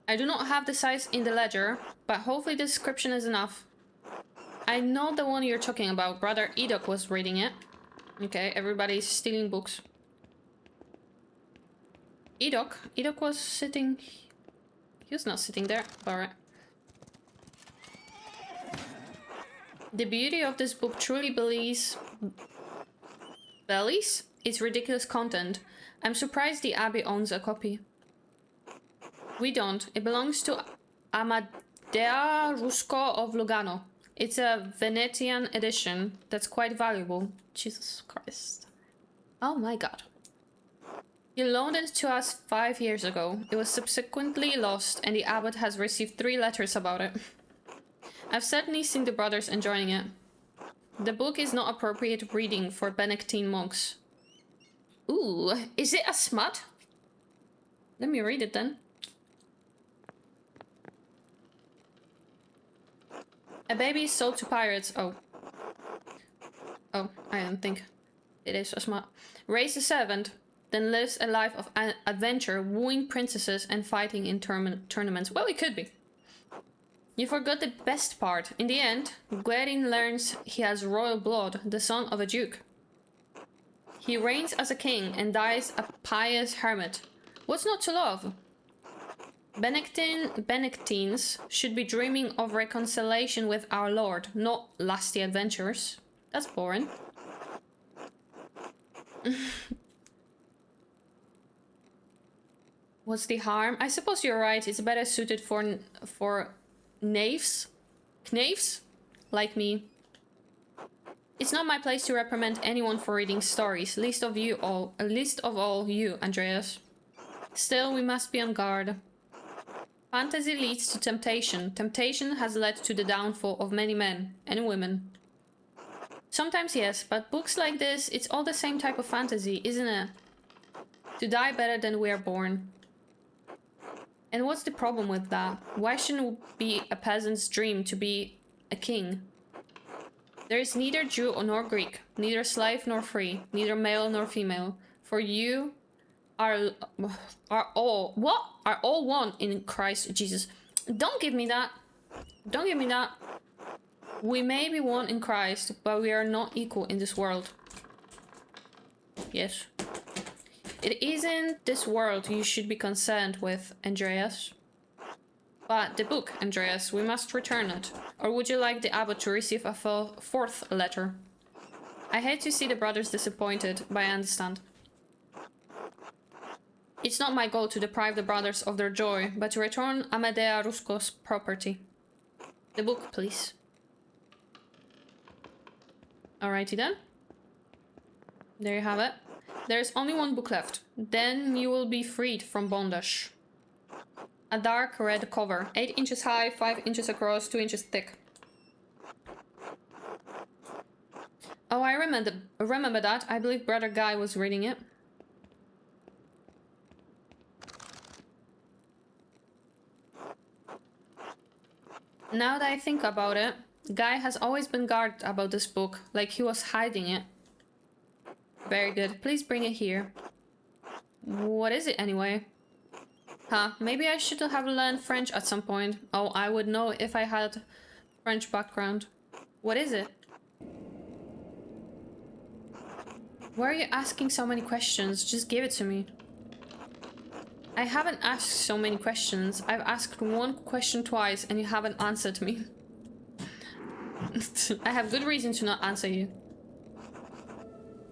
I do not have the size in the ledger, but hopefully the description is enough. I know the one you're talking about. Brother Edok was reading it. Okay, everybody's stealing books. Edok was sitting... He was not sitting there. Alright. The beauty of this book truly bellies its ridiculous content. I'm surprised the Abbey owns a copy. We don't. It belongs to 𝙘𝙤𝙢𝙢𝙠 of Lugano. It's a Venetian edition that's quite valuable. Jesus Christ. Oh my god. You loaned it to us 5 years ago. It was subsequently lost, and the abbot has received 3 letters about it. I've certainly seen the brothers enjoying it. The book is not appropriate reading for Benedictine monks. Ooh, is it a smut? Let me read it then. A baby is sold to pirates. Oh. Oh, I don't think it is a smut. Raised a servant, then lives a life of adventure, wooing princesses and fighting in tournaments. Well, it could be. You forgot the best part. In the end, 𝙘𝙤𝙢𝙢𝙢 learns he has royal blood, the son of a duke. He reigns as a king and dies a pious hermit. What's not to love? Benedictines should be dreaming of reconciliation with our Lord, not lusty adventures. That's boring. What's the harm? I suppose you're right. It's better suited for knaves like me. It's not my place to reprimand anyone for reading stories, least of all you, Andreas. Still, we must be on guard. Fantasy leads to temptation. Temptation has led to the downfall of many men and women. Sometimes yes, but books like this, it's all the same type of fantasy, isn't it? To die better than we are born. And what's the problem with that? Why shouldn't it be a peasant's dream to be a king? There is neither Jew nor Greek, neither slave nor free, neither male nor female. For you are all one in Christ Jesus. Don't give me that. Don't give me that. We may be one in Christ, but we are not equal in this world. Yes. It isn't this world you should be concerned with, Andreas. But the book, Andreas, we must return it. Or would you like the abbot to receive a 4th letter? I hate to see the brothers disappointed, but I understand. It's not my goal to deprive the brothers of their joy, but to return Amadea Rusco's property. The book, please. Alrighty then. There you have it. There's only 1 book left. Then you will be freed from bondage. A dark red cover. 8 inches high, 5 inches across, 2 inches thick. Oh, I remember that. I believe Brother Guy was reading it. Now that I think about it, Guy has always been guarded about this book, like he was hiding it. Very good. Please bring it here. What is it anyway? Huh, maybe I should have learned French at some point. Oh, I would know if I had French background. What is it? Why are you asking so many questions? Just give it to me. I haven't asked so many questions. I've asked 1 question twice and you haven't answered me. I have good reason to not answer you.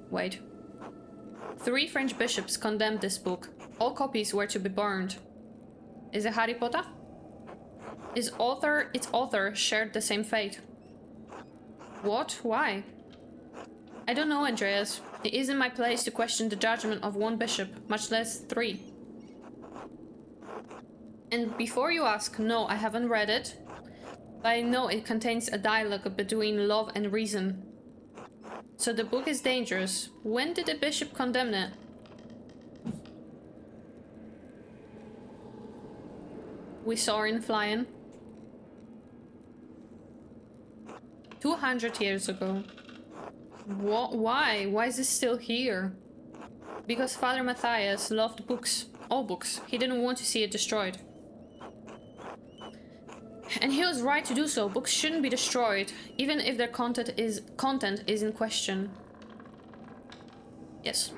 Wait. 3 French bishops condemned this book. All copies were to be burned. Is it Harry Potter? Its author shared the same fate. What? Why? I don't know, Andreas. It isn't my place to question the judgment of 1 bishop, much less 3. And before you ask, no, I haven't read it. But I know it contains a dialogue between love and reason. So the book is dangerous. When did the bishop condemn it? We saw him flying. 200 years ago. What? Why? Why is this still here? Because Father Matthias loved books. All books. He didn't want to see it destroyed. And he was right to do so. Books shouldn't be destroyed, even if their content is in question. Yes.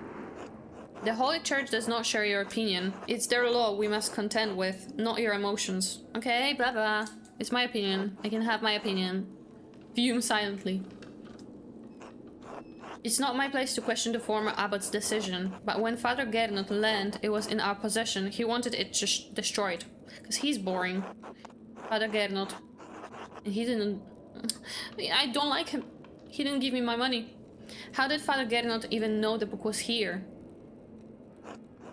The Holy Church does not share your opinion. It's their law we must contend with, not your emotions. Okay, blah blah. It's my opinion. I can have my opinion. Fume silently. It's not my place to question the former abbot's decision, but when Father Gernot learned it was in our possession, he wanted it just destroyed. Because he's boring. Father Gernot. And he didn't... I don't like him. He didn't give me my money. How did Father Gernot even know the book was here?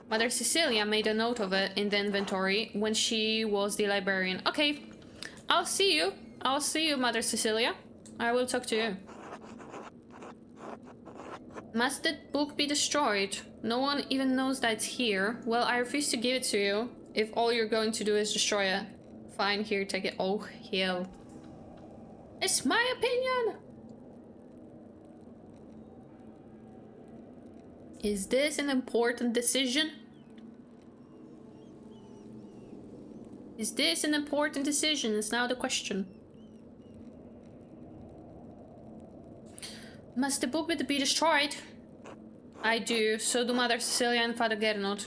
Mother Cecilia made a note of it in the inventory when she was the librarian. Okay, I'll see you. I'll see you, Mother Cecilia. I will talk to you. Must the book be destroyed? No one even knows that it's here. Well, I refuse to give it to you if all you're going to do is destroy it. Fine, here, take it. Oh, hell. It's my opinion! Is this an important decision? Is this an important decision? Is now the question. Must the book be destroyed? I do. So do Mother Cecilia and Father Gernot.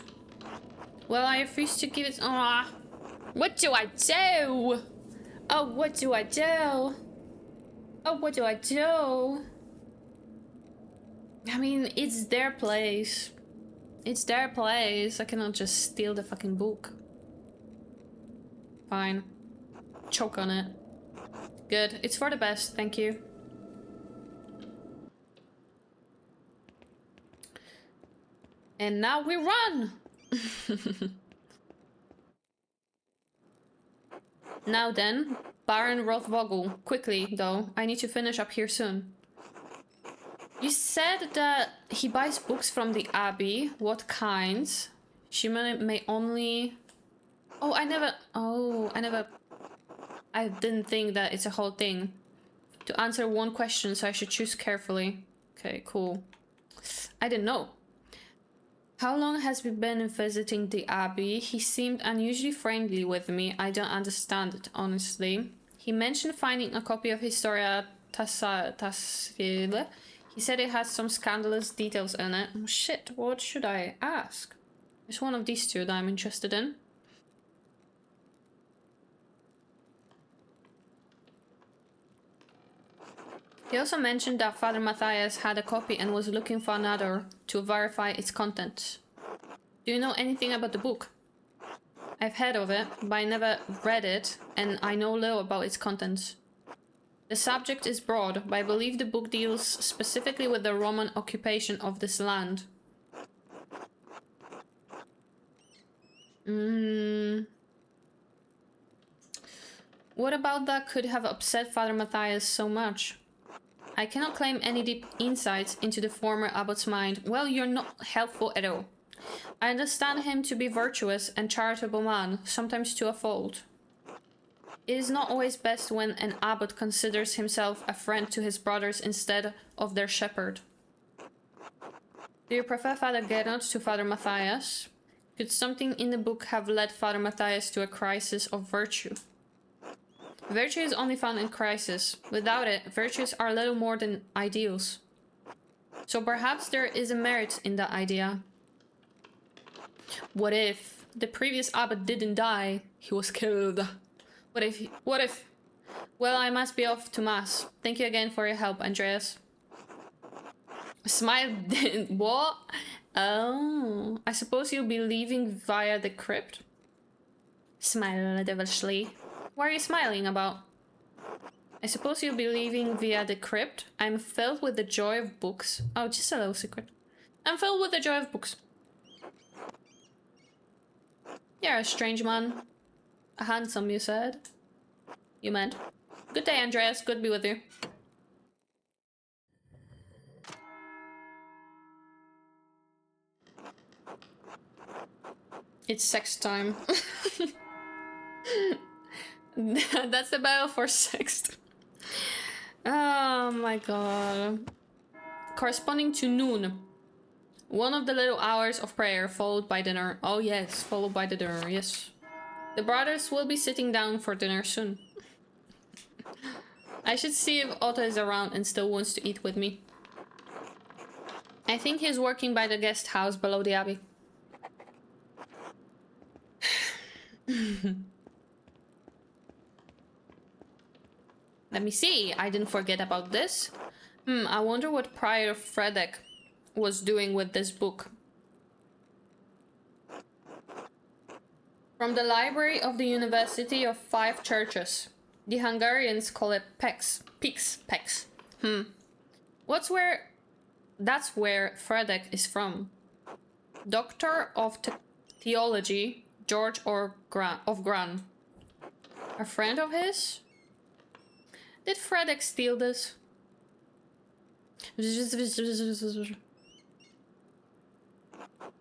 Well, I refuse to give it... What do I do? Oh, what do I do? Oh, what do I do? I mean, it's their place. It's their place. I cannot just steal the fucking book. Fine. Choke on it. Good. It's for the best. Thank you. And now we run! Now then, Baron Rothvogel. Quickly, though. I need to finish up here soon. You said that he buys books from the Abbey. What kinds? She may only... Oh, I didn't think that it's a whole thing. To answer one question, so I should choose carefully. Okay, cool. I didn't know. How long has he been visiting the Abbey? He seemed unusually friendly with me. I don't understand it, honestly. He mentioned finding a copy of Historia 𝙤𝙤𝙤𝙤𝙤. He said it has some scandalous details in it. Oh, shit, what should I ask? There's one of these two that I'm interested in. He also mentioned that Father Matthias had a copy and was looking for another to verify its contents. Do you know anything about the book? I've heard of it, but I never read it, and I know little about its contents. The subject is broad, but I believe the book deals specifically with the Roman occupation of this land. What about that could have upset Father Matthias so much? I cannot claim any deep insights into the former abbot's mind. Well, you're not helpful at all. I understand him to be virtuous and charitable man, sometimes to a fault. It is not always best when an abbot considers himself a friend to his brothers instead of their shepherd. Do you prefer Father Gernot to Father Matthias? Could something in the book have led Father Matthias to a crisis of virtue? Virtue is only found in crisis. Without it, virtues are little more than ideals. So perhaps there is a merit in that idea. What if the previous abbot didn't die? He was killed. What if? Well, I must be off to mass. Thank you again for your help, Andreas. Smile. What? Oh, I suppose you'll be leaving via the crypt? Smile devilishly. What are you smiling about? I suppose you'll be leaving via the crypt. I'm filled with the joy of books. Oh, just a little secret. I'm filled with the joy of books. You're a strange man. A handsome, you said. You meant. Good day, Andreas. Good to be with you. It's sex time. That's the battle for sex. Oh my god. Corresponding to noon. One of the little hours of prayer followed by dinner. Oh yes, followed by the dinner, yes. The brothers will be sitting down for dinner soon. I should see if Otto is around and still wants to eat with me. I think he's working by the guest house below the abbey. Let me see. I didn't forget about this. I wonder what Prior Fredek was doing with this book. From the library of the University of Five Churches. The Hungarians call it pex. Pex. That's where Fredek is from. Doctor of Theology, George of Gran. A friend of his? Did Fredek steal this?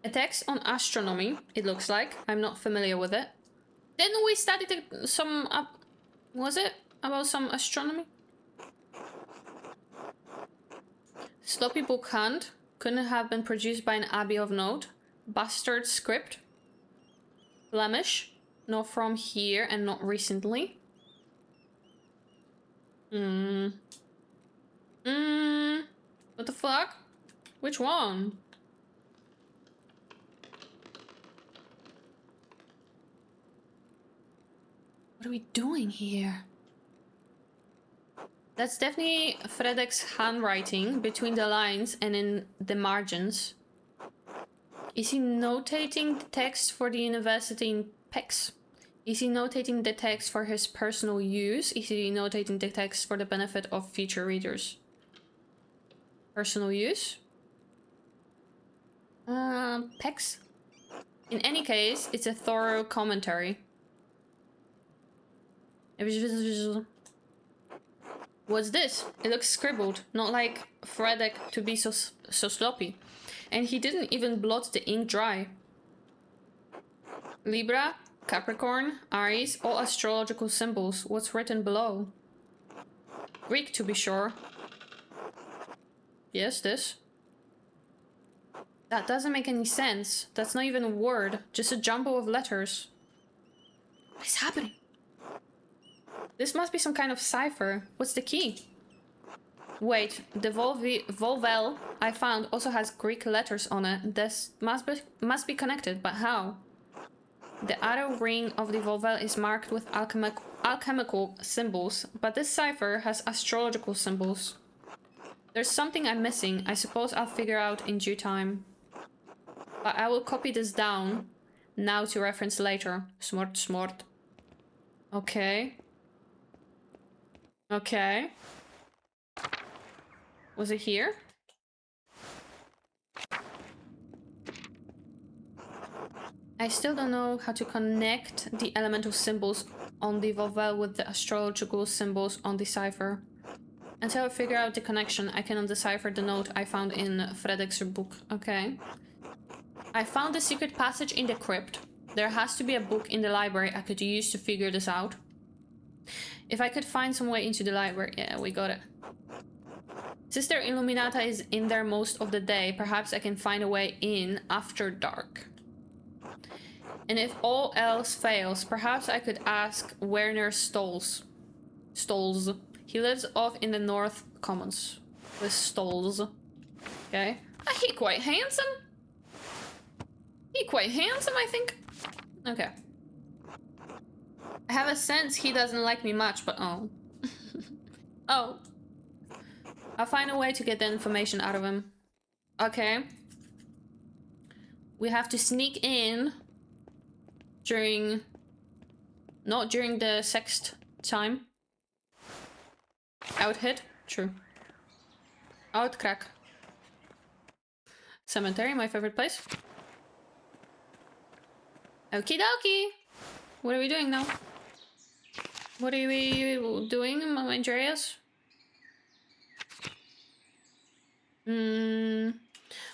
A text on astronomy, it looks like. I'm not familiar with it. Didn't we study was it about some astronomy? Sloppy book hand. Couldn't have been produced by an abbey of note. Bastard script. Blemish. Not from here and not recently. What the fuck? Which one? What are we doing here? That's definitely Fredek's handwriting between the lines and in the margins. Is he notating the text for the university in Pex? Is he notating the text for his personal use? Is he notating the text for the benefit of future readers? Personal use? Pex? In any case, it's a thorough commentary. What's this? It looks scribbled, not like Fredek to be so sloppy. And he didn't even blot the ink dry. Libra, Capricorn, Aries, all astrological symbols. What's written below? Greek, to be sure. Yes, this. That doesn't make any sense. That's not even a word, just a jumble of letters. What is happening? This must be some kind of cipher. What's the key? Wait, the Volvel I found also has Greek letters on it. This must be connected, but how? The outer ring of the Volvel is marked with alchemical symbols, but this cipher has astrological symbols. There's something I'm missing. I suppose I'll figure out in due time. But I will copy this down now to reference later. Smart. Okay. Okay. Was it here? I still don't know how to connect the elemental symbols on the Volvel with the astrological symbols on the cipher. Until I figure out the connection, I cannot decipher the note I found in Fredek's book. Okay. I found the secret passage in the crypt. There has to be a book in the library I could use to figure this out. If I could find some way into the library... Yeah, we got it. Sister Illuminata is in there most of the day. Perhaps I can find a way in after dark. And if all else fails, perhaps I could ask Werner Stolz. He lives off in the North Commons with Stolz. Okay. He quite handsome. I think. Okay. I have a sense he doesn't like me much, but oh. Oh. I'll find a way to get the information out of him. Okay. We have to sneak in during... Not during the sext time. Out hit? True. Out crack. Cemetery, my favorite place. Okie dokie. What are we doing now? What are we doing, Andreas?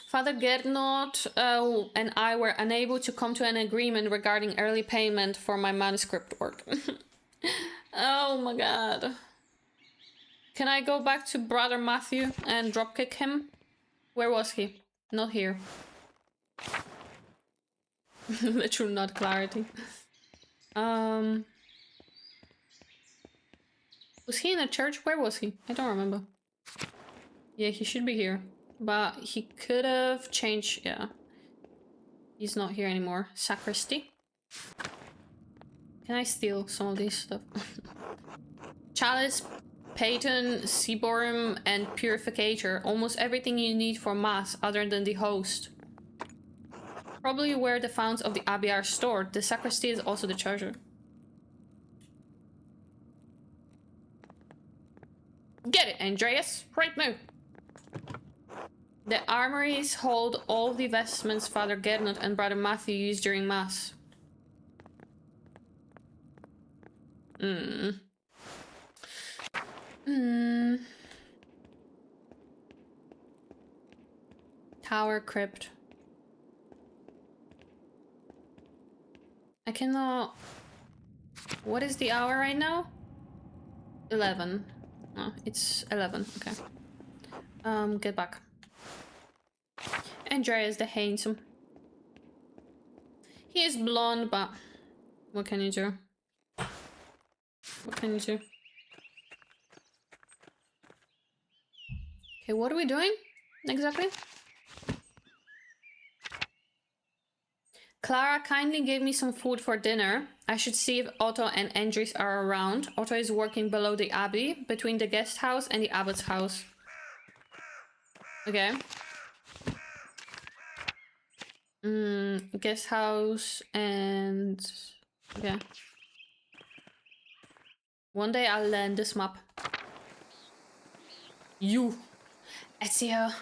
Father Gernot and I were unable to come to an agreement regarding early payment for my manuscript work. Oh my god. Can I go back to Brother Matthew and dropkick him? Where was he? Not here. Literal not clarity. Was he in a church? Where was he? I don't remember. Yeah, he should be here. But he could have changed, yeah. He's not here anymore. Sacristy. Can I steal some of these stuff? Chalice, Payton, Seaborum, and Purificator. Almost everything you need for mass other than the host. Probably where the founts of the abbey are stored. The sacristy is also the treasure. Get it, Andreas. Right now. The armories hold all the vestments Father 𝙘𝙤𝙢𝙢 and Brother Matthew used during Mass. Tower crypt. I cannot... What is the hour right now? 11. Oh, it's 11. Okay. Get back. Andreas the 𝙘𝙤𝙟𝙤𝙤. He is blonde, but what can you do? What can you do? Okay, what are we doing exactly? Clara kindly gave me some food for dinner. I should see if Otto and Andries are around. Otto is working below the abbey, between the guest house and the abbot's house. Okay. Guest house and... Okay. One day I'll learn this map. You. Ezio.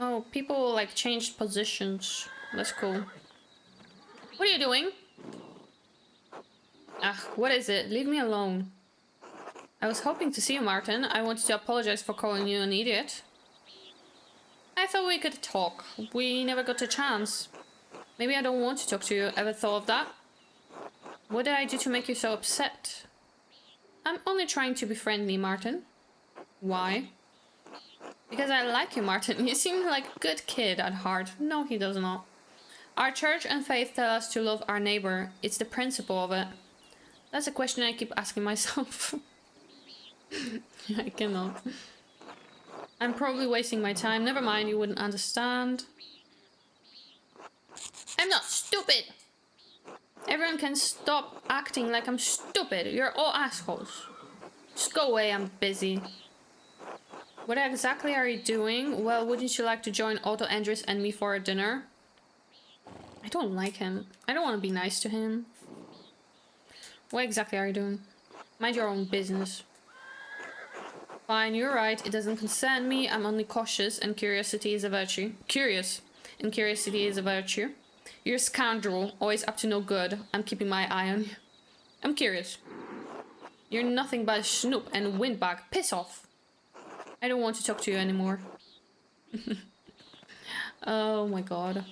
Oh, people like changed positions. That's cool. What are you doing? Ah, what is it? Leave me alone. I was hoping to see you, Martin. I wanted to apologize for calling you an idiot. I thought we could talk. We never got a chance. Maybe I don't want to talk to you. Ever thought of that? What did I do to make you so upset? I'm only trying to be friendly, Martin. Why? Because I like you, Martin. You seem like a good kid at heart. No, he does not. Our church and faith tell us to love our neighbor. It's the principle of it. That's a question I keep asking myself. I cannot. I'm probably wasting my time. Never mind, you wouldn't understand. I'm not stupid! Everyone can stop acting like I'm stupid. You're all assholes. Just go away, I'm busy. What exactly are you doing? Well, wouldn't you like to join Otto, Andries, and me for a dinner? I don't like him. I don't want to be nice to him. What exactly are you doing? Mind your own business. Fine, you're right. It doesn't concern me. I'm only cautious, and curiosity is a virtue. Curious, and curiosity is a virtue. You're a scoundrel, always up to no good. I'm keeping my eye on you. I'm curious. You're nothing but a snoop and windbag. Piss off. I don't want to talk to you anymore. Oh my god.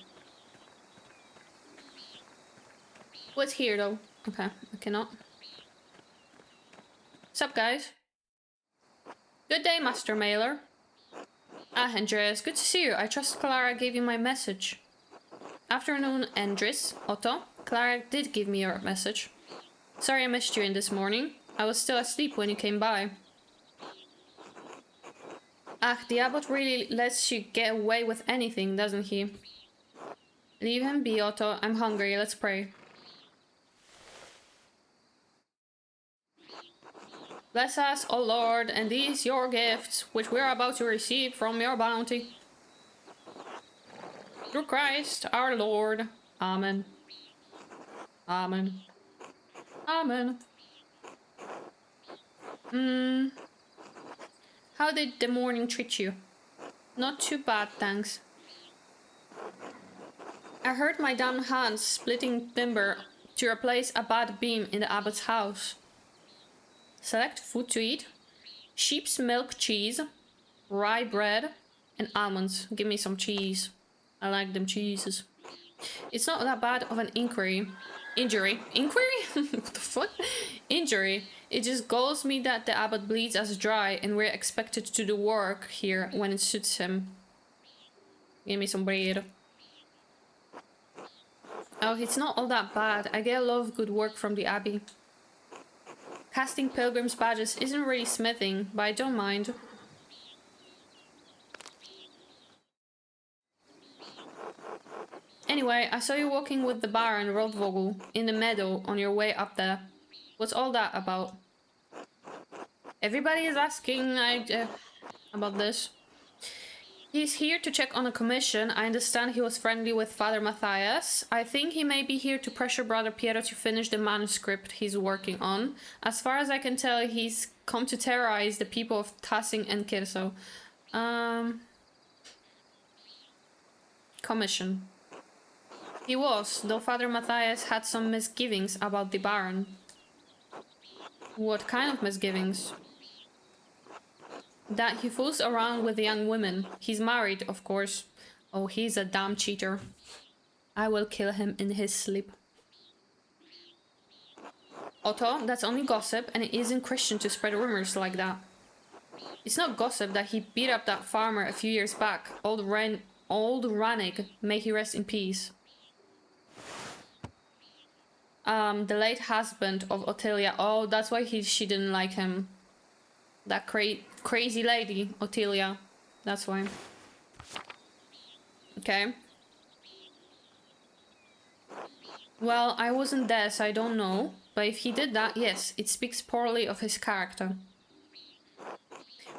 What's here though? Okay, I cannot. Sup guys? Good day, Master Mailer. Ah, Andreas, good to see you. I trust Clara gave you my message. Afternoon, Andries. Otto. Clara did give me your message. Sorry I missed you in this morning. I was still asleep when you came by. Ah, the abbot really lets you get away with anything, doesn't he? Leave him be, Otto. I'm hungry. Let's pray. Bless us, O Lord, and these your gifts, which we are about to receive from your bounty. Through Christ our Lord. Amen. Amen. Amen. How did the morning treat you? Not too bad, thanks. I heard my damn hands splitting timber to replace a bad beam in the abbot's house. Select food to eat. Sheep's milk cheese, rye bread, and almonds. Give me some cheese. I like them cheeses. It's not that bad of an injury. Injury? What the fuck? Injury. It just galls me that the abbot bleeds us dry and we're expected to do work here when it suits him. Give me some bread. Oh, it's not all that bad. I get a lot of good work from the abbey. Casting pilgrims' badges isn't really smithing, but I don't mind. Anyway, I saw you walking with the Baron Roldvogel in the meadow on your way up there. What's all that about? Everybody is asking about this. He's here to check on a commission. I understand he was friendly with Father Matthias. I think he may be here to pressure Brother Piero to finish the manuscript he's working on. As far as I can tell, he's come to terrorize the people of 𝙘𝙤𝙣𝙤𝙤 and 𝙘𝙤𝙢𝙢. Commission. He was, though Father Matthias had some misgivings about the Baron. What kind of misgivings? That he fools around with young women. He's married, of course. Oh, he's a damn cheater. I will kill him in his sleep. Otto, that's only gossip, and it isn't Christian to spread rumors like that. It's not gossip that he beat up that farmer a few years back. Old Rannig, may he rest in peace. The late husband of Ottilia. Oh, that's why she didn't like him. That crazy lady, Ottilia. That's why. Okay. Well, I wasn't there, so I don't know. But if he did that, yes, it speaks poorly of his character.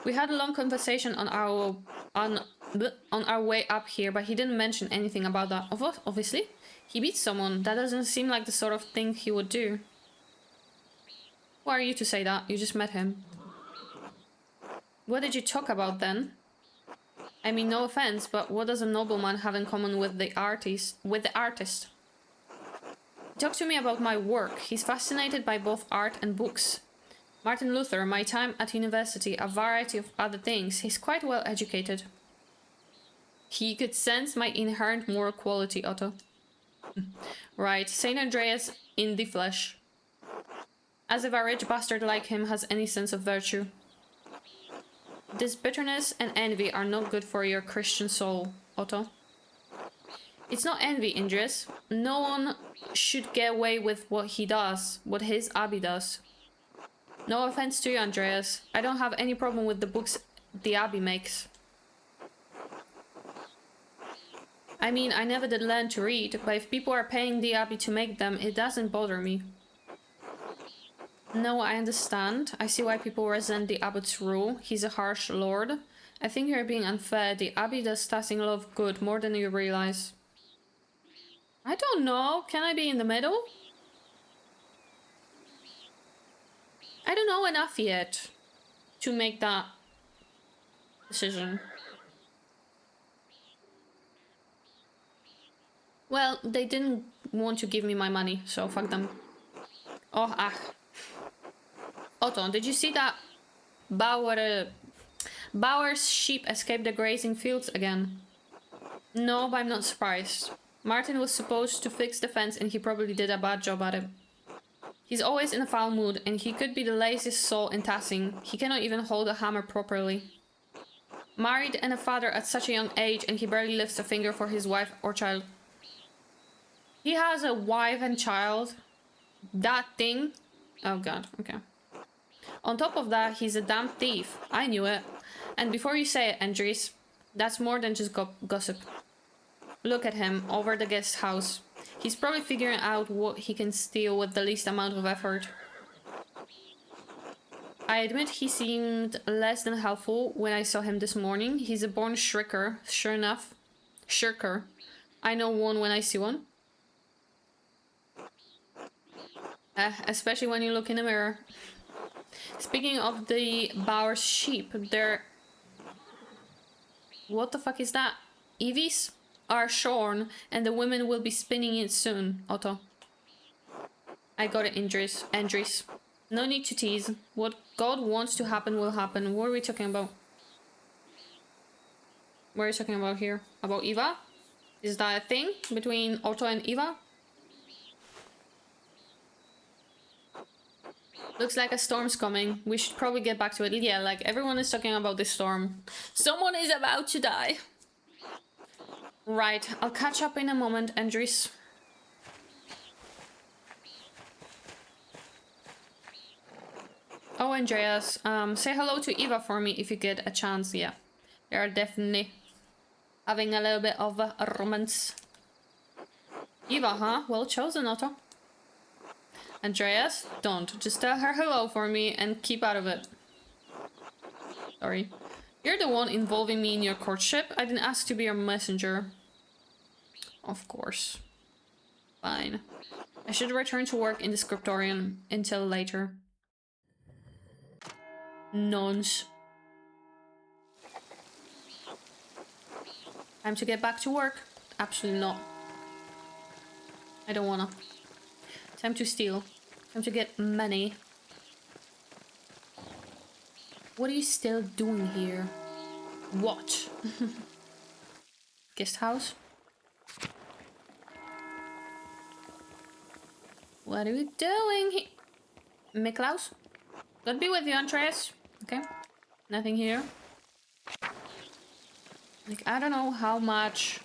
We had a long conversation on our way up here, but he didn't mention anything about that. Obviously, he beat someone. That doesn't seem like the sort of thing he would do. Who are you to say that? You just met him. What did you talk about then? I mean, no offense, but what does a nobleman have in common with the artist? Talk to me about my work. He's fascinated by both art and books. Martin Luther, my time at university, a variety of other things. He's quite well educated. He could sense my inherent moral quality, Otto. Right, Saint Andreas in the flesh. As if a rich bastard like him has any sense of virtue. This bitterness and envy are not good for your Christian soul, Otto. It's not envy, Andreas. No one should get away with what he does, what his abbey does. No offense to you, Andreas. I don't have any problem with the books the abbey makes. I mean, I never did learn to read, but if people are paying the abbey to make them, it doesn't bother me. No, I understand. I see why people resent the abbot's rule. He's a harsh lord. I think you're being unfair. The abbey does 𝙘𝙤𝙣𝙤 a lot of good, more than you realize. I don't know. Can I be in the middle? I don't know enough yet to make that decision. Well, they didn't want to give me my money, so fuck them. Oh, ah. Otto, did you see that Bauer's sheep escaped the grazing fields again? No, but I'm not surprised. Martin was supposed to fix the fence and he probably did a bad job at it. He's always in a foul mood and he could be the laziest soul in 𝙘𝙤𝙣. He cannot even hold a hammer properly. Married and a father at such a young age and he barely lifts a finger for his wife or child. He has a wife and child. That thing. Oh god, okay. On top of that, he's a damn thief. I knew it. And before you say it, Andreas, that's more than just gossip. Look at him, over the guest house. He's probably figuring out what he can steal with the least amount of effort. I admit he seemed less than helpful when I saw him this morning. He's a born shirker, sure enough. Shirker. I know one when I see one. Especially when you look in the mirror. Speaking of the Bauer's sheep, they're... What the fuck is that? Evies are shorn and the women will be spinning it soon, Otto. I got it, Andres. No need to tease. What God wants to happen will happen. What are we talking about? What are you talking about here? About Eva? Is that a thing between Otto and Eva? Looks like a storm's coming. We should probably get back to it. Yeah, like everyone is talking about this storm. Someone is about to die. Right, I'll catch up in a moment, Andres. Oh, Andreas, say hello to Eva for me if you get a chance. Yeah, they are definitely having a little bit of a romance. Eva, huh? Well chosen, Otto. Andreas, don't. Just tell her hello for me and keep out of it. Sorry. You're the one involving me in your courtship. I didn't ask to be your messenger. Of course. Fine. I should return to work in the scriptorium until later. Nonce. Time to get back to work? Absolutely not. I don't wanna. Time to steal. Time to get money. What are you still doing here? What? Guest house? What are we doing here? Miklaus? God be with you, Andreas. Okay. Nothing here. Like, I don't know how much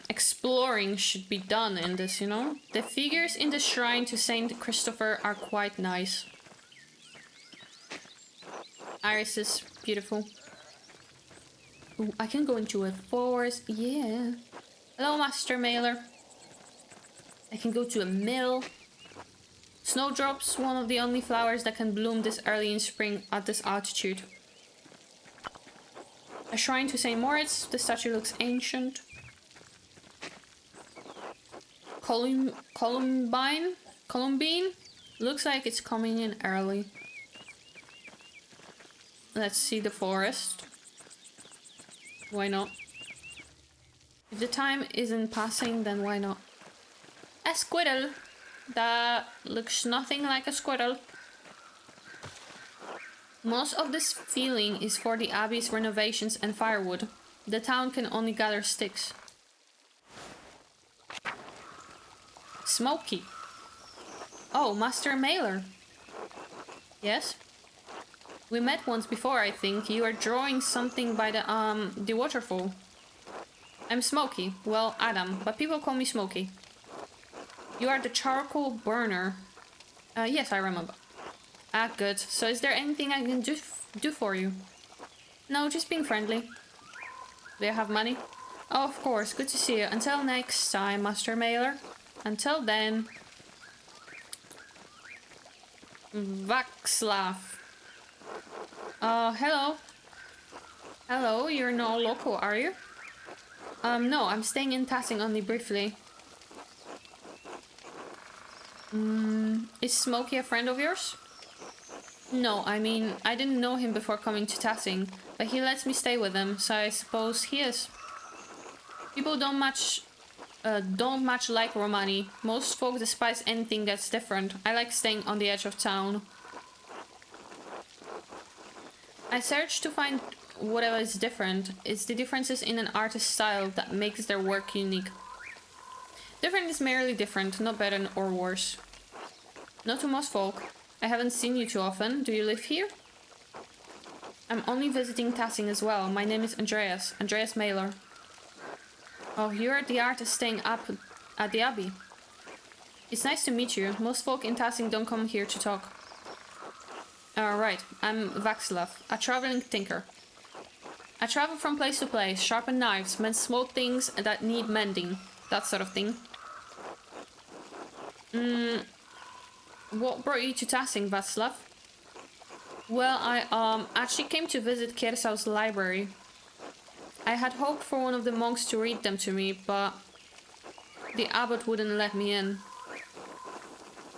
exploring should be done in this, you know? The figures in the shrine to Saint Christopher are quite nice. Iris is beautiful. Ooh, I can go into a forest. Yeah. Hello, Master Mailer. I can go to a mill. Snowdrops, one of the only flowers that can bloom this early in spring at this altitude. A shrine to St. Moritz. The statue looks ancient. Columbine? Looks like it's coming in early. Let's see the forest. Why not? If the time isn't passing, then why not? A squirrel! That looks nothing like a squirrel. Most of this feeling is for the abbey's renovations and firewood. The town can only gather sticks. Smoky. Oh, Master Mailer. Yes? We met once before, I think. You are drawing something by the waterfall. I'm Smoky. Well, Adam, but people call me Smoky. You are the charcoal burner. Yes, I remember. Ah, good. So is there anything I can do for you? No, just being friendly. Do you have money? Oh, of course. Good to see you. Until next time, Master Mailer. Until then... Václav. Hello. Hello, you're no local, are you? No, I'm staying in Tassing only briefly. Is Smokey a friend of yours? No, I mean, I didn't know him before coming to Tassing, but he lets me stay with him, so I suppose he is. People don't much like Romani. Most folk despise anything that's different. I like staying on the edge of town. I search to find whatever is different. It's the differences in an artist's style that makes their work unique. Different is merely different, not better or worse. Not to most folk. I haven't seen you too often. Do you live here? I'm only visiting Tassing as well. My name is Andreas Mailer. Oh, you're the artist staying up at the Abbey. It's nice to meet you. Most folk in Tassing don't come here to talk. Right, I'm Václav, a traveling tinker. I travel from place to place, sharpen knives, mend small things that need mending. That sort of thing. What brought you to Tassing, Václav? Well, I actually came to visit 𝙘𝙤𝙣𝙨 library. I had hoped for one of the monks to read them to me, but the abbot wouldn't let me in.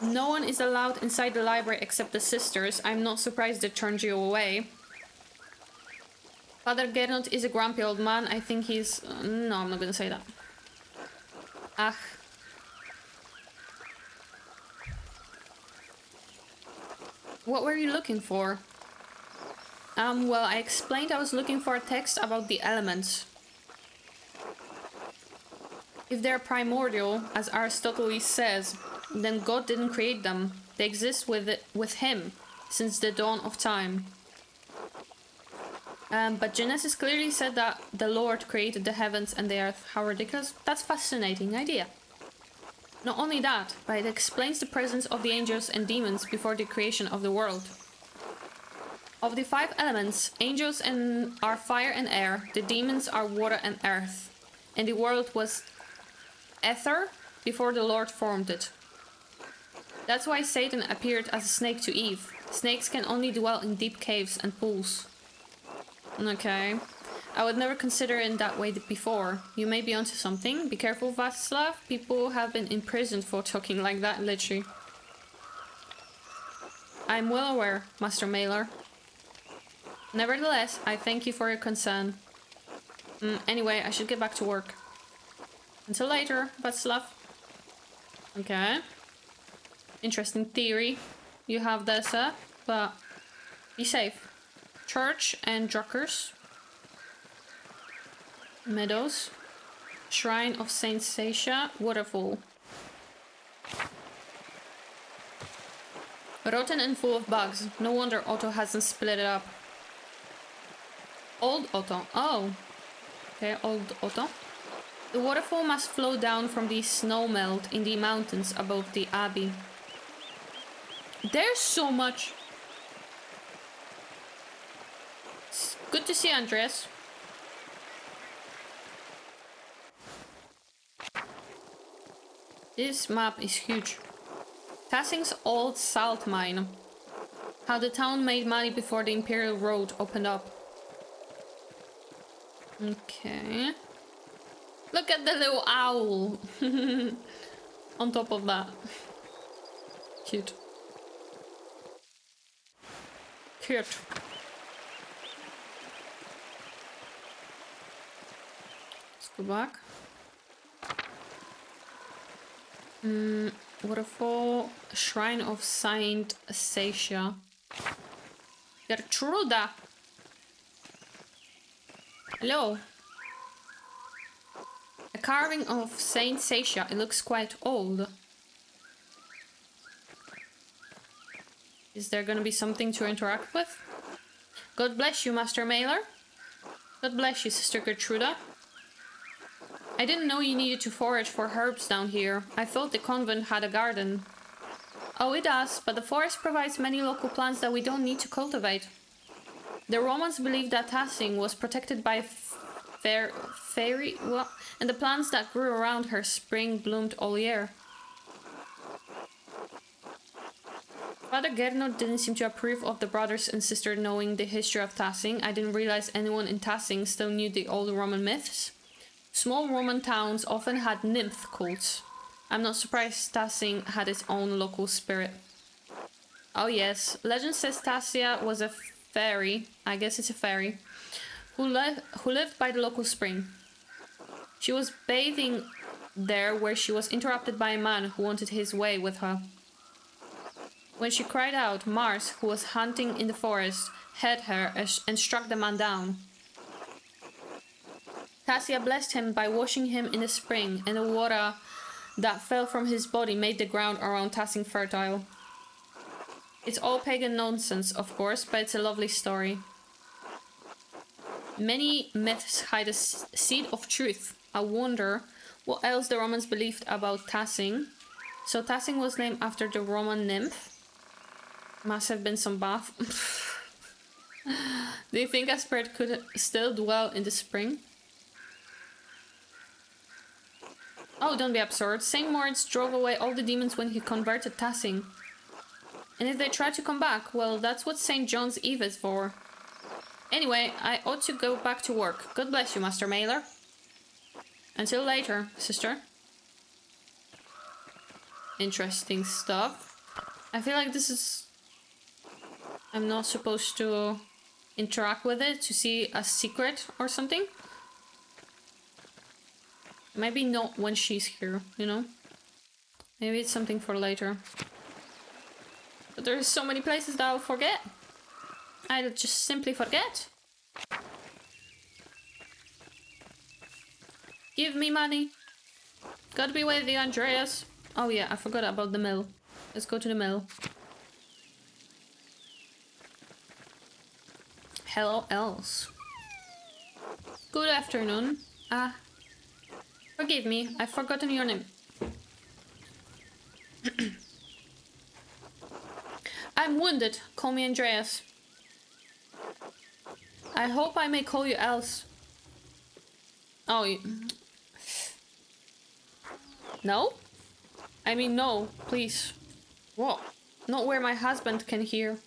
No one is allowed inside the library except the sisters. I'm not surprised they turned you away. Father Gernot is a grumpy old man. I think he's... no, I'm not gonna say that. Ach. What were you looking for? Well, I explained I was looking for a text about the elements. If they're primordial, as Aristotle says, then God didn't create them. They exist with him since the dawn of time. But Genesis clearly said that the Lord created the heavens and the earth. How ridiculous. That's a fascinating idea. Not only that, but it explains the presence of the angels and demons before the creation of the world. Of the 5 elements, angels are fire and air, the demons are water and earth, and the world was ether before the Lord formed it. That's why Satan appeared as a snake to Eve. Snakes can only dwell in deep caves and pools. Okay. I would never consider it in that way before. You may be onto something. Be careful, Václav. People have been imprisoned for talking like that, literally. I'm well aware, Master Mailer. Nevertheless, I thank you for your concern. Anyway, I should get back to work. Until later, Václav. Okay. Interesting theory you have there, sir. But be safe. Church and Druckers. Meadows. Shrine of Saint Sasha. Waterfall. Rotten and full of bugs. No wonder Otto hasn't split it up. Old Otto. Oh. Okay, old Otto. The waterfall must flow down from the snow melt in the mountains above the abbey. There's so much. It's good to see Andreas. This map is huge. 𝙤𝙤𝙤𝙤's old salt mine. How the town made money before the Imperial Road opened up. Okay. Look at the little owl. On top of that. Cute. Cute. Let's go back. Waterfall. Shrine of Saint Sasha. Gertruda. Hello. A carving of Saint Sasha. It looks quite old. Is there gonna be something to interact with? God bless you, Master Mailer. God bless you, Sister Gertruda. I didn't know you needed to forage for herbs down here. I thought the convent had a garden. Oh, it does, but the forest provides many local plants that we don't need to cultivate. The Romans believed that 𝙤𝙤𝙤 was protected by fairy, well, and the plants that grew around her spring bloomed all year. Father Gernot didn't seem to approve of the brothers and sister knowing the history of 𝙤𝙤𝙤. I didn't realize anyone in 𝙤𝙤𝙤 still knew the old Roman myths. Small Roman towns often had nymph cults. I'm not surprised 𝙤𝙤𝙤 had its own local spirit. Oh yes, legend says 𝙤𝙤𝙤 was a fairy, I guess it's a fairy, who lived by the local spring. She was bathing there where she was interrupted by a man who wanted his way with her. When she cried out, Mars, who was hunting in the forest, heard her and struck the man down. 𝙤𝙤𝙤 blessed him by washing him in the spring, and the water that fell from his body made the ground around 𝙤𝙤𝙤 fertile. It's all pagan nonsense, of course, but it's a lovely story. Many myths hide a seed of truth. I wonder what else the Romans believed about 𝙤𝙤𝙤. So 𝙤𝙤𝙤 was named after the Roman nymph. Must have been some bath. Do you think a spirit could still dwell in the spring? Oh, don't be absurd. Saint Moritz drove away all the demons when he converted 𝙤𝙤𝙤. And if they try to come back, well, that's what St. John's Eve is for. Anyway, I ought to go back to work. God bless you, Master Mailer. Until later, sister. Interesting stuff. I feel like this is... I'm not supposed to interact with it to see a secret or something. Maybe not when she's here, you know? Maybe it's something for later. But there's so many places that I'll forget. I'll just simply forget. Give me money. Gotta be with you, Andreas. Oh yeah, I forgot about the mill. Let's go to the mill. Hello, else. Good afternoon. Forgive me, I've forgotten your name. I'm wounded. Call me Andreas. I hope I may call you else. Oh, no? I mean, no, please. What? Not where my husband can hear.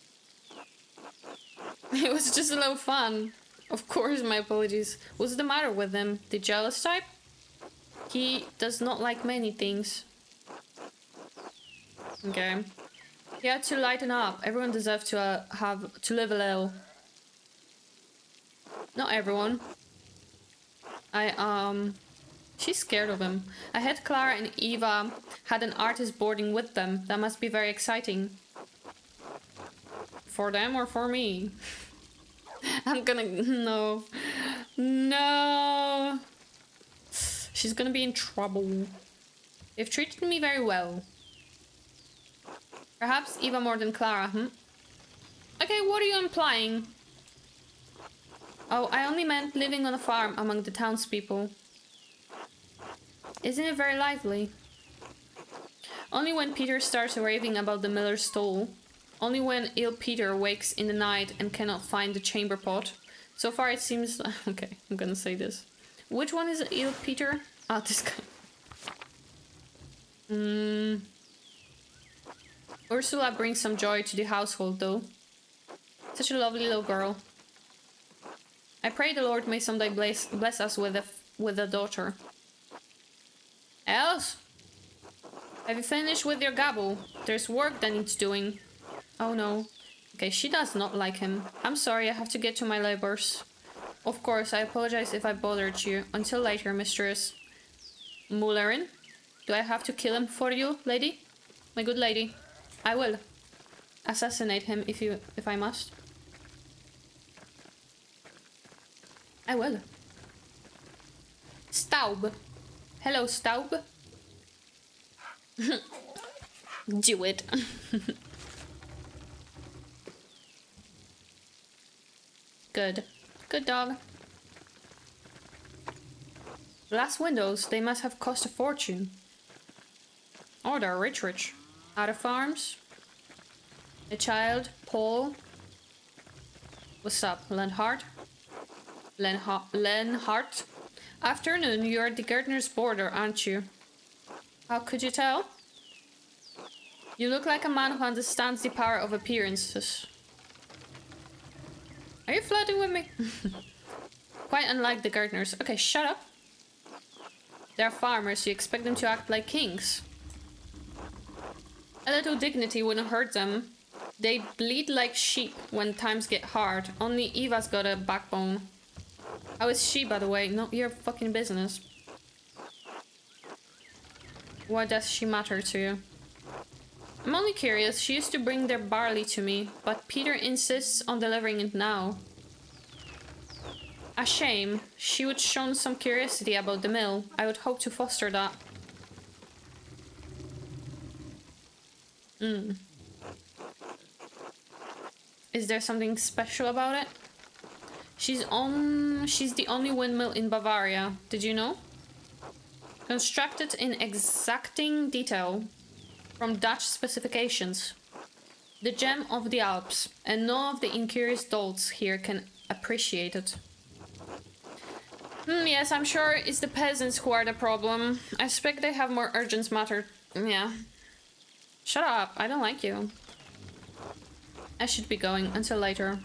It was just a little fun. Of course, my apologies. What's the matter with him? The jealous type? He does not like many things. Okay. He had to lighten up. Everyone deserves to to live a little. Not everyone. She's scared of him. I heard Clara and Eva had an artist boarding with them. That must be very exciting. For them or for me? I'm gonna... No. No. She's gonna be in trouble. They've treated me very well. Perhaps Eva more than Clara, Okay, what are you implying? Oh, I only meant living on a farm among the townspeople. Isn't it very lively? Only when Peter starts raving about the miller's stall. Only when ill Peter wakes in the night and cannot find the chamber pot. So far it seems... Okay, I'm gonna say this. Which one is ill Peter? Ah, this guy. Ursula brings some joy to the household, though. Such a lovely little girl. I pray the Lord may someday bless us with a daughter. Else? Have you finished with your gabble? There's work that needs doing. Oh no. Okay, she does not like him. I'm sorry, I have to get to my labors. Of course, I apologize if I bothered you. Until later, Mistress Mullerin. Do I have to kill him for you, lady? My good lady. I will. Assassinate him if I must. I will. Staub. Hello, Staub. Do it. Good. Good dog. Glass windows, they must have cost a fortune. Oh, they're rich. Other farms? A child, Paul. What's up, Lenhart? Lenhart? Afternoon, you're the gardener's boarder, aren't you? How could you tell? You look like a man who understands the power of appearances. Are you flirting with me? Quite unlike the gardeners. Okay, shut up. They're farmers, you expect them to act like kings. A little dignity wouldn't hurt them. They bleed like sheep when times get hard. Only Eva's got a backbone. How is she, by the way? Not your fucking business. Why does she matter to you? I'm only curious. She used to bring their barley to me, but Peter insists on delivering it now. A shame. She would shown some curiosity about the mill. I would hope to foster that. Is there something special about it? She's the only windmill in Bavaria. Did you know? Constructed in exacting detail from Dutch specifications. The gem of the Alps, and none of the incurious dolts here can appreciate it. Yes, I'm sure it's the peasants who are the problem. I suspect they have more urgent matter. Yeah. Shut up, I don't like you. I should be going until later.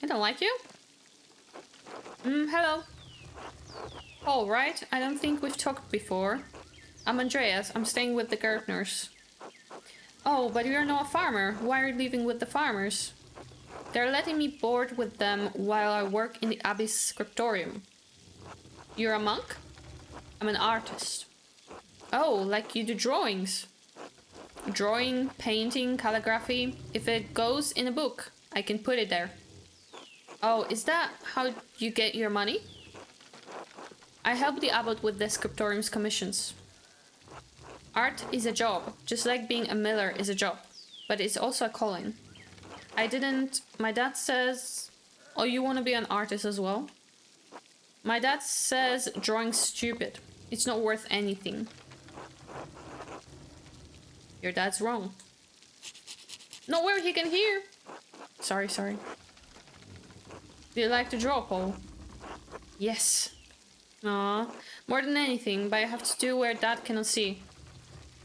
I don't like you? Hello. All right, I don't think we've talked before. I'm Andreas, I'm staying with the gardeners. Oh, but you're not a farmer. Why are you leaving with the farmers? They're letting me board with them while I work in the Abbey's scriptorium. You're a monk? I'm an artist. Oh, like you do drawings. Drawing, painting, calligraphy. If it goes in a book, I can put it there. Oh, is that how you get your money? I help the abbot with the scriptorium's commissions. Art is a job, just like being a miller is a job, but it's also a calling. My dad says... Oh, you want to be an artist as well? My dad says drawing's stupid. It's not worth anything. Your dad's wrong. Not where he can hear. Sorry. Do you like to draw, Paul? Yes. Aww. More than anything, but I have to do where Dad cannot see.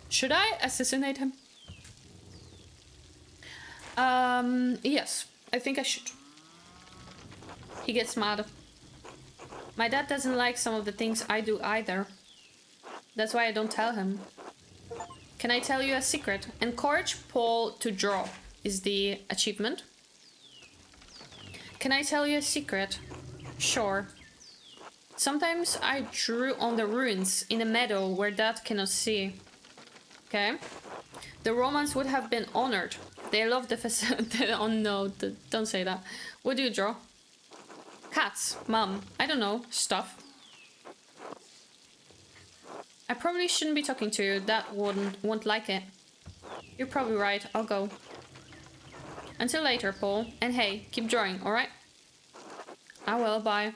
Should I assassinate him? Yes, I think I should. He gets mad. My dad doesn't like some of the things I do either. That's why I don't tell him. Can I tell you a secret? Encourage Paul to draw is the achievement. Can I tell you a secret? Sure. Sometimes I drew on the ruins in a meadow where Dad cannot see. Okay? The Romans would have been honored. They love the facility. Oh no, don't say that. What do you draw? Cats, Mom. I don't know, stuff. I probably shouldn't be talking to you. Dad won't like it. You're probably right. I'll go. Until later, Paul. And hey, keep drawing, alright? I will, bye.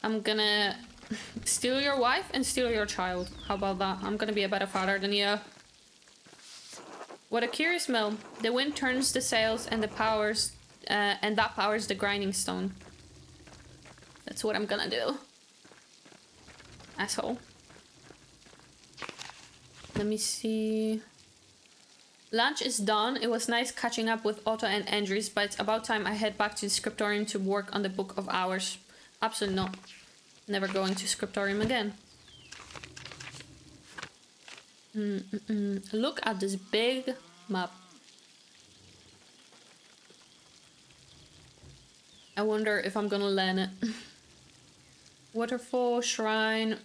I'm gonna steal your wife and steal your child. How about that? I'm gonna be a better father than you. What a curious mill. The wind turns the sails and that powers the grinding stone. That's what I'm gonna do. Asshole. Let me see. Lunch is done. It was nice catching up with Otto and Andreas, but it's about time I head back to the scriptorium to work on the Book of Hours. Absolutely not. Never going to scriptorium again. Look at this big map. I wonder if I'm gonna learn it. Waterfall, shrine,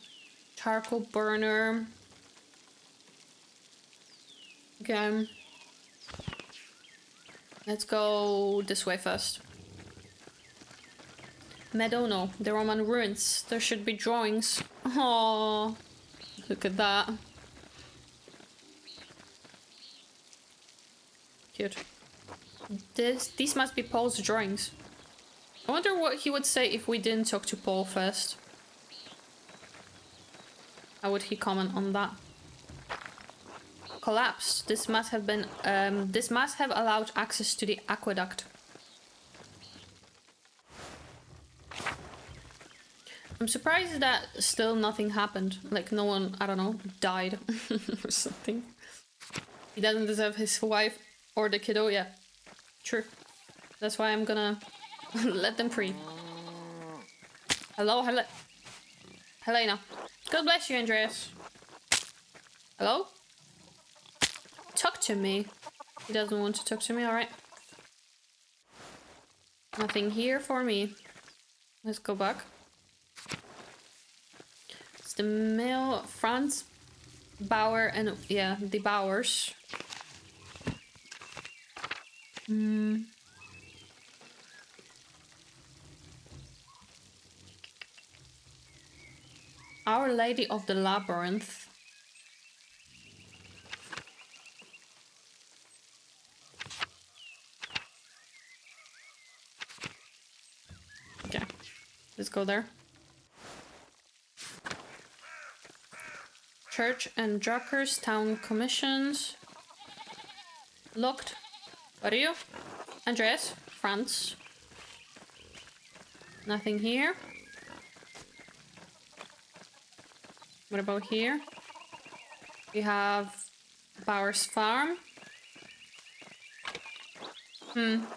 charcoal burner. Okay. Let's go this way first. Meadow, no. The Roman ruins. There should be drawings. Oh, look at that. Cute. These must be Paul's drawings. I wonder what he would say if we didn't talk to Paul first. How would he comment on that? Collapsed. This must have been. This must have allowed access to the aqueduct. I'm surprised that still nothing happened. Like no one, I don't know, died or something. He doesn't deserve his wife or the kiddo. Yeah, true. That's why I'm gonna let them free. Hello, Helena. God bless you, Andreas. Hello? Talk to me. He doesn't want to talk to me, alright. Nothing here for me. Let's go back. It's the mill, Franz, Bauer, and yeah, the Bauers. Our Lady of the Labyrinth. Okay, let's go there. Church and Druckers, Town Commissions. Locked. What are you? Andreas, Franz. Nothing here. What about here? We have Bauer's Farm.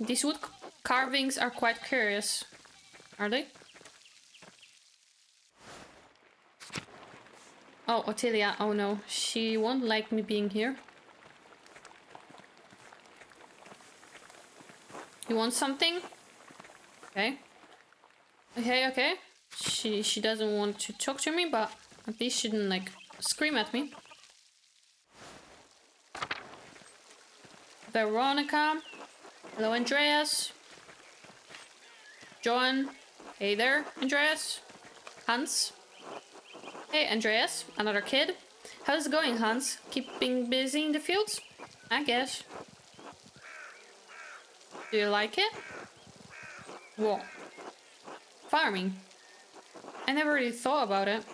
These wood carvings are quite curious. Are they? Oh, Ottilia. Oh no, she won't like me being here. You want something? Okay. Okay. She doesn't want to talk to me, but at least she didn't like scream at me. Veronica. Hello, Andreas. Joan. Hey there, Andreas. Hans. Hey, Andreas. Another kid. How's it going, Hans? Keeping busy in the fields? I guess. Do you like it? What? Farming. I never really thought about it.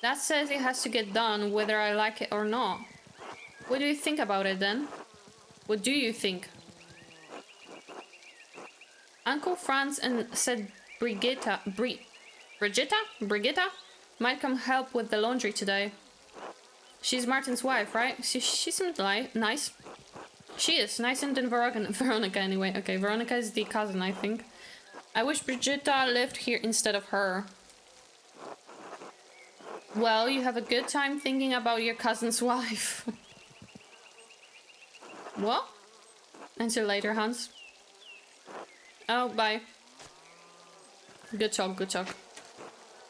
That says it has to get done whether I like it or not. What do you think about it then? What do you think? Uncle Franz and said Brigitta might come help with the laundry today. She's Martin's wife, right? She seemed nice. She is nicer than Veronica anyway. Okay, Veronica is the cousin, I think. I wish Brigitta lived here instead of her. Well, you have a good time thinking about your cousin's wife. What? Until later, Hans. Oh, bye. Good talk, good talk.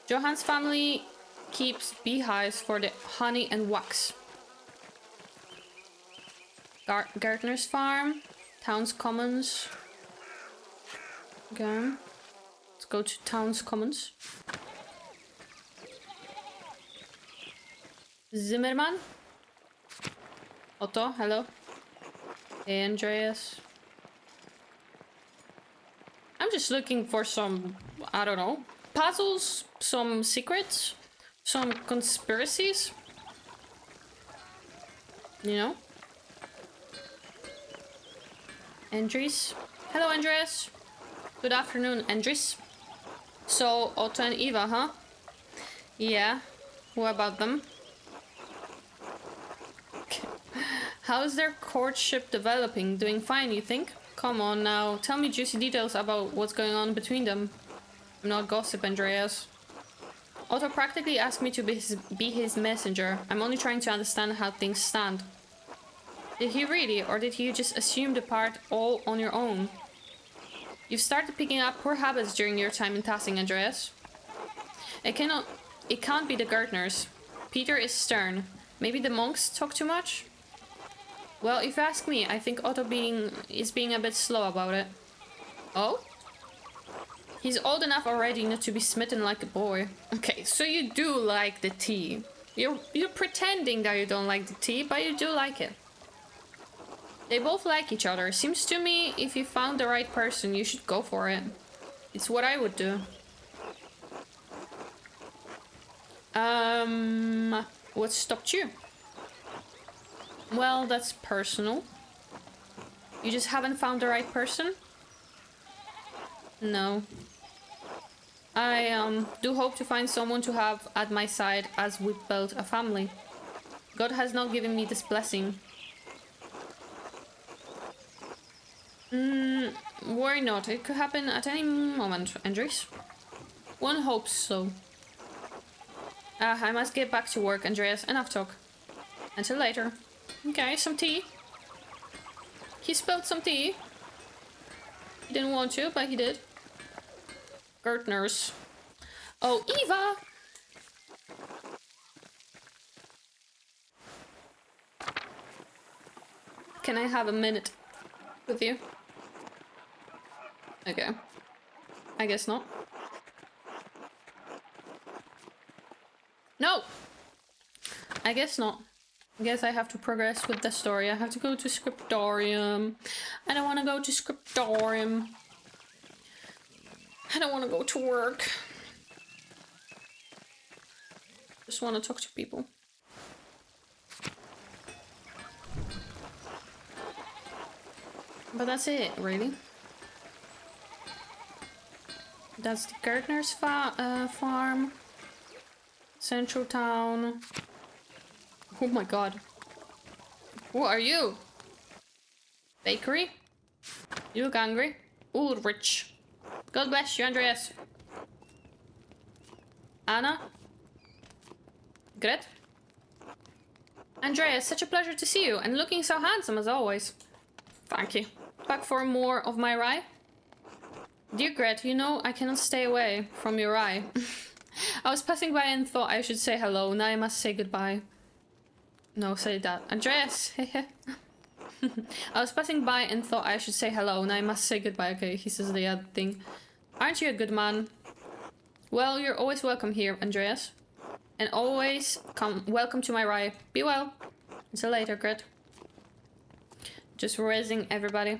Johan's family keeps beehives for the honey and wax. Gardener's farm. Town's commons. Okay. Let's go to Town's commons. Zimmerman. Otto, hello. Hey, Andreas. I'm just looking for some, I don't know, puzzles, some secrets, some conspiracies. You know? Andres. Hello, Andreas. Good afternoon, Andres. So, Otto and Eva, huh? Yeah. What about them? How's their courtship developing? Doing fine, you think? Come on now, tell me juicy details about what's going on between them. I'm not gossip, Andreas. Otto practically asked me to be his messenger. I'm only trying to understand how things stand. Did he really, or did you just assume the part all on your own? You've started picking up poor habits during your time in Tassing, Andreas. It can't be the gardeners. Peter is stern. Maybe the monks talk too much? Well, if you ask me, I think Otto is being a bit slow about it. Oh? He's old enough already not to be smitten like a boy. Okay, so you do like the tea. You're pretending that you don't like the tea, but you do like it. They both like each other. Seems to me if you found the right person, you should go for it. It's what I would do. What stopped you? Well, that's personal. You just haven't found the right person? No. I do hope to find someone to have at my side as we build a family. God has not given me this blessing. Worry not. It could happen at any moment, Andres. One hopes so. I must get back to work, Andreas. Enough talk. Until later. Okay, some tea. He spilled some tea. He didn't want to, but he did. Gardeners. Oh, Eva! Can I have a minute with you? Okay. I guess not. No! I guess not. I guess I have to progress with the story. I have to go to Scriptorium. I don't want to go to Scriptorium. I don't want to go to work. Just want to talk to people. But that's it, really. That's the gardener's farm. Central town. Oh my god. Who are you? Bakery? You look hungry. Ulrich. God bless you, Andreas. Anna? Gret? Andreas, such a pleasure to see you, and looking so handsome as always. Thank you. Back for more of my rye? Dear Gret, you know I cannot stay away from your rye. I was passing by and thought I should say hello. Now I must say goodbye. No, say that. Andreas! I was passing by and thought I should say hello. Now I must say goodbye. Okay, he says the other thing. Aren't you a good man? Well, you're always welcome here, Andreas. And always welcome to my rye. Be well. Until later, Gret. Just raising everybody.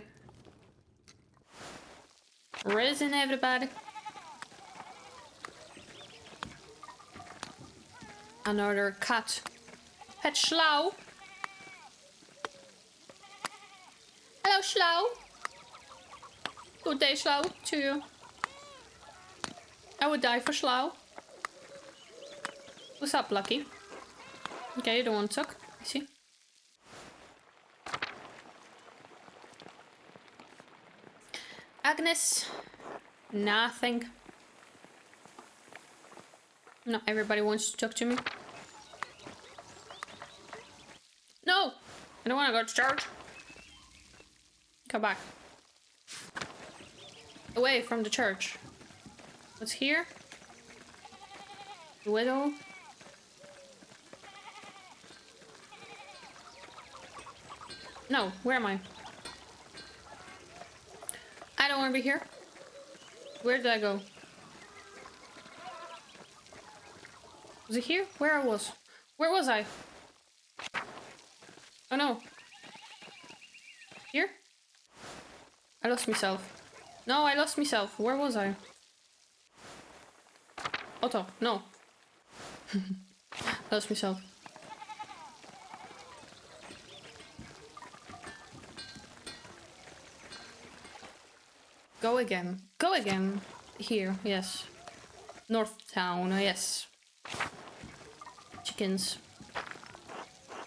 Raising everybody. Another cat. Pet Schlau. Hello, Schlau. Good day, Schlau, to you. I would die for Schlau. What's up, Lucky? Okay, you don't want to talk. I see. Agnes? Nothing. Not everybody wants to talk to me. No! I don't want to go to church. Come back. Away from the church. What's here? The widow. No, where am I? I don't want to be here. Where did I go? Was it here? Where I was? Where was I? Oh no. Here? I lost myself. No, I lost myself. Where was I? Otto, no. I lost myself. Go again. Go again. Here, yes. North Town, yes. Chickens.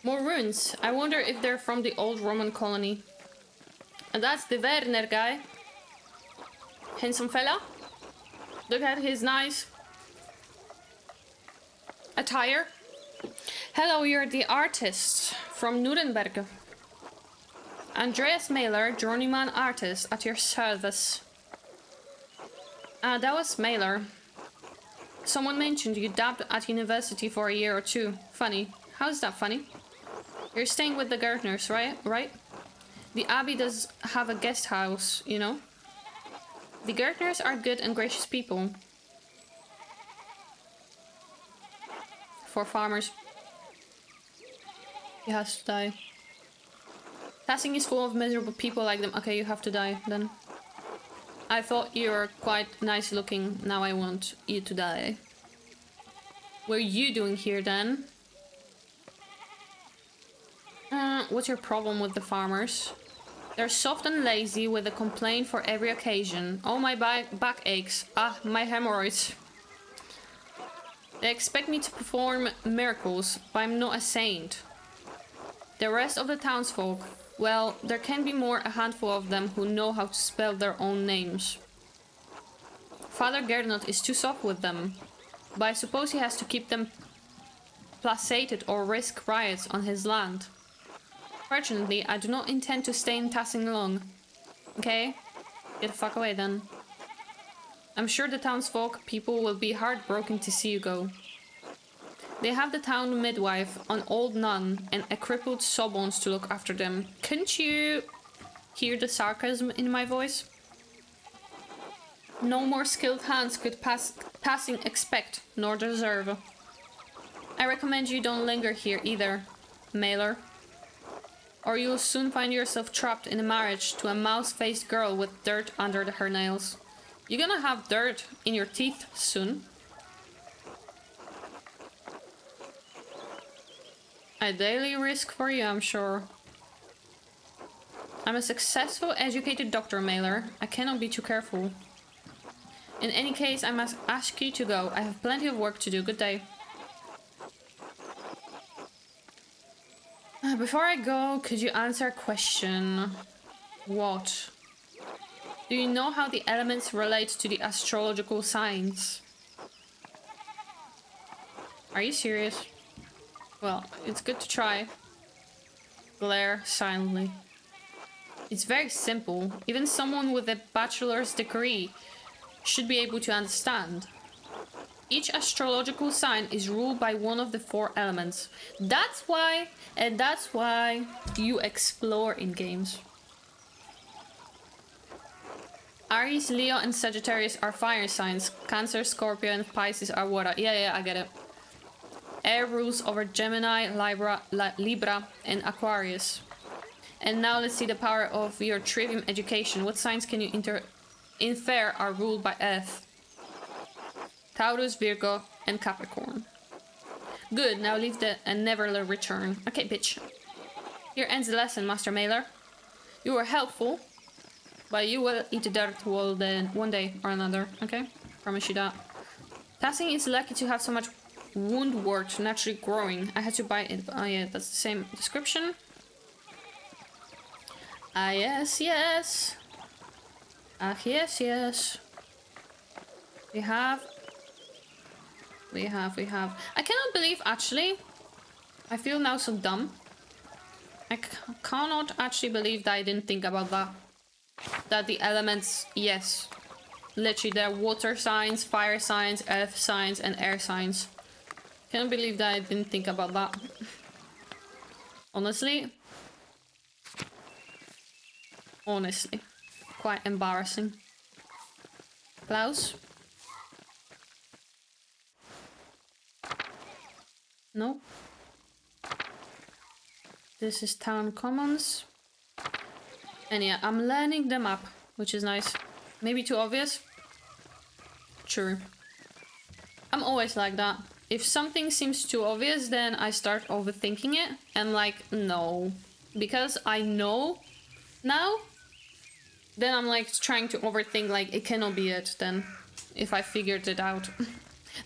More ruins. I wonder if they're from the old Roman colony. And that's the Werner guy. Handsome fella. Look at his nice attire. Hello, you're the artist from Nuremberg. Andreas 𝙚𝙤𝙟𝙤𝙤, journeyman artist at your service. That was 𝙚𝙤𝙟. Someone mentioned you dabbed at university for a year or two. Funny. How's that funny? You're staying with the Gärtners, right? The abbey does have a guest house, you know? The Gärtners are good and gracious people. For farmers. He has to die. Passing is full of miserable people like them. Okay, you have to die then. I thought you were quite nice looking. Now I want you to die. What are you doing here then? What's your problem with the farmers? They're soft and lazy with a complaint for every occasion. Oh, my back aches. Ah, my hemorrhoids. They expect me to perform miracles, but I'm not a saint. The rest of the townsfolk, well, there can be more a handful of them who know how to spell their own names. Father Gernot is too soft with them, but I suppose he has to keep them placated or risk riots on his land. Fortunately, I do not intend to stay in 𝙚𝙤𝙤𝙚 long. Okay? Get the fuck away then. I'm sure the townsfolk people will be heartbroken to see you go. They have the town midwife, an old nun, and a crippled sawbones to look after them. Couldn't you hear the sarcasm in my voice? No more skilled hands could passing expect, nor deserve. I recommend you don't linger here either, 𝙚𝙤𝙟. Or you will soon find yourself trapped in a marriage to a mouse-faced girl with dirt under her nails. You're gonna have dirt in your teeth soon. A daily risk for you, I'm sure. I'm a successful, educated doctor, 𝙚𝙤𝙟. I cannot be too careful. In any case, I must ask you to go. I have plenty of work to do. Good day. Before I go, could you answer a question? What? Do you know how the elements relate to the astrological signs? Are you serious? Well, it's good to try. Glare silently. It's very simple. Even someone with a bachelor's degree should be able to understand. Each astrological sign is ruled by one of the 4 elements. That's why you explore in games. Aries, Leo, and Sagittarius are fire signs. Cancer, Scorpio, and Pisces are water. Yeah, I get it. Air rules over Gemini, Libra, and Aquarius. And now let's see the power of your trivium education. What signs can you infer are ruled by earth? Taurus, Virgo, and Capricorn. Good, now leave and never return. Okay, bitch. Here ends the lesson, Master 𝙚𝙤𝙟. You were helpful, but you will eat the dirt one day or another, okay? Promise you that. 𝙚𝙤𝙟 is lucky to have so much woundwort naturally growing. I had to buy it. Oh yeah, that's the same description. Ah, yes. Yes, yes. We have. I cannot believe, actually. I feel now so dumb. I cannot actually believe that I didn't think about that. That the elements, yes. Literally, there are water signs, fire signs, earth signs, and air signs. Can't believe that I didn't think about that. Honestly. Honestly. Quite embarrassing. Klaus? No. This is town commons. And yeah, I'm learning the map, which is nice. Maybe too obvious? True. I'm always like that. If something seems too obvious, then I start overthinking it. And like, no. Because I know now, then I'm like trying to overthink, like, it cannot be it then, if I figured it out.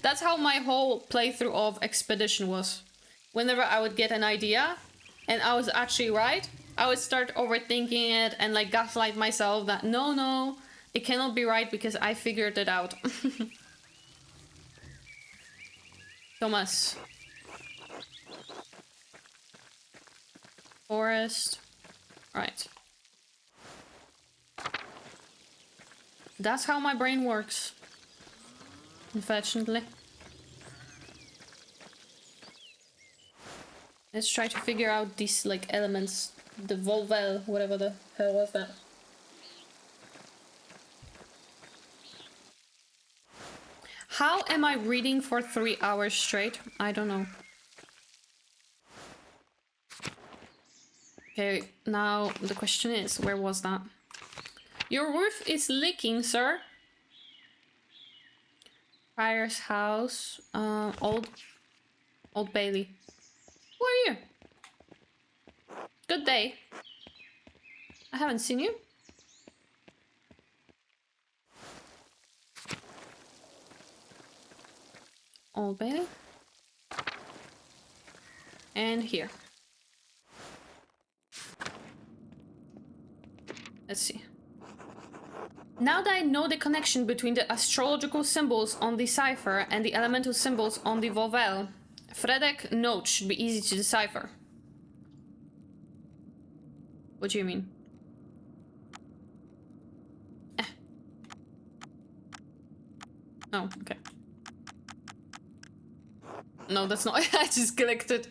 That's how my whole playthrough of Expedition was. Whenever I would get an idea, and I was actually right, I would start overthinking it and like gaslight myself that no, it cannot be right because I figured it out. Thomas. Forest. Right. That's how my brain works. Unfortunately. Let's try to figure out these like elements. The Volvel, whatever the hell was that. How am I reading for 3 hours straight? I don't know. Okay, now the question is, where was that? Your roof is leaking, sir. Prior's house, Old Bailey. Who are you? Good day. I haven't seen you. Old Bailey. And here. Let's see. Now that I know the connection between the astrological symbols on the cipher and the elemental symbols on the Volvel, Fredek note should be easy to decipher. What do you mean? Oh, okay. No, that's not. I just clicked it.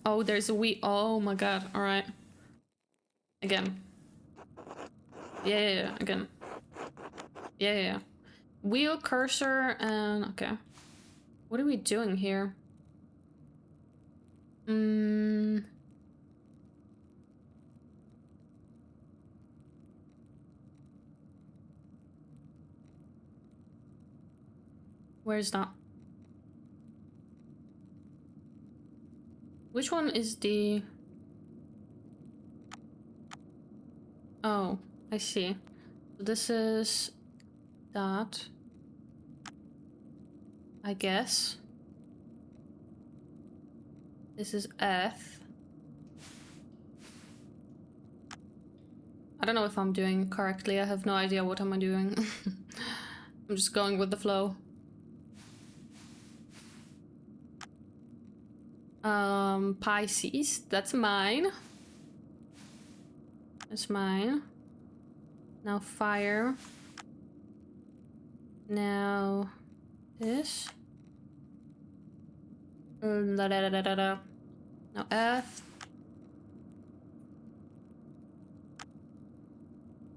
Oh, there's a wee. Oh my god. All right. Again. Yeah, again. Yeah. Wheel, cursor, and okay. What are we doing here? Where's that? Which one is the... Oh, I see. This is that. I guess. This is F. I don't know if I'm doing correctly. I have no idea what am I doing. I'm just going with the flow. Pisces, that's mine. That's mine. Now fire. Now this. Now earth.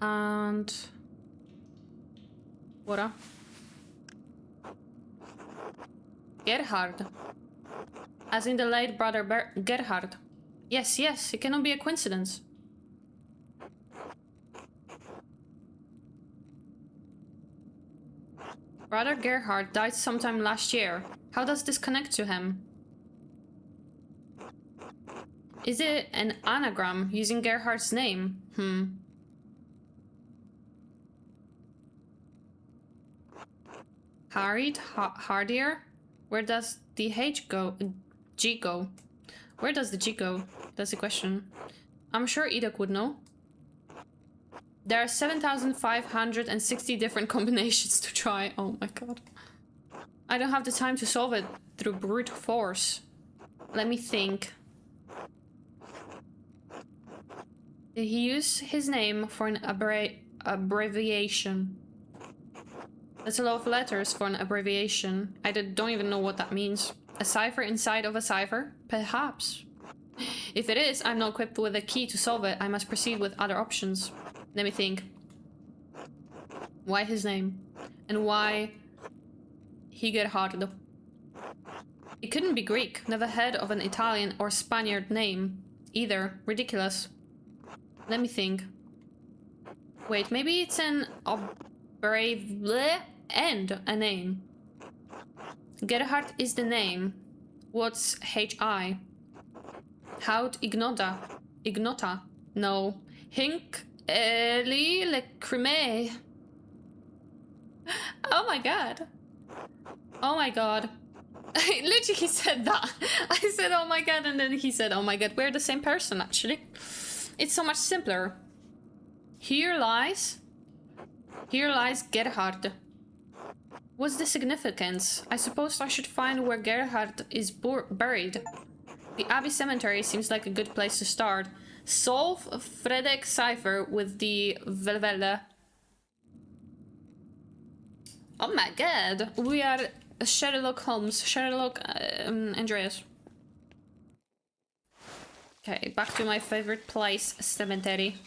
And water. Gerhard. As in the late brother Gerhard. Yes, it cannot be a coincidence. Brother Gerhard died sometime last year. How does this connect to him? Is it an anagram using Gerhard's name? Hardier? Where does the H go? G go? Where does the G go? That's the question. I'm sure Edok would know. There are 7,560 different combinations to try. Oh my god. I don't have the time to solve it through brute force. Let me think. Did he use his name for an abbreviation? That's a lot of letters for an abbreviation. I don't even know what that means. A cipher inside of a cipher? Perhaps. If it is, I'm not equipped with a key to solve it. I must proceed with other options. Let me think. Why his name? And why 𝙘𝙤𝙢𝙢𝙀? It couldn't be Greek. Never heard of an Italian or Spaniard name either. Ridiculous. Let me think. Wait, maybe it's an and a name. Gerhard is the name. What's HI? 𝙘𝙤𝙢𝙢𝙢? No. 𝙘𝙤𝙢𝙢𝙢. Oh my god. Oh my god. Literally he said that. I said oh my god and then he said oh my god. We're the same person actually. It's so much simpler. Here lies Gerhard. What's the significance? I suppose I should find where Gerhard is buried. The Abbey Cemetery seems like a good place to start. Solve Fredek's cipher with the 𝙦𝙦. Oh my god. We are Sherlock Holmes. Sherlock Andreas. Okay, back to my favorite place, cemetery.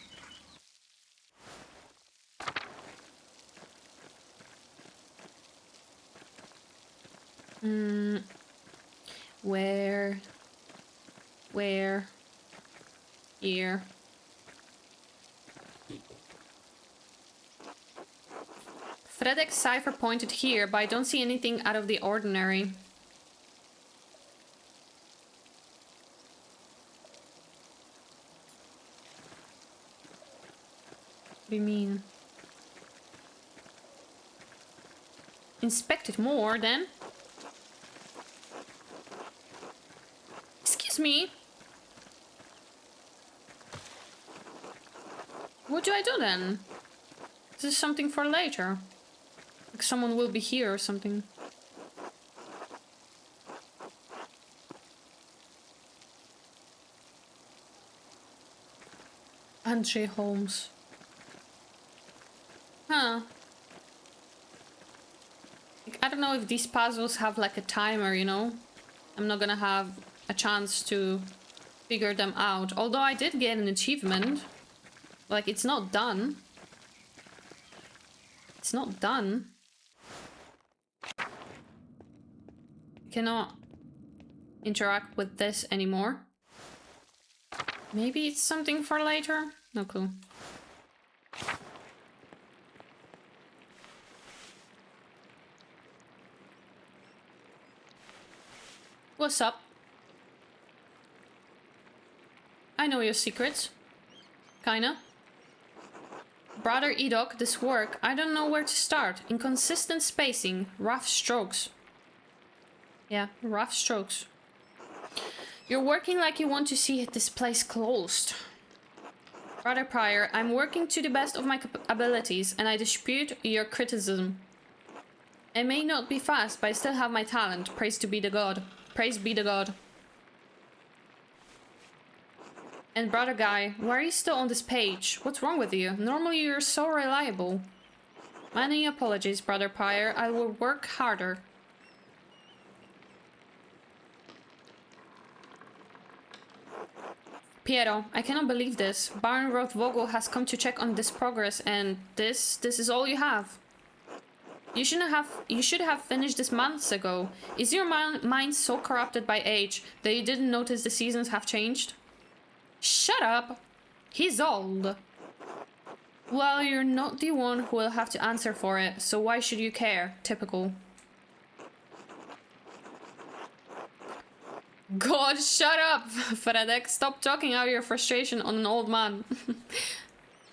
Where? Here. Fredek's cipher pointed here, but I don't see anything out of the ordinary. What do you mean? Inspect it more, then. Excuse me. What do I do then? This is something for later. Like someone will be here or something. Andrew Holmes. Huh. Like, I don't know if these puzzles have like a timer, you know? I'm not gonna have a chance to figure them out. Although I did get an achievement. Like, it's not done. It's not done. Cannot interact with this anymore. Maybe it's something for later? No clue. What's up? I know your secrets. Kinda. Brother Edok, this work, I don't know where to start. Inconsistent spacing, rough strokes. Yeah, rough strokes. You're working like you want to see this place closed. Brother Prior, I'm working to the best of my abilities, and I dispute your criticism. I may not be fast, but I still have my talent. Praise to be the god. Praise be the god. And Brother Guy, why are you still on this page? What's wrong with you? Normally you're so reliable. Many apologies, Brother Prior. I will work harder. Piero, I cannot believe this. Baron Rothvogel has come to check on this progress, and this is all you have. You should have finished this months ago. Is your mind so corrupted by age that you didn't notice the seasons have changed? Shut up! He's old. Well, you're not the one who will have to answer for it, so why should you care? Typical. God, shut up, Fredek. Stop talking out your frustration on an old man.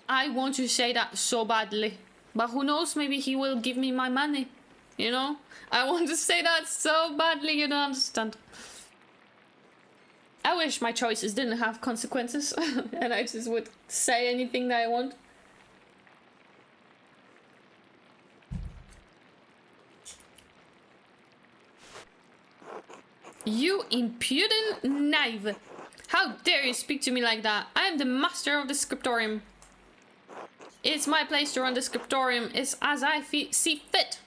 I want to say that so badly. But who knows, maybe he will give me my money. You know? I want to say that so badly, you don't understand. I wish my choices didn't have consequences. And I just would say anything that I want. You impudent knave! How dare you speak to me like that? I am the master of the scriptorium. It's my place to run the scriptorium. It's as I see fit.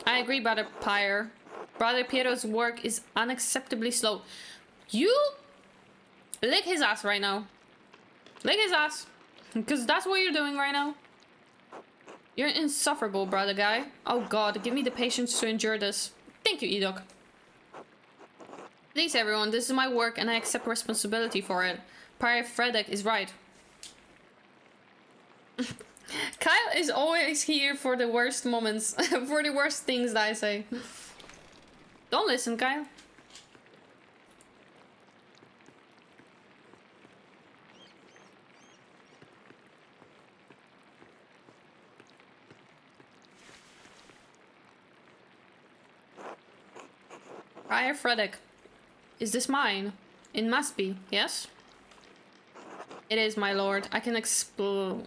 I agree, Brother Pyre. Brother Piero's work is unacceptably slow. You lick his ass right now. Lick his ass. Because that's what you're doing right now. You're insufferable, brother guy. Oh god, give me the patience to endure this. Thank you, Edok. Please, everyone, this is my work and I accept responsibility for it. Pyre Fredek is right. Kyle is always here for the worst moments. For the worst things that I say. Don't listen, Kyle. Pyre Fredek. Is this mine? It must be, yes? It is, my lord. I can explode.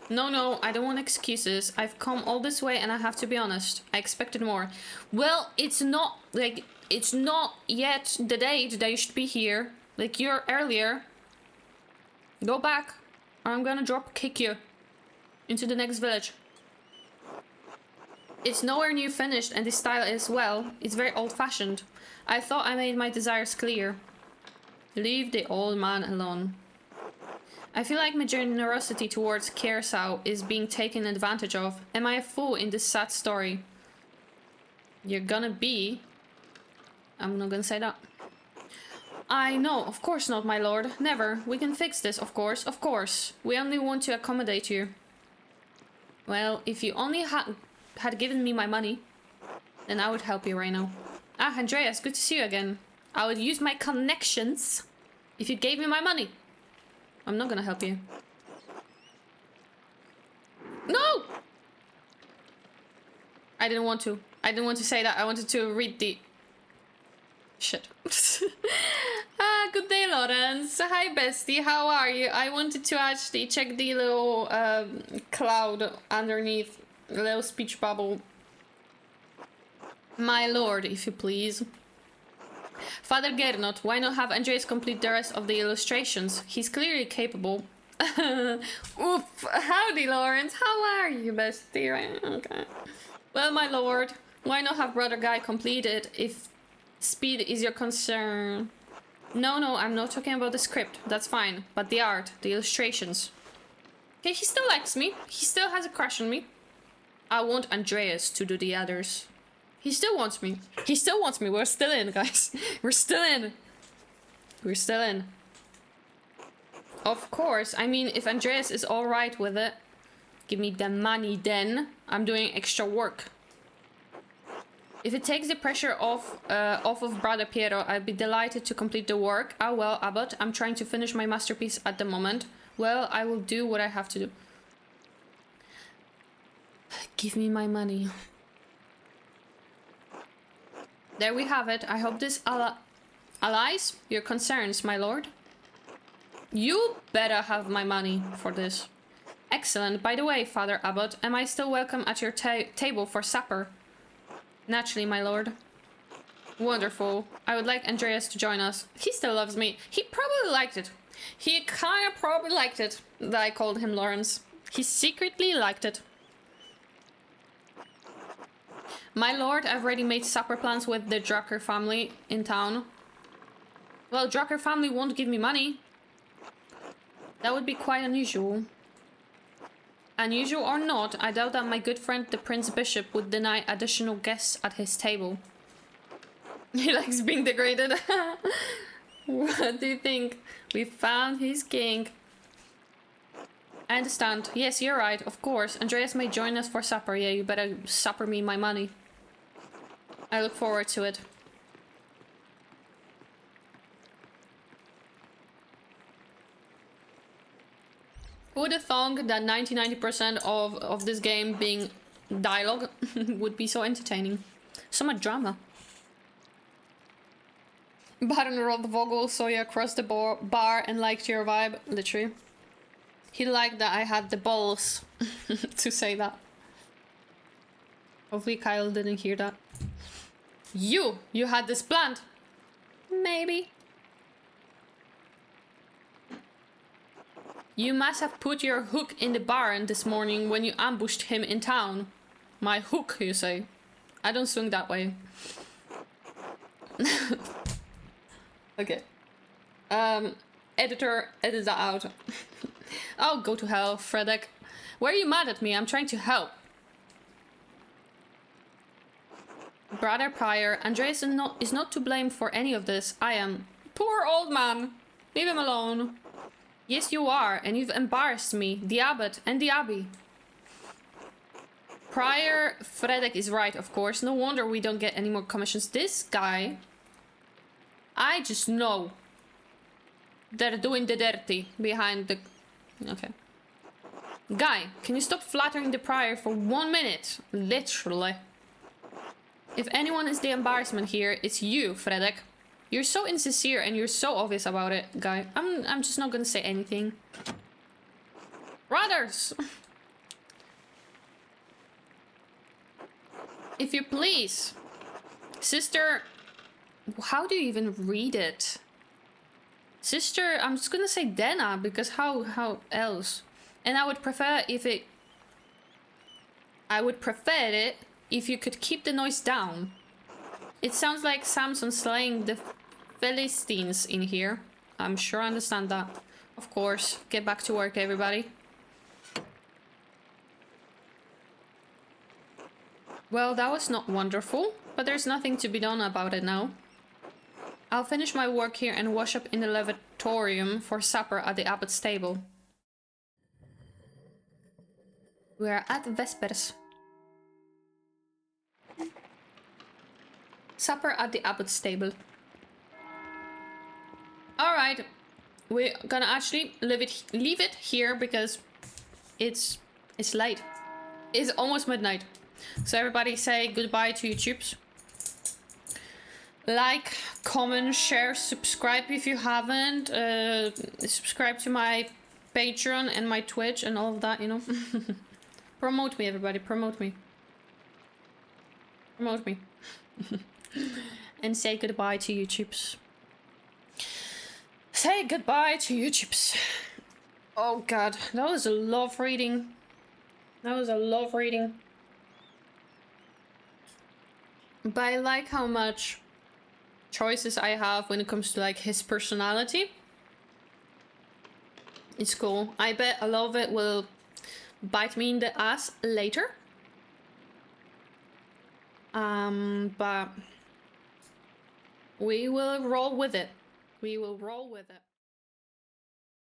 No, I don't want excuses. I've come all this way and I have to be honest. I expected more. Well, it's not, like, it's not yet the date that you should be here. Like, you're earlier. Go back, or I'm gonna drop kick you into the next village. It's nowhere near finished, and this style as well. It's very old-fashioned. I thought I made my desires clear. Leave the old man alone. I feel like my generosity towards 𝙘𝙤𝙢𝙦 is being taken advantage of. Am I a fool in this sad story? You're gonna be... I'm not gonna say that. I know, of course not, my lord. Never. We can fix this, of course, of course. We only want to accommodate you. Well, if you only had given me my money, then I would help you right now. Ah, Andreas, good to see you again. I would use my connections if you gave me my money. I'm not gonna help you. No! I didn't want to. I didn't want to say that. I wanted to read the... Shit. Ah, good day, Lawrence. Hi, bestie. How are you? I wanted to actually check the little cloud underneath. A little speech bubble. My lord, if you please. Father Gernot, why not have Andreas complete the rest of the illustrations? He's clearly capable. Oof. Howdy, Lawrence. How are you, bestie? Okay. Well, my lord, why not have Brother Guy complete it if speed is your concern? No, I'm not talking about the script. That's fine. But the art, the illustrations. Okay, he still likes me. He still has a crush on me. I want Andreas to do the others. He still wants me. He still wants me. We're still in, guys. We're still in. We're still in. Of course. I mean, if Andreas is alright with it, give me the money then. I'm doing extra work. If it takes the pressure off of Brother Piero, I'd be delighted to complete the work. Ah, well, Abbot, I'm trying to finish my masterpiece at the moment. Well, I will do what I have to do. Give me my money. There we have it. I hope this allies your concerns, my lord. You better have my money for this. Excellent. By the way, Father Abbot, am I still welcome at your table for supper? Naturally, my lord. Wonderful. I would like Andreas to join us. He still loves me. He probably liked it. He kind of probably liked it that I called him Lawrence. He secretly liked it. My lord, I've already made supper plans with the Drucker family in town. Well, Drucker family won't give me money. That would be quite unusual. Unusual or not, I doubt that my good friend the Prince Bishop would deny additional guests at his table. He likes being degraded. What do you think? We found his king. I understand. Yes, you're right, of course. Andreas may join us for supper. Yeah, you better supper me my money. I look forward to it. Who would have thought that 90% of this game being dialogue would be so entertaining? So much drama. Baron Rodvogel saw you across the bar and liked your vibe. Literally. He liked that I had the balls to say that. Hopefully Kyle didn't hear that. You had this planned. Maybe. You must have put your hook in the barn this morning when you ambushed him in town. My hook, you say? I don't swing that way. Okay. Editor, edit that out. Oh, go to hell, Fredek. Why are you mad at me? I'm trying to help. Brother Prior, Andreas is not to blame for any of this. I am. Poor old man. Leave him alone. Yes, you are, and you've embarrassed me, the abbot, and the abbey. Prior Fredek is right, of course. No wonder we don't get any more commissions. This guy, I just know they're doing the dirty behind the... Okay. Guy, can you stop flattering the prior for 1 minute? Literally. If anyone is the embarrassment here, it's you, Fredek. You're so insincere and you're so obvious about it, guy. I'm just not gonna say anything. Brothers! If you please. Sister... How do you even read it? Sister, I'm just gonna say Dena, because how else? And I would prefer if it... I would prefer it if you could keep the noise down. It sounds like Samson slaying the Philistines in here. I'm sure I understand that. Of course. Get back to work, everybody. Well, that was not wonderful, but there's nothing to be done about it now. I'll finish my work here and wash up in the levatorium for supper at the abbot's table. We're at Vespers. Supper at the abbot's table. Alright, we're gonna actually leave it here because it's late. It's almost midnight. So everybody say goodbye to YouTubes. Like, comment, share, subscribe if you haven't. Subscribe to my Patreon and my Twitch and all of that, you know. Promote me, everybody, promote me. Promote me. And say goodbye to YouTubes. Say goodbye to YouTubes. Oh god, that was a love reading. That was a love reading. But I like how much choices I have when it comes to like his personality. It's cool. I bet a lot of it will bite me in the ass later. But we will roll with it. We will roll with it.